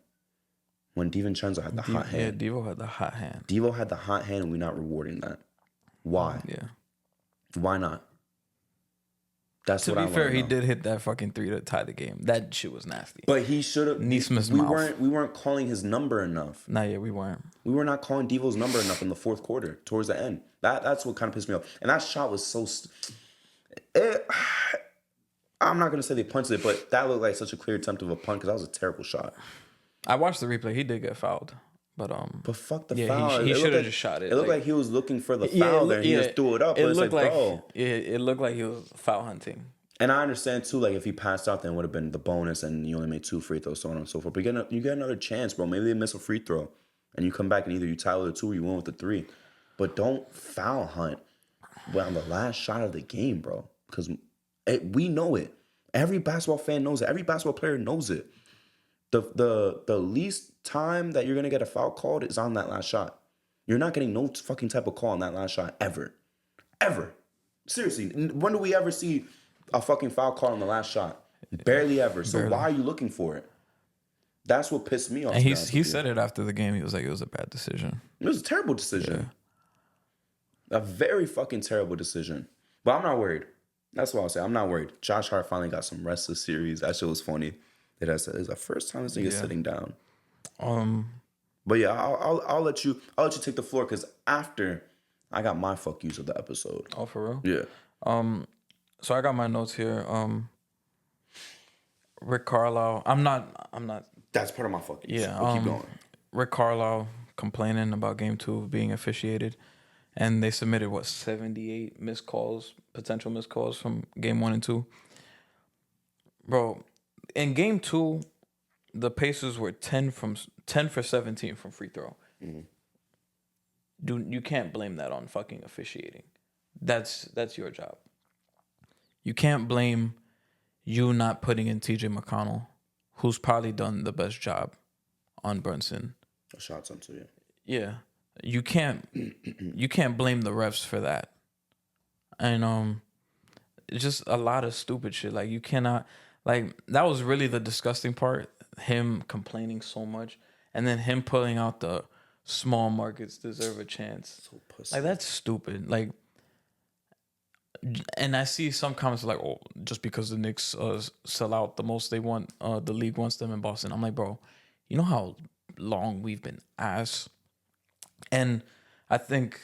When DiVincenzo had the hot hand. Yeah, Devo had the hot hand. Devo had the hot hand and we're not rewarding that. Why? Yeah. Why not? That's To what I be fair, wanna he know. did hit that fucking 3 to tie the game. That shit was nasty. But he should have. Neesmith's we mouth. we weren't calling his number enough. Nah, yeah, we weren't. We were not calling Devo's number enough in the fourth quarter towards the end. That's what kind of pissed me off. And that shot was so. I'm not gonna say they punched it, but that looked like such a clear attempt of a punt because that was a terrible shot. I watched the replay. He did get fouled, but But fuck the yeah, foul. he It should looked have like- just shot it. It looked like he was looking for the foul there. And he just threw it up. But it's like, bro. it looked like he was foul hunting. And I understand too, like if he passed out, then it would have been the bonus, and you only made 2 free throws, so on and so forth. But you get another chance, bro. Maybe they miss a free throw, and you come back and either you tie with the 2 or you win with the 3. But don't foul hunt on the last shot of the game, bro. Because we know it. Every basketball fan knows it. Every basketball player knows it. The least time that you're gonna get a foul called is on that last shot. You're not getting no fucking type of call on that last shot ever. Seriously, when do we ever see a fucking foul call on the last shot? Barely ever. So why are you looking for it? That's what pissed me off. And he said it after the game. He was like, it was a bad decision. It was a terrible decision. A very fucking terrible decision. But I'm not worried. That's what I'll say. I'm not worried. Josh Hart finally got some rest this series. That shit was funny. It's the first time this nigga's sitting down. But yeah, I'll let you take the floor because after I got my fuck yous of the episode. Oh, for real? Yeah. So I got my notes here. Rick Carlisle. I'm not. That's part of my fuck yous. Yeah. But keep going. Rick Carlisle complaining about Game 2 being officiated, and they submitted 78 potential missed calls from Game 1 and 2. Bro, in Game 2, the Pacers were 10 for 17 from free throw. Mm-hmm. Dude, you can't blame that on fucking officiating. That's your job. You can't blame you not putting in TJ McConnell, who's probably done the best job on Brunson. Shots on to you. Yeah. You can't blame the refs for that. And it's just a lot of stupid shit. Like you cannot that was really the disgusting part, him complaining so much and then him pulling out the small markets deserve a chance. So pussy. Like that's stupid. Like, and I see some comments like, "Oh, just because the Knicks sell out the most they want, the league wants them in Boston." I'm like, bro, you know how long we've been ass, and I think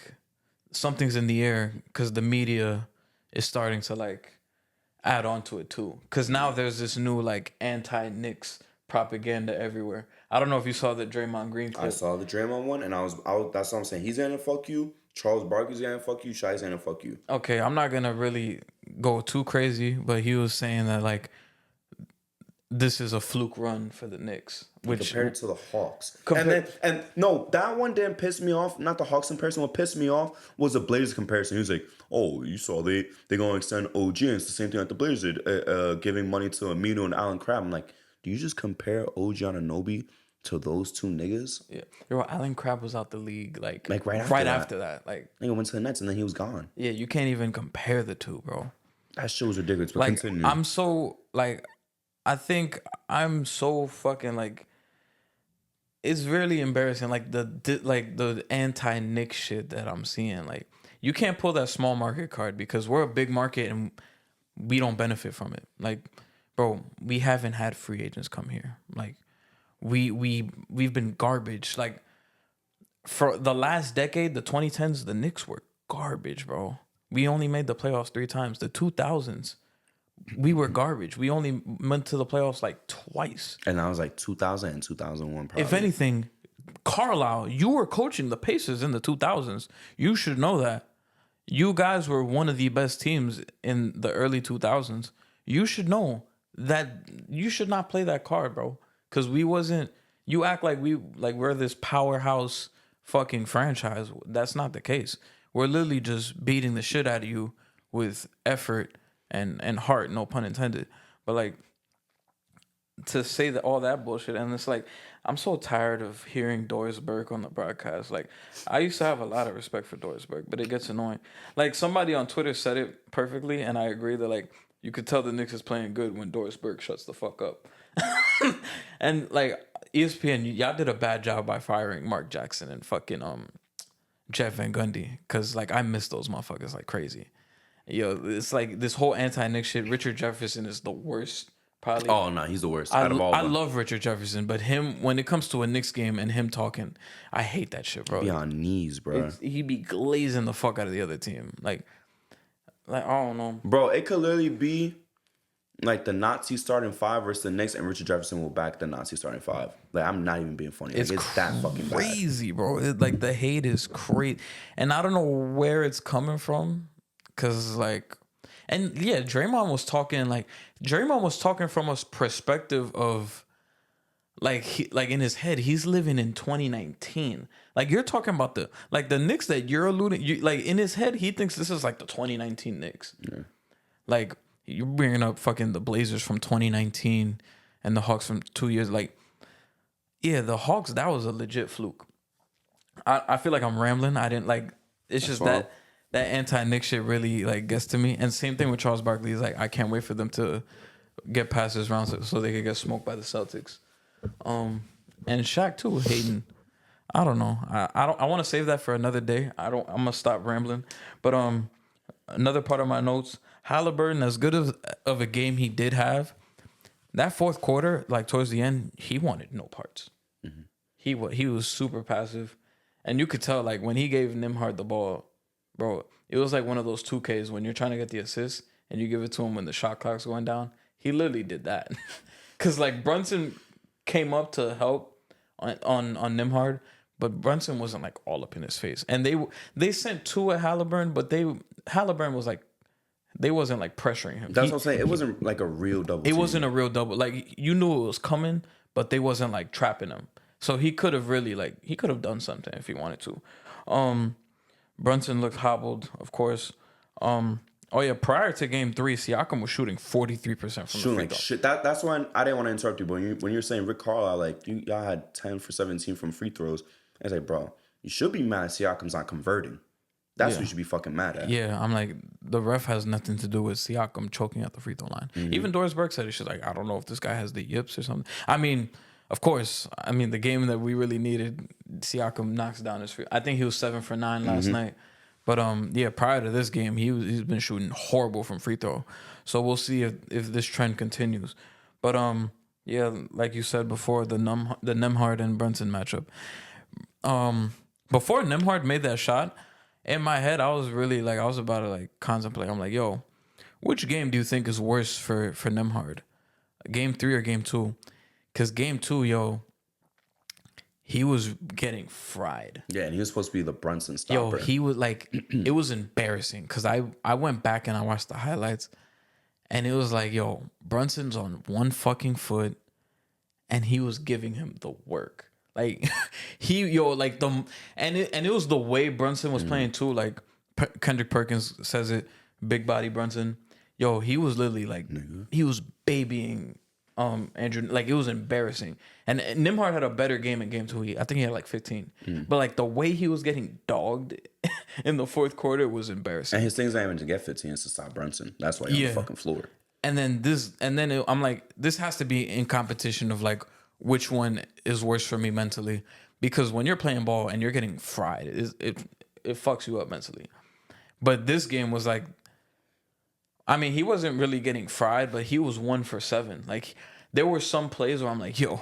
something's in the air because the media is starting to like add on to it too. Because now there's this new like anti-Knicks propaganda everywhere. I don't know if you saw the Draymond Green clip. I saw the Draymond one, and I was that's what I'm saying. He's gonna fuck you. Charles Barkley's gonna fuck you. Shai's gonna fuck you. Okay, I'm not gonna really go too crazy, but he was saying that like this is a fluke run for the Knicks, which Compared to the Hawks. And no, that one didn't piss me off. Not the Hawks comparison. What pissed me off was the Blazers comparison. He was like, "Oh, you saw they gonna extend OG, and it's the same thing like the Blazers did, giving money to Amino and Allen Crabbe." I'm like, do you just compare OG Anunoby to those two niggas. Yeah, yo, Allen Crabbe was out the league like Right after that. Like, nigga went to the Nets and then he was gone. yeah, you can't even compare the two, bro. That shit was ridiculous. But Like, continue. I'm so like, I think I'm so fucking like. It's really embarrassing, like the anti Nick shit that I'm seeing. Like, you can't pull that small market card because we're a big market and we don't benefit from it. Like, bro, we haven't had free agents come here. Like, we've been garbage. Like, for the last decade, the 2010s, the Knicks were garbage, bro. We only made the playoffs 3 times. The 2000s, we were garbage. We only went to the playoffs like twice. And I was like 2000 and 2001 probably. If anything, Carlisle, you were coaching the Pacers in the 2000s. You should know that. You guys were one of the best teams in the early 2000s. You should know that you should not play that card, bro. Because we wasn't. You act like we're this powerhouse fucking franchise. That's not the case. We're literally just beating the shit out of you with effort and heart, no pun intended. But like, to say that all that bullshit, and it's like, I'm so tired of hearing Doris Burke on the broadcast. Like, I used to have a lot of respect for Doris Burke, but it gets annoying. Like, somebody on Twitter said it perfectly, and I agree that like, you could tell the Knicks is playing good when Doris Burke shuts the fuck up. And like, ESPN, y'all did a bad job by firing Mark Jackson and fucking Jeff Van Gundy, because like, I miss those motherfuckers like crazy. Yo, it's like this whole anti-Knicks shit. Richard Jefferson is the worst. Probably. Oh no, he's the worst. Out of all I of them. love Richard Jefferson, but him, when it comes to a Knicks game and him talking, I hate that shit, bro. Be on knees, bro. He be glazing the fuck out of the other team. Like I don't know, Bro, it could literally be like the Nazi starting five versus the Knicks, and Richard Jefferson will back the Nazi starting five. Like, I'm not even being funny. Like, it's that fucking bad. Crazy, bro. Like, the hate is crazy, and I don't know where it's coming from, cause like. And yeah, Draymond was talking from a perspective of like in his head, he's living in 2019. Like, you're talking about the Knicks that you're alluding, like in his head, he thinks this is like the 2019 Knicks. Yeah. Like, you're bringing up fucking the Blazers from 2019 and the Hawks from 2 years. Like, yeah, the Hawks, that was a legit fluke. I feel like I'm rambling. I didn't like. It's just that anti-Nick shit really like gets to me. And same thing with Charles Barkley. He's like, I can't wait for them to get past this round so they could get smoked by the Celtics. And Shaq too, Hayden. I don't know. I want to save that for another day. I'm gonna stop rambling. But another part of my notes, Halliburton, as good of a game he did have, that fourth quarter, like towards the end, he wanted no parts. Mm-hmm. He was super passive, and you could tell like when he gave Nembhard the ball. Bro, it was like one of those 2Ks when you're trying to get the assist and you give it to him when the shot clock's going down. He literally did that. Because, like, Brunson came up to help on Nembhard, but Brunson wasn't, like, all up in his face. And they sent two at Halliburton, but Halliburton was, like, they wasn't, like, pressuring him. That's what I'm saying. It wasn't, like, a real double. It wasn't a real double. Like, you knew it was coming, but they wasn't, like, trapping him. So he could have really, like, he could have done something if he wanted to. Brunson looked hobbled, of course. Oh yeah, prior to Game 3, Siakam was shooting 43% from the free throw. Shit. That's when I didn't want to interrupt you, but when you're saying Rick Carlisle, like y'all had 10 for 17 from free throws, I was like, bro, you should be mad Siakam's not converting. That's what you should be fucking mad at. Yeah, I'm like, the ref has nothing to do with Siakam choking at the free throw line. Mm-hmm. Even Doris Burke said it. She's like, I don't know if this guy has the yips or something. I mean, of course. I mean, the game that we really needed, Siakam knocks down his free. I think he was 7 for 9 last night. But yeah, prior to this game, he's been shooting horrible from free throw. So we'll see if this trend continues. But yeah, like you said before, the Nembhard and Brunson matchup. Before Nembhard made that shot, in my head, I was really like, I was about to like contemplate. I'm like, yo, which game do you think is worse for Nembhard? Game 3 or Game 2? Because Game 2, yo, he was getting fried. Yeah, and he was supposed to be the Brunson stopper. Yo, he was like, it was embarrassing because I went back and I watched the highlights, and it was like, yo, Brunson's on one fucking foot, and he was giving him the work. Like it was the way Brunson was playing too. Like Kendrick Perkins says it, big body Brunson. Yo, he was literally like, he was babying Andrew, like it was embarrassing. And Nimhard had a better game in game 2. I think he had like 15. But like the way he was getting dogged in the fourth quarter was embarrassing. And his thing's not even to get 15, it's to stop Brunson. That's why he's on the fucking floor. And then I'm like, this has to be in competition of like which one is worse for me mentally, because when you're playing ball and you're getting fried, it fucks you up mentally. But this game was like, I mean, he wasn't really getting fried, but he was 1 for 7. Like there were some plays where I'm like, yo,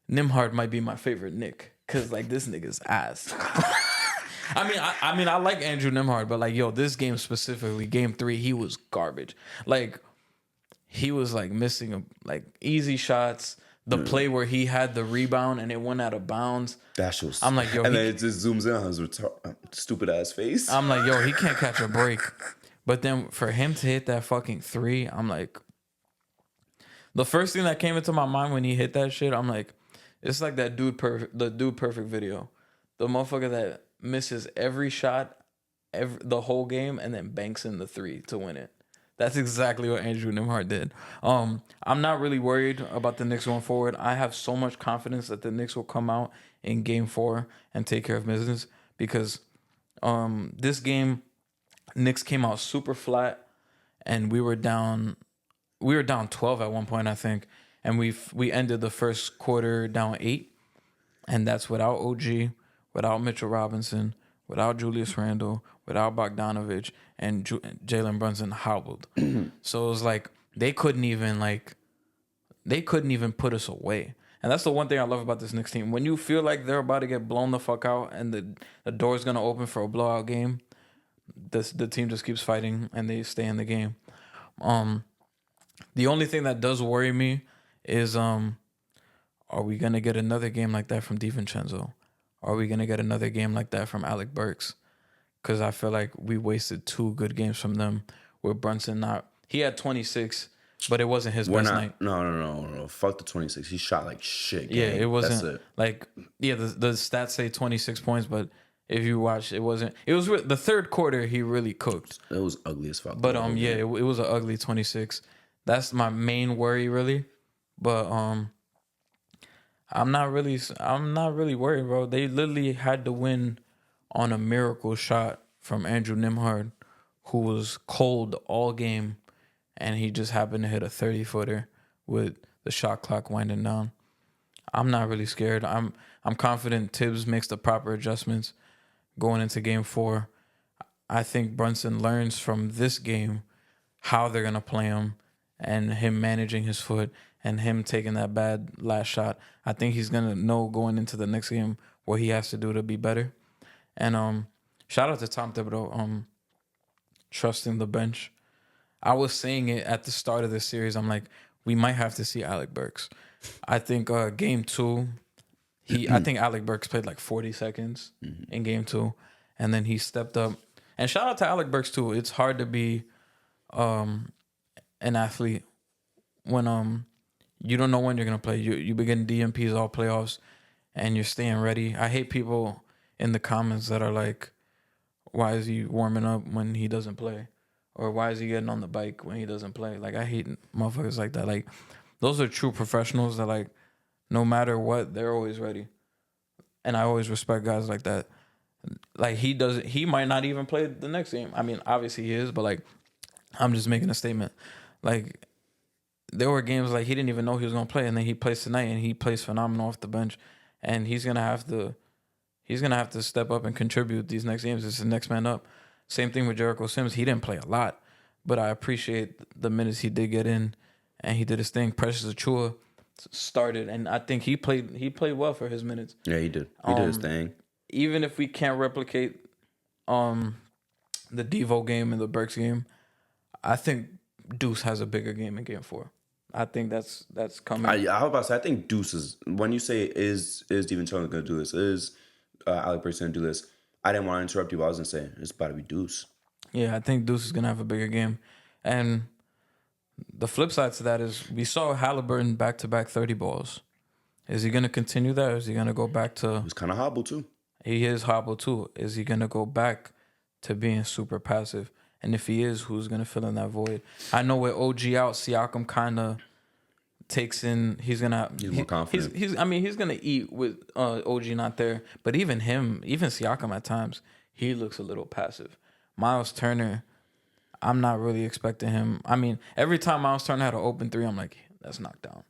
Nimhard might be my favorite Nick, cause like this nigga's ass. I mean, I like Andrew Nimhard, but like, yo, this game specifically, game 3, he was garbage. Like. He was like missing like easy shots. The play where he had the rebound and it went out of bounds. That shit was. I'm like, yo, and then it just zooms in on his stupid ass face. I'm like, yo, he can't catch a break. But then for him to hit that fucking 3, I'm like, the first thing that came into my mind when he hit that shit, I'm like, it's like that the Dude Perfect video, the motherfucker that misses every shot, the whole game, and then banks in the 3 to win it. That's exactly what Andrew Nimhard did. I'm not really worried about the Knicks going forward. I have so much confidence that the Knicks will come out in game 4 and take care of business, because this game, Knicks came out super flat and we were down 12 at one point, I think, and we ended the first quarter down 8, and that's without OG, without Mitchell Robinson, without Julius Randle, without Bogdanovich, and Jalen Brunson hobbled. So it was like they couldn't even put us away. And that's the one thing I love about this Knicks team. When you feel like they're about to get blown the fuck out and the door's gonna open for a blowout game, the team just keeps fighting and they stay in the game. The only thing that does worry me is are we gonna get another game like that from DiVincenzo? Are we gonna get another game like that from Alec Burks? Because I feel like we wasted 2 good games from them. With Brunson he had 26, but it wasn't his best night. No. Fuck the 26. He shot like shit. Gang. Yeah, it wasn't. That's it. Like, yeah, the stats say 26 points, but if you watch, it wasn't. It was the third quarter he really cooked. It was ugly as fuck. But it was an ugly 26. That's my main worry, really. But I'm not really worried, bro. They literally had to win on a miracle shot from Andrew Nimhard, who was cold all game, and he just happened to hit a 30-footer with the shot clock winding down. I'm not really scared. I'm confident Tibbs makes the proper adjustments going into game 4. I think Brunson learns from this game how they're going to play him, and him managing his foot and him taking that bad last shot. I think he's going to know going into the next game what he has to do to be better. And shout out to Tom Thibodeau, trusting the bench. I was saying it at the start of this series. I'm like, we might have to see Alec Burks. I think game 2, I think Alec Burks played like 40 seconds in game 2, and then he stepped up. And shout out to Alec Burks too. It's hard to be an athlete when you don't know when you're gonna play. You begin DMPs all playoffs, and you're staying ready. I hate people in the comments that are like, why is he warming up when he doesn't play? Or why is he getting on the bike when he doesn't play? Like, I hate motherfuckers like that. Like, those are true professionals that, like, no matter what, they're always ready. And I always respect guys like that. Like, he might not even play the next game. I mean, obviously he is, but, like, I'm just making a statement. Like, there were games, like, he didn't even know he was going to play, and then he plays tonight, and he plays phenomenal off the bench. And he's going to have to step up and contribute these next games. It's the next man up. Same thing with Jericho Sims. He didn't play a lot, but I appreciate the minutes he did get in, and he did his thing. Precious Achiuwa started, and I think he played well for his minutes. Yeah, he did. He did his thing. Even if we can't replicate the Devo game and the Burks game, I think Deuce has a bigger game in game 4. I think that's coming. I was about to say, I think Deuce is, when you say is DiVincenzo going to do this, is Alec Burks going to do this, I didn't want to interrupt you, but I was going to say, it's about to be Deuce. Yeah, I think Deuce is going to have a bigger game. And the flip side to that is we saw Halliburton back-to-back 30 balls. Is he going to continue that, or is he going to go back to... He was kind of hobbled, too. He is hobbled, too. Is he going to go back to being super passive? And if he is, who's going to fill in that void? I know with OG out, Siakam kind of takes in, he's gonna more confident. he's gonna eat with OG not there. But even him, even Siakam at times, he looks a little passive. Miles Turner, I'm not really expecting him. I mean, every time Miles Turner had an open three, I'm like, that's knocked down.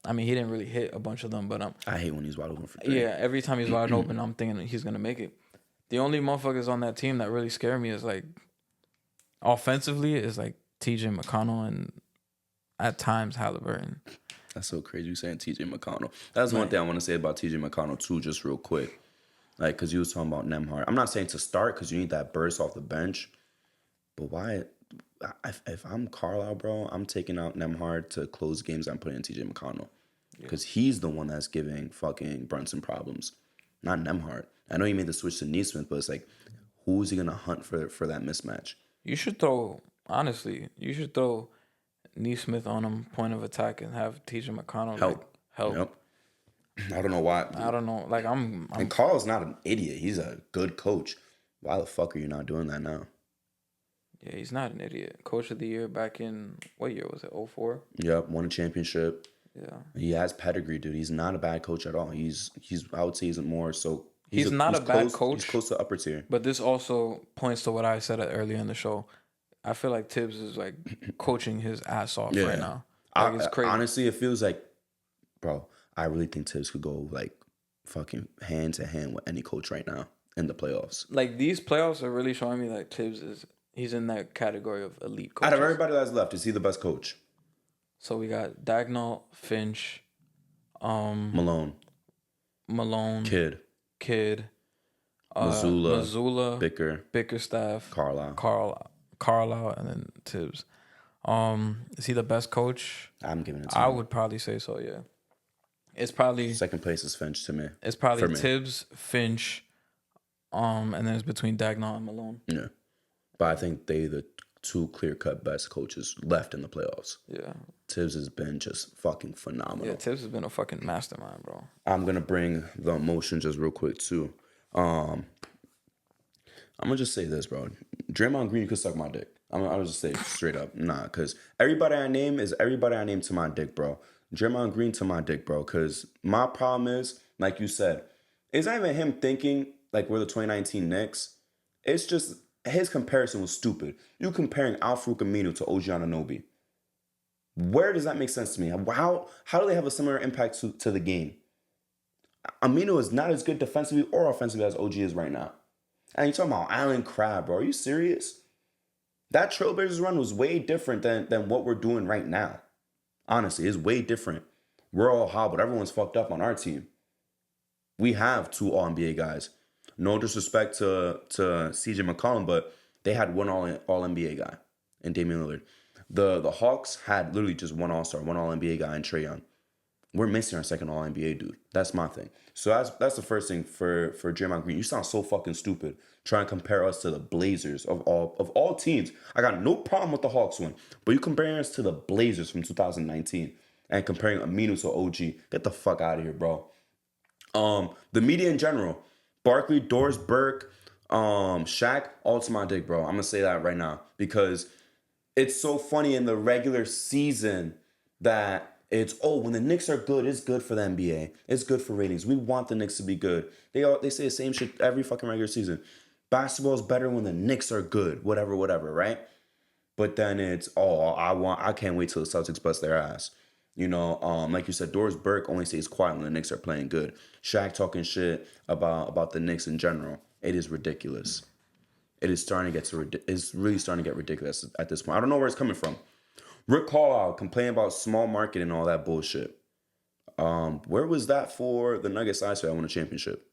I mean, he didn't really hit a bunch of them, but I hate when he's wide open for three. yeah, every time he's wide open, I'm thinking he's gonna make it. The only motherfuckers on that team that really scare me is like offensively is like TJ McConnell and at times Halliburton. That's so crazy you saying TJ McConnell. That's one thing I want to say about TJ McConnell too, just real quick. Like, because you was talking about Nemhard. I'm not saying to start because you need that burst off the bench. But why? If I'm Carlisle, bro, I'm taking out Nemhard to close games. I'm putting in TJ McConnell. Because he's the one that's giving fucking Brunson problems, not Nemhard. I know he made the switch to Neesmith, but it's like, who's he going to hunt for that mismatch? You should throw Neesmith on him, point of attack, and have TJ McConnell help. Yep. I don't know why. I don't know. Like I'm and Carl's not an idiot. He's a good coach. Why the fuck are you not doing that now? Yeah, he's not an idiot. Coach of the year back in what year was it? 04? Yep, won a championship. Yeah. He has pedigree, dude. He's not a bad coach at all. He's I would say he's more so he's not a bad coach. He's close to upper tier. But this also points to what I said earlier in the show. I feel like Tibbs is like coaching his ass off right now. Like, it's crazy. Honestly, it feels like, bro, I really think Tibbs could go like fucking hand to hand with any coach right now in the playoffs. Like these playoffs are really showing me that he's in that category of elite coaches. Out of everybody that's left, is he the best coach? So we got Dagnall, Finch, Malone, Kidd, Mazzulla, Bickerstaff, Carlisle, and then Tibbs. Is he the best coach? I'm giving it to I him. would probably say so, yeah. It's probably second place is Finch to me. It's probably Tibbs, Finch, and then it's between Dagnall and Malone. Yeah. But I think they the two clear-cut best coaches left in the playoffs. Yeah. Tibbs has been just fucking phenomenal. Yeah, Tibbs has been a fucking mastermind, bro. I'm going to bring the emotion just real quick, too. I'm going to just say this, bro. Draymond Green, you could suck my dick. I'll just say it straight up. Nah, because everybody I name is everybody I name to my dick, bro. Draymond Green to my dick, bro. Because my problem is, like you said, it's not even him thinking like we're the 2019 Knicks. It's just his comparison was stupid. You comparing Al-Farouq Aminu to OG Anunoby. Where does that make sense to me? How do they have a similar impact to the game? Aminu is not as good defensively or offensively as OG is right now. And you're talking about Allen Crabbe, bro. Are you serious? That Trailblazers run was way different than what we're doing right now. Honestly, it's way different. We're all hobbled. Everyone's fucked up on our team. We have two All-NBA guys. No disrespect to CJ McCollum, but they had one All-NBA guy in Damian Lillard. The Hawks had literally just one All-Star, one All-NBA guy in Trae Young. We're missing our second All-NBA dude. That's my thing. So that's the first thing for Draymond Green. You sound so fucking stupid trying to compare us to the Blazers of all teams. I got no problem with the Hawks win, but you comparing us to the Blazers from 2019 and comparing Aminu to OG. Get the fuck out of here, bro. The media in general, Barkley, Doris Burke, Shaq, all to my dick, bro. I'm gonna say that right now because it's so funny in the regular season that it's, when the Knicks are good, it's good for the NBA. It's good for ratings. We want the Knicks to be good. They say the same shit every fucking regular season. Basketball is better when the Knicks are good. Whatever, right? But then it's, I can't wait till the Celtics bust their ass. You know, like you said, Doris Burke only stays quiet when the Knicks are playing good. Shaq talking shit about the Knicks in general. It is ridiculous. It is it's really starting to get ridiculous at this point. I don't know where it's coming from. Rick Carlisle complaining about small market and all that bullshit. Where was that for the Nuggets last year? I won a championship.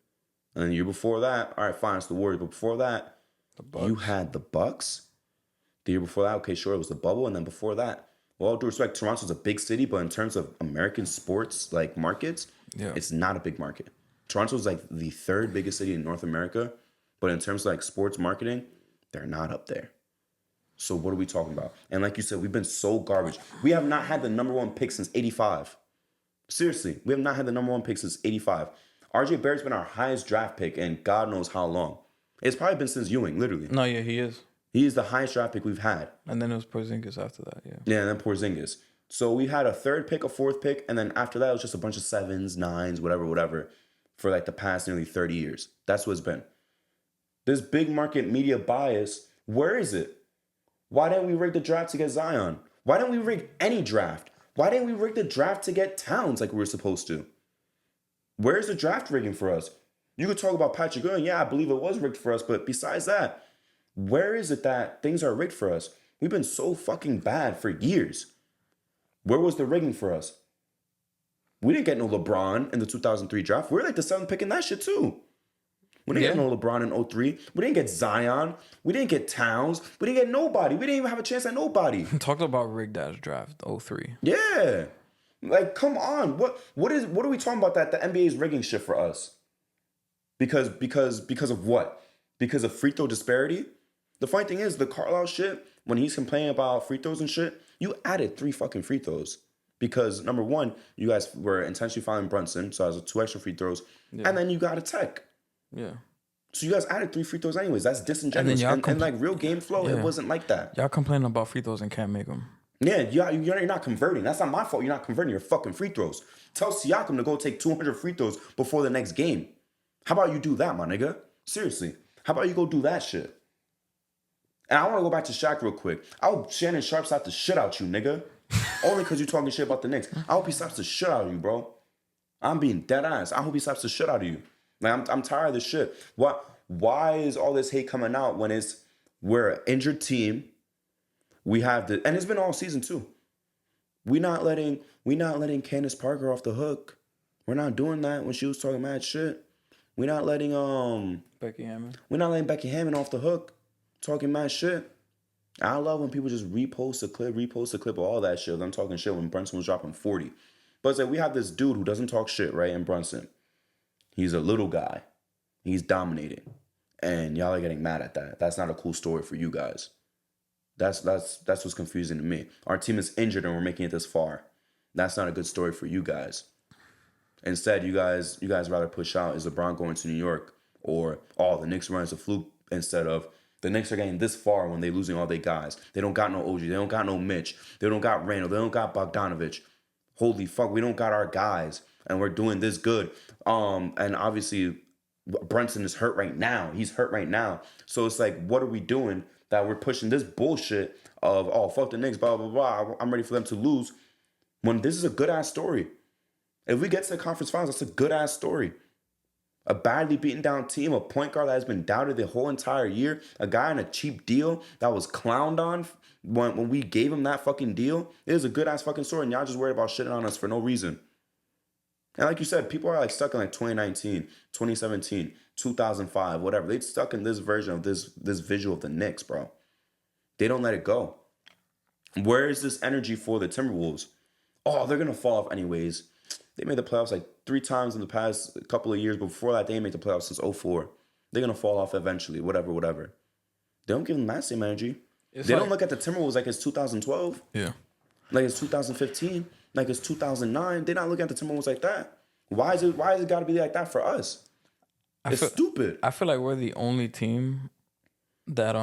And then the year before that, all right, fine, it's the Warriors. But before that, you had the Bucks. The year before that, okay, sure, it was the bubble. And then before that, well, all due respect, Toronto's a big city, but in terms of American sports like markets, it's not a big market. Toronto's like the third biggest city in North America, but in terms of like sports marketing, they're not up there. So what are we talking about? And like you said, we've been so garbage. We have not had the number one pick since 85. Seriously, we have not had the number one pick since 85. RJ Barrett's been our highest draft pick in God knows how long. It's probably been since Ewing, literally. No, yeah, he is. He is the highest draft pick we've had. And then it was Porzingis after that, yeah. Yeah, and then Porzingis. So we had a third pick, a fourth pick, and then after that, it was just a bunch of sevens, nines, whatever, whatever, for like the past nearly 30 years. That's what it's been. This big market media bias, where is it? Why didn't we rig the draft to get Zion? Why didn't we rig any draft? Why didn't we rig the draft to get Towns like we were supposed to? Where's the draft rigging for us? You could talk about Patrick Ewing. Yeah, I believe it was rigged for us. But besides that, where is it that things are rigged for us? We've been so fucking bad for years. Where was the rigging for us? We didn't get no LeBron in the 2003 draft. We were like the 7th pick in that shit too. We didn't get no LeBron in 03. We didn't get Zion. We didn't get Towns. We didn't get nobody. We didn't even have a chance at nobody. Talked about rigged ass draft 03. Yeah. Like, come on. What are we talking about that the NBA is rigging shit for us? Because of what? Because of free throw disparity? The funny thing is, the Carlisle shit, when he's complaining about free throws and shit, you added 3 fucking free throws. Because number one, you guys were intentionally fouling Brunson, so that was 2 extra free throws. Yeah. And then you got a tech. Yeah. So you guys added 3 free throws anyways. That's disingenuous. And like real game flow, it wasn't like that. Y'all complaining about free throws and can't make them. Yeah, you're not converting. That's not my fault. You're not converting your fucking free throws. Tell Siakam to go take 200 free throws before the next game. How about you do that, my nigga? Seriously. How about you go do that shit? And I want to go back to Shaq real quick. I hope Shannon Sharp slapped the shit out you, nigga. Only because you're talking shit about the Knicks. I hope he slaps the shit out of you, bro. I'm being dead ass. I hope he slaps the shit out of you. Like, I'm tired of this shit. Why is all this hate coming out when we're an injured team? We have and it's been all season too. We're not letting Candace Parker off the hook. We're not doing that when she was talking mad shit. We're not letting Becky Hammond. We're not letting Becky Hammond off the hook, talking mad shit. I love when people just repost a clip of all that shit. I'm talking shit when Brunson was dropping 40. But it's like we have this dude who doesn't talk shit, right? In Brunson. He's a little guy. He's dominating. And y'all are getting mad at that. That's not a cool story for you guys. That's what's confusing to me. Our team is injured and we're making it this far. That's not a good story for you guys. Instead, you guys rather push out is LeBron going to New York or the Knicks run as a fluke instead of the Knicks are getting this far when they're losing all their guys. They don't got no OG. They don't got no Mitch. They don't got Randall. They don't got Bogdanovich. Holy fuck, we don't got our guys and we're doing this good. And obviously Brunson is hurt right now. He's hurt right now. So it's like, what are we doing that we're pushing this bullshit of, fuck the Knicks, blah, blah, blah. I'm ready for them to lose when this is a good-ass story. If we get to the conference finals, that's a good-ass story. A badly beaten down team, a point guard that has been doubted the whole entire year, a guy on a cheap deal that was clowned on when we gave him that fucking deal. It is a good-ass fucking story, and y'all just worried about shitting on us for no reason. And like you said, people are like stuck in like 2019, 2017, 2005, whatever. They're stuck in this version of this visual of the Knicks, bro. They don't let it go. Where is this energy for the Timberwolves? Oh, they're going to fall off anyways. They made the playoffs like 3 times in the past couple of years. Before that, they didn't make the playoffs since 2004. They're going to fall off eventually, whatever. They don't give them that same energy. They don't look at the Timberwolves like it's 2012. Yeah. Like it's 2015. Like it's 2009. They're not looking at the Timberwolves like that. Why is it got to be like that for us? It's stupid. I feel like we're the only team that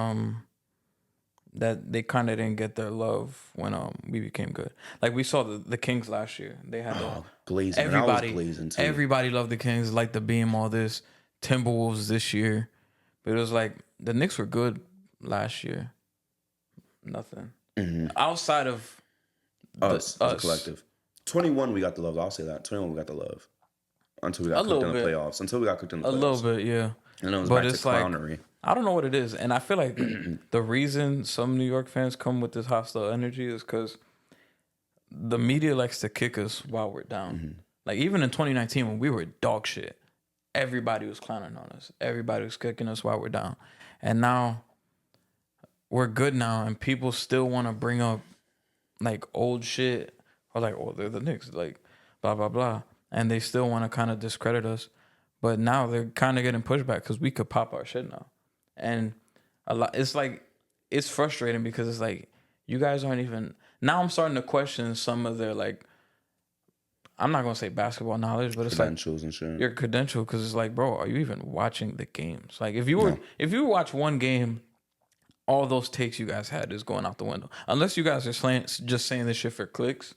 that they kind of didn't get their love when we became good. Like we saw the Kings last year. They had glazing. Everybody glazing too. Everybody loved the Kings, like the beam, all this. Timberwolves this year, but it was like the Knicks were good last year. Nothing outside of us as a collective. 21 we got the love. I'll say that. 21 we got the love until we got cooked in the playoffs. Until we got cooked in the playoffs. A little bit, yeah. And it was back to clownery. Like, I don't know what it is. And I feel like the reason some New York fans come with this hostile energy is because the media likes to kick us while we're down. Mm-hmm. Like, even in 2019, when we were dog shit, everybody was clowning on us. Everybody was kicking us while we're down. And now, we're good now, and people still want to bring up, like, old shit. Or, like, oh, they're the Knicks. Like, blah, blah, blah. And they still want to kind of discredit us. But now they're kind of getting pushback because we could pop our shit now. And a lot, it's like, it's frustrating because it's like, you guys aren't even, now I'm starting to question some of their, like, I'm not going to say basketball knowledge, but it's credentials like, and shit. Your credential, because it's like, bro, are you even watching the games? Like, if you watch one game, all those takes you guys had is going out the window. Unless you guys are just saying this shit for clicks.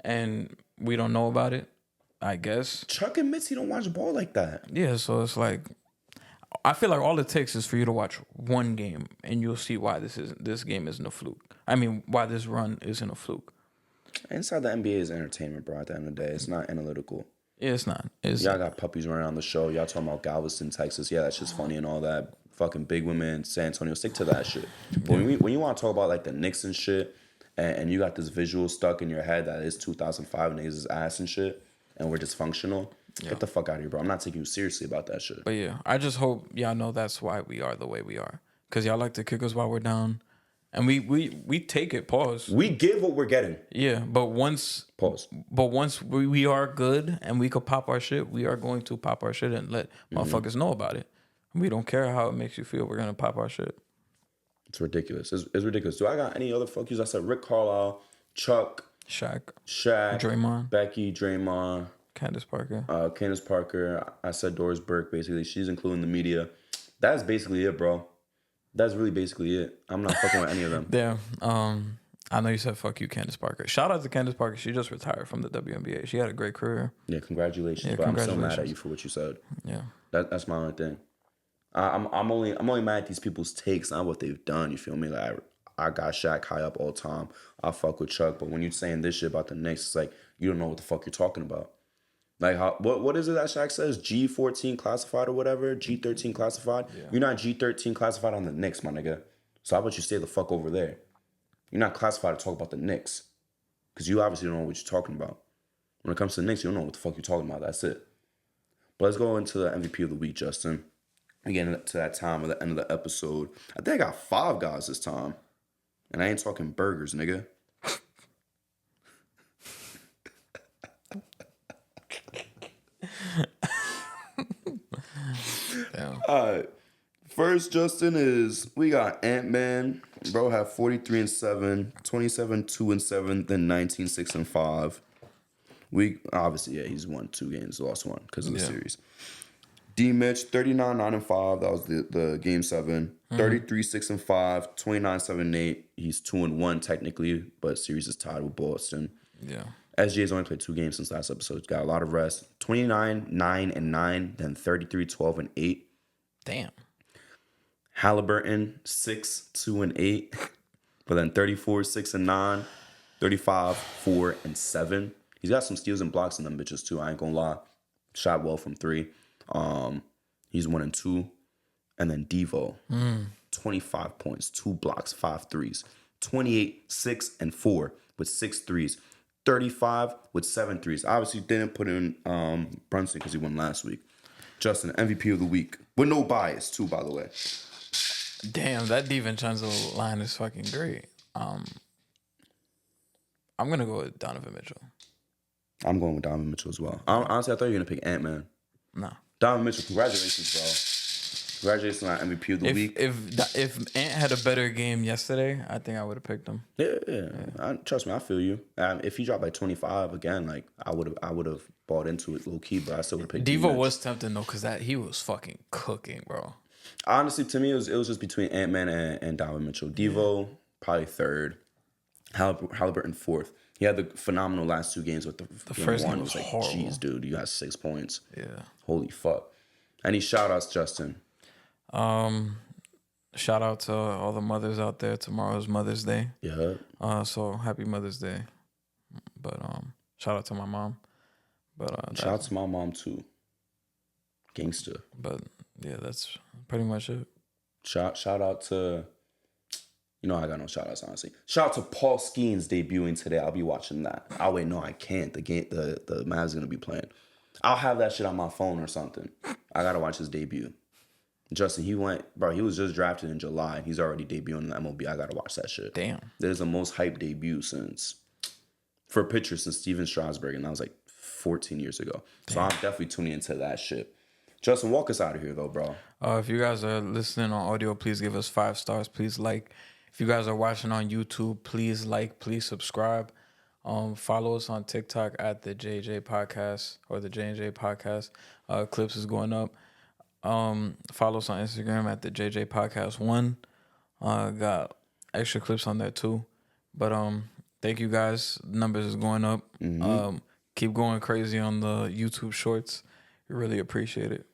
and we don't know about it, I guess. Chuck admits he don't watch ball like that. Yeah, so it's like I feel like all it takes is for you to watch one game, and you'll see why this game isn't a fluke. I mean, why this run isn't a fluke. Inside the NBA is entertainment, bro. At the end of the day, it's not analytical. Yeah, it's not. It's Y'all got puppies running on the show. Y'all talking about Galveston, Texas. Yeah, that's just funny and all that. Fucking big women, San Antonio. Stick to that shit. But when you want to talk about like the Knicks and shit, and you got this visual stuck in your head that is 2005 niggas is ass and shit, and we're dysfunctional. Get the fuck out of here, bro. I'm not taking you seriously about that shit. But yeah, I just hope y'all know that's why we are the way we are. Because y'all like to kick us while we're down. And we take it, pause. We give what we're getting. Yeah, but once Pause. But once we are good and we could pop our shit, we are going to pop our shit and let motherfuckers know about it. We don't care how it makes you feel. We're going to pop our shit. It's ridiculous. It's ridiculous. Do I got any other fuck yous? I said Rick Carlisle, Chuck, Shaq, Draymond, Becky, Draymond, Candace Parker. Candace Parker. I said Doris Burke, basically. She's including the media. That's basically it, bro. That's really basically it. I'm not fucking with any of them. Yeah. I know you said fuck you, Candace Parker. Shout out to Candace Parker. She just retired from the WNBA. She had a great career. Yeah, congratulations. Yeah, but congratulations. I'm still mad at you for what you said. Yeah. That's my only thing. I'm only mad at these people's takes, not what they've done. You feel me? Like I got Shaq high up all the time. I fuck with Chuck, but when you're saying this shit about the Knicks, it's like you don't know what the fuck you're talking about. Like what is it that Shaq says? G14 classified or whatever? G13 classified? Yeah. You're not G13 classified on the Knicks, my nigga. So how about you stay the fuck over there? You're not classified to talk about the Knicks. Because you obviously don't know what you're talking about. When it comes to the Knicks, you don't know what the fuck you're talking about. That's it. But let's go into the MVP of the week, Justin. We're getting to that time of the end of the episode. I think I got 5 guys this time. And I ain't talking burgers, nigga. Damn. All right. First, Justin, is we got Ant-Man. Bro had 43-7, 27-2-7, then 19-6-5. We obviously, yeah, he's won 2 games, lost 1 because of the series. D Mitch 39-9-5. That was the game 7. 33-6-5, 29-7-8. He's 2-1 technically, but series is tied with Boston. Yeah. SGA's only played 2 games since last episode. He's got a lot of rest. 29-9-9, then 33-12-8. Damn. Halliburton 6-2-8, but then 34-6-9, 35-4-7. He's got some steals and blocks in them bitches too. I ain't gonna lie. Shot well from 3. He's 1-2, and then Devo 25 points, 2 blocks, 5 threes, 28-6-4 with 6 threes, 35 with 7 threes. Obviously didn't put in Brunson because he won last week. Justin, MVP of the week with no bias too, by the way. Damn, that DiVincenzo line is fucking great. I'm gonna go with Donovan Mitchell. I'm going with Donovan Mitchell as well. Honestly, I thought you were gonna pick Ant-Man. Nah. Donovan Mitchell, congratulations, bro. Congratulations on MVP of the week. If Ant had a better game yesterday, I think I would have picked him. Yeah. Trust me, I feel you. If he dropped like 25 again, like I would have bought into it low key, but I still would have picked. Devo was tempting though, cause he was fucking cooking, bro. Honestly, to me, it was just between Ant-Man and Donovan Mitchell. Devo probably 3rd, Halliburton 4th. He had the phenomenal last 2 games with the game first 1. game It was like, horrible. jeez, dude, you got 6 points. Yeah. Holy fuck. Any shout outs, Justin? Shout out to all the mothers out there. Tomorrow's Mother's Day. Yeah. So happy Mother's Day. But shout out to my mom. But shout out to my mom too. Gangster. But yeah, that's pretty much it. Shout out to, I got no shout outs, honestly. Shout out to Paul Skeens debuting today. I'll be watching that. Oh wait, no, I can't. The Mavs gonna be playing. I'll have that shit on my phone or something. I gotta watch his debut. Justin, he was just drafted in July and he's already debuting in the MLB. I gotta watch that shit. Damn. There's the most hyped debut for pitchers since Steven Strasburg, and that was like 14 years ago. Damn. So I'm definitely tuning into that shit. Justin, walk us out of here though, bro. If you guys are listening on audio, please give us 5 stars. Please like. If you guys are watching on YouTube, please like, please subscribe. Follow us on TikTok at the JJ Podcast or the J&J Podcast. Clips is going up. Follow us on Instagram at the JJ Podcast 1. Got extra clips on there too. But Thank you guys. Numbers is going up. Keep going crazy on the YouTube shorts. We really appreciate it.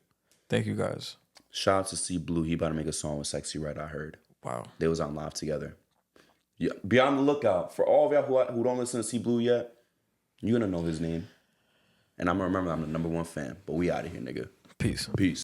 Thank you guys. Shout out to C Blue. He about to make a song with Sexy Red, I heard. Wow. They was on live together. Yeah, be on the lookout. For all of y'all who don't listen to C Blue yet, you're going to know his name. And I'm going to remember I'm the #1 fan. But we out of here, nigga. Peace. Peace.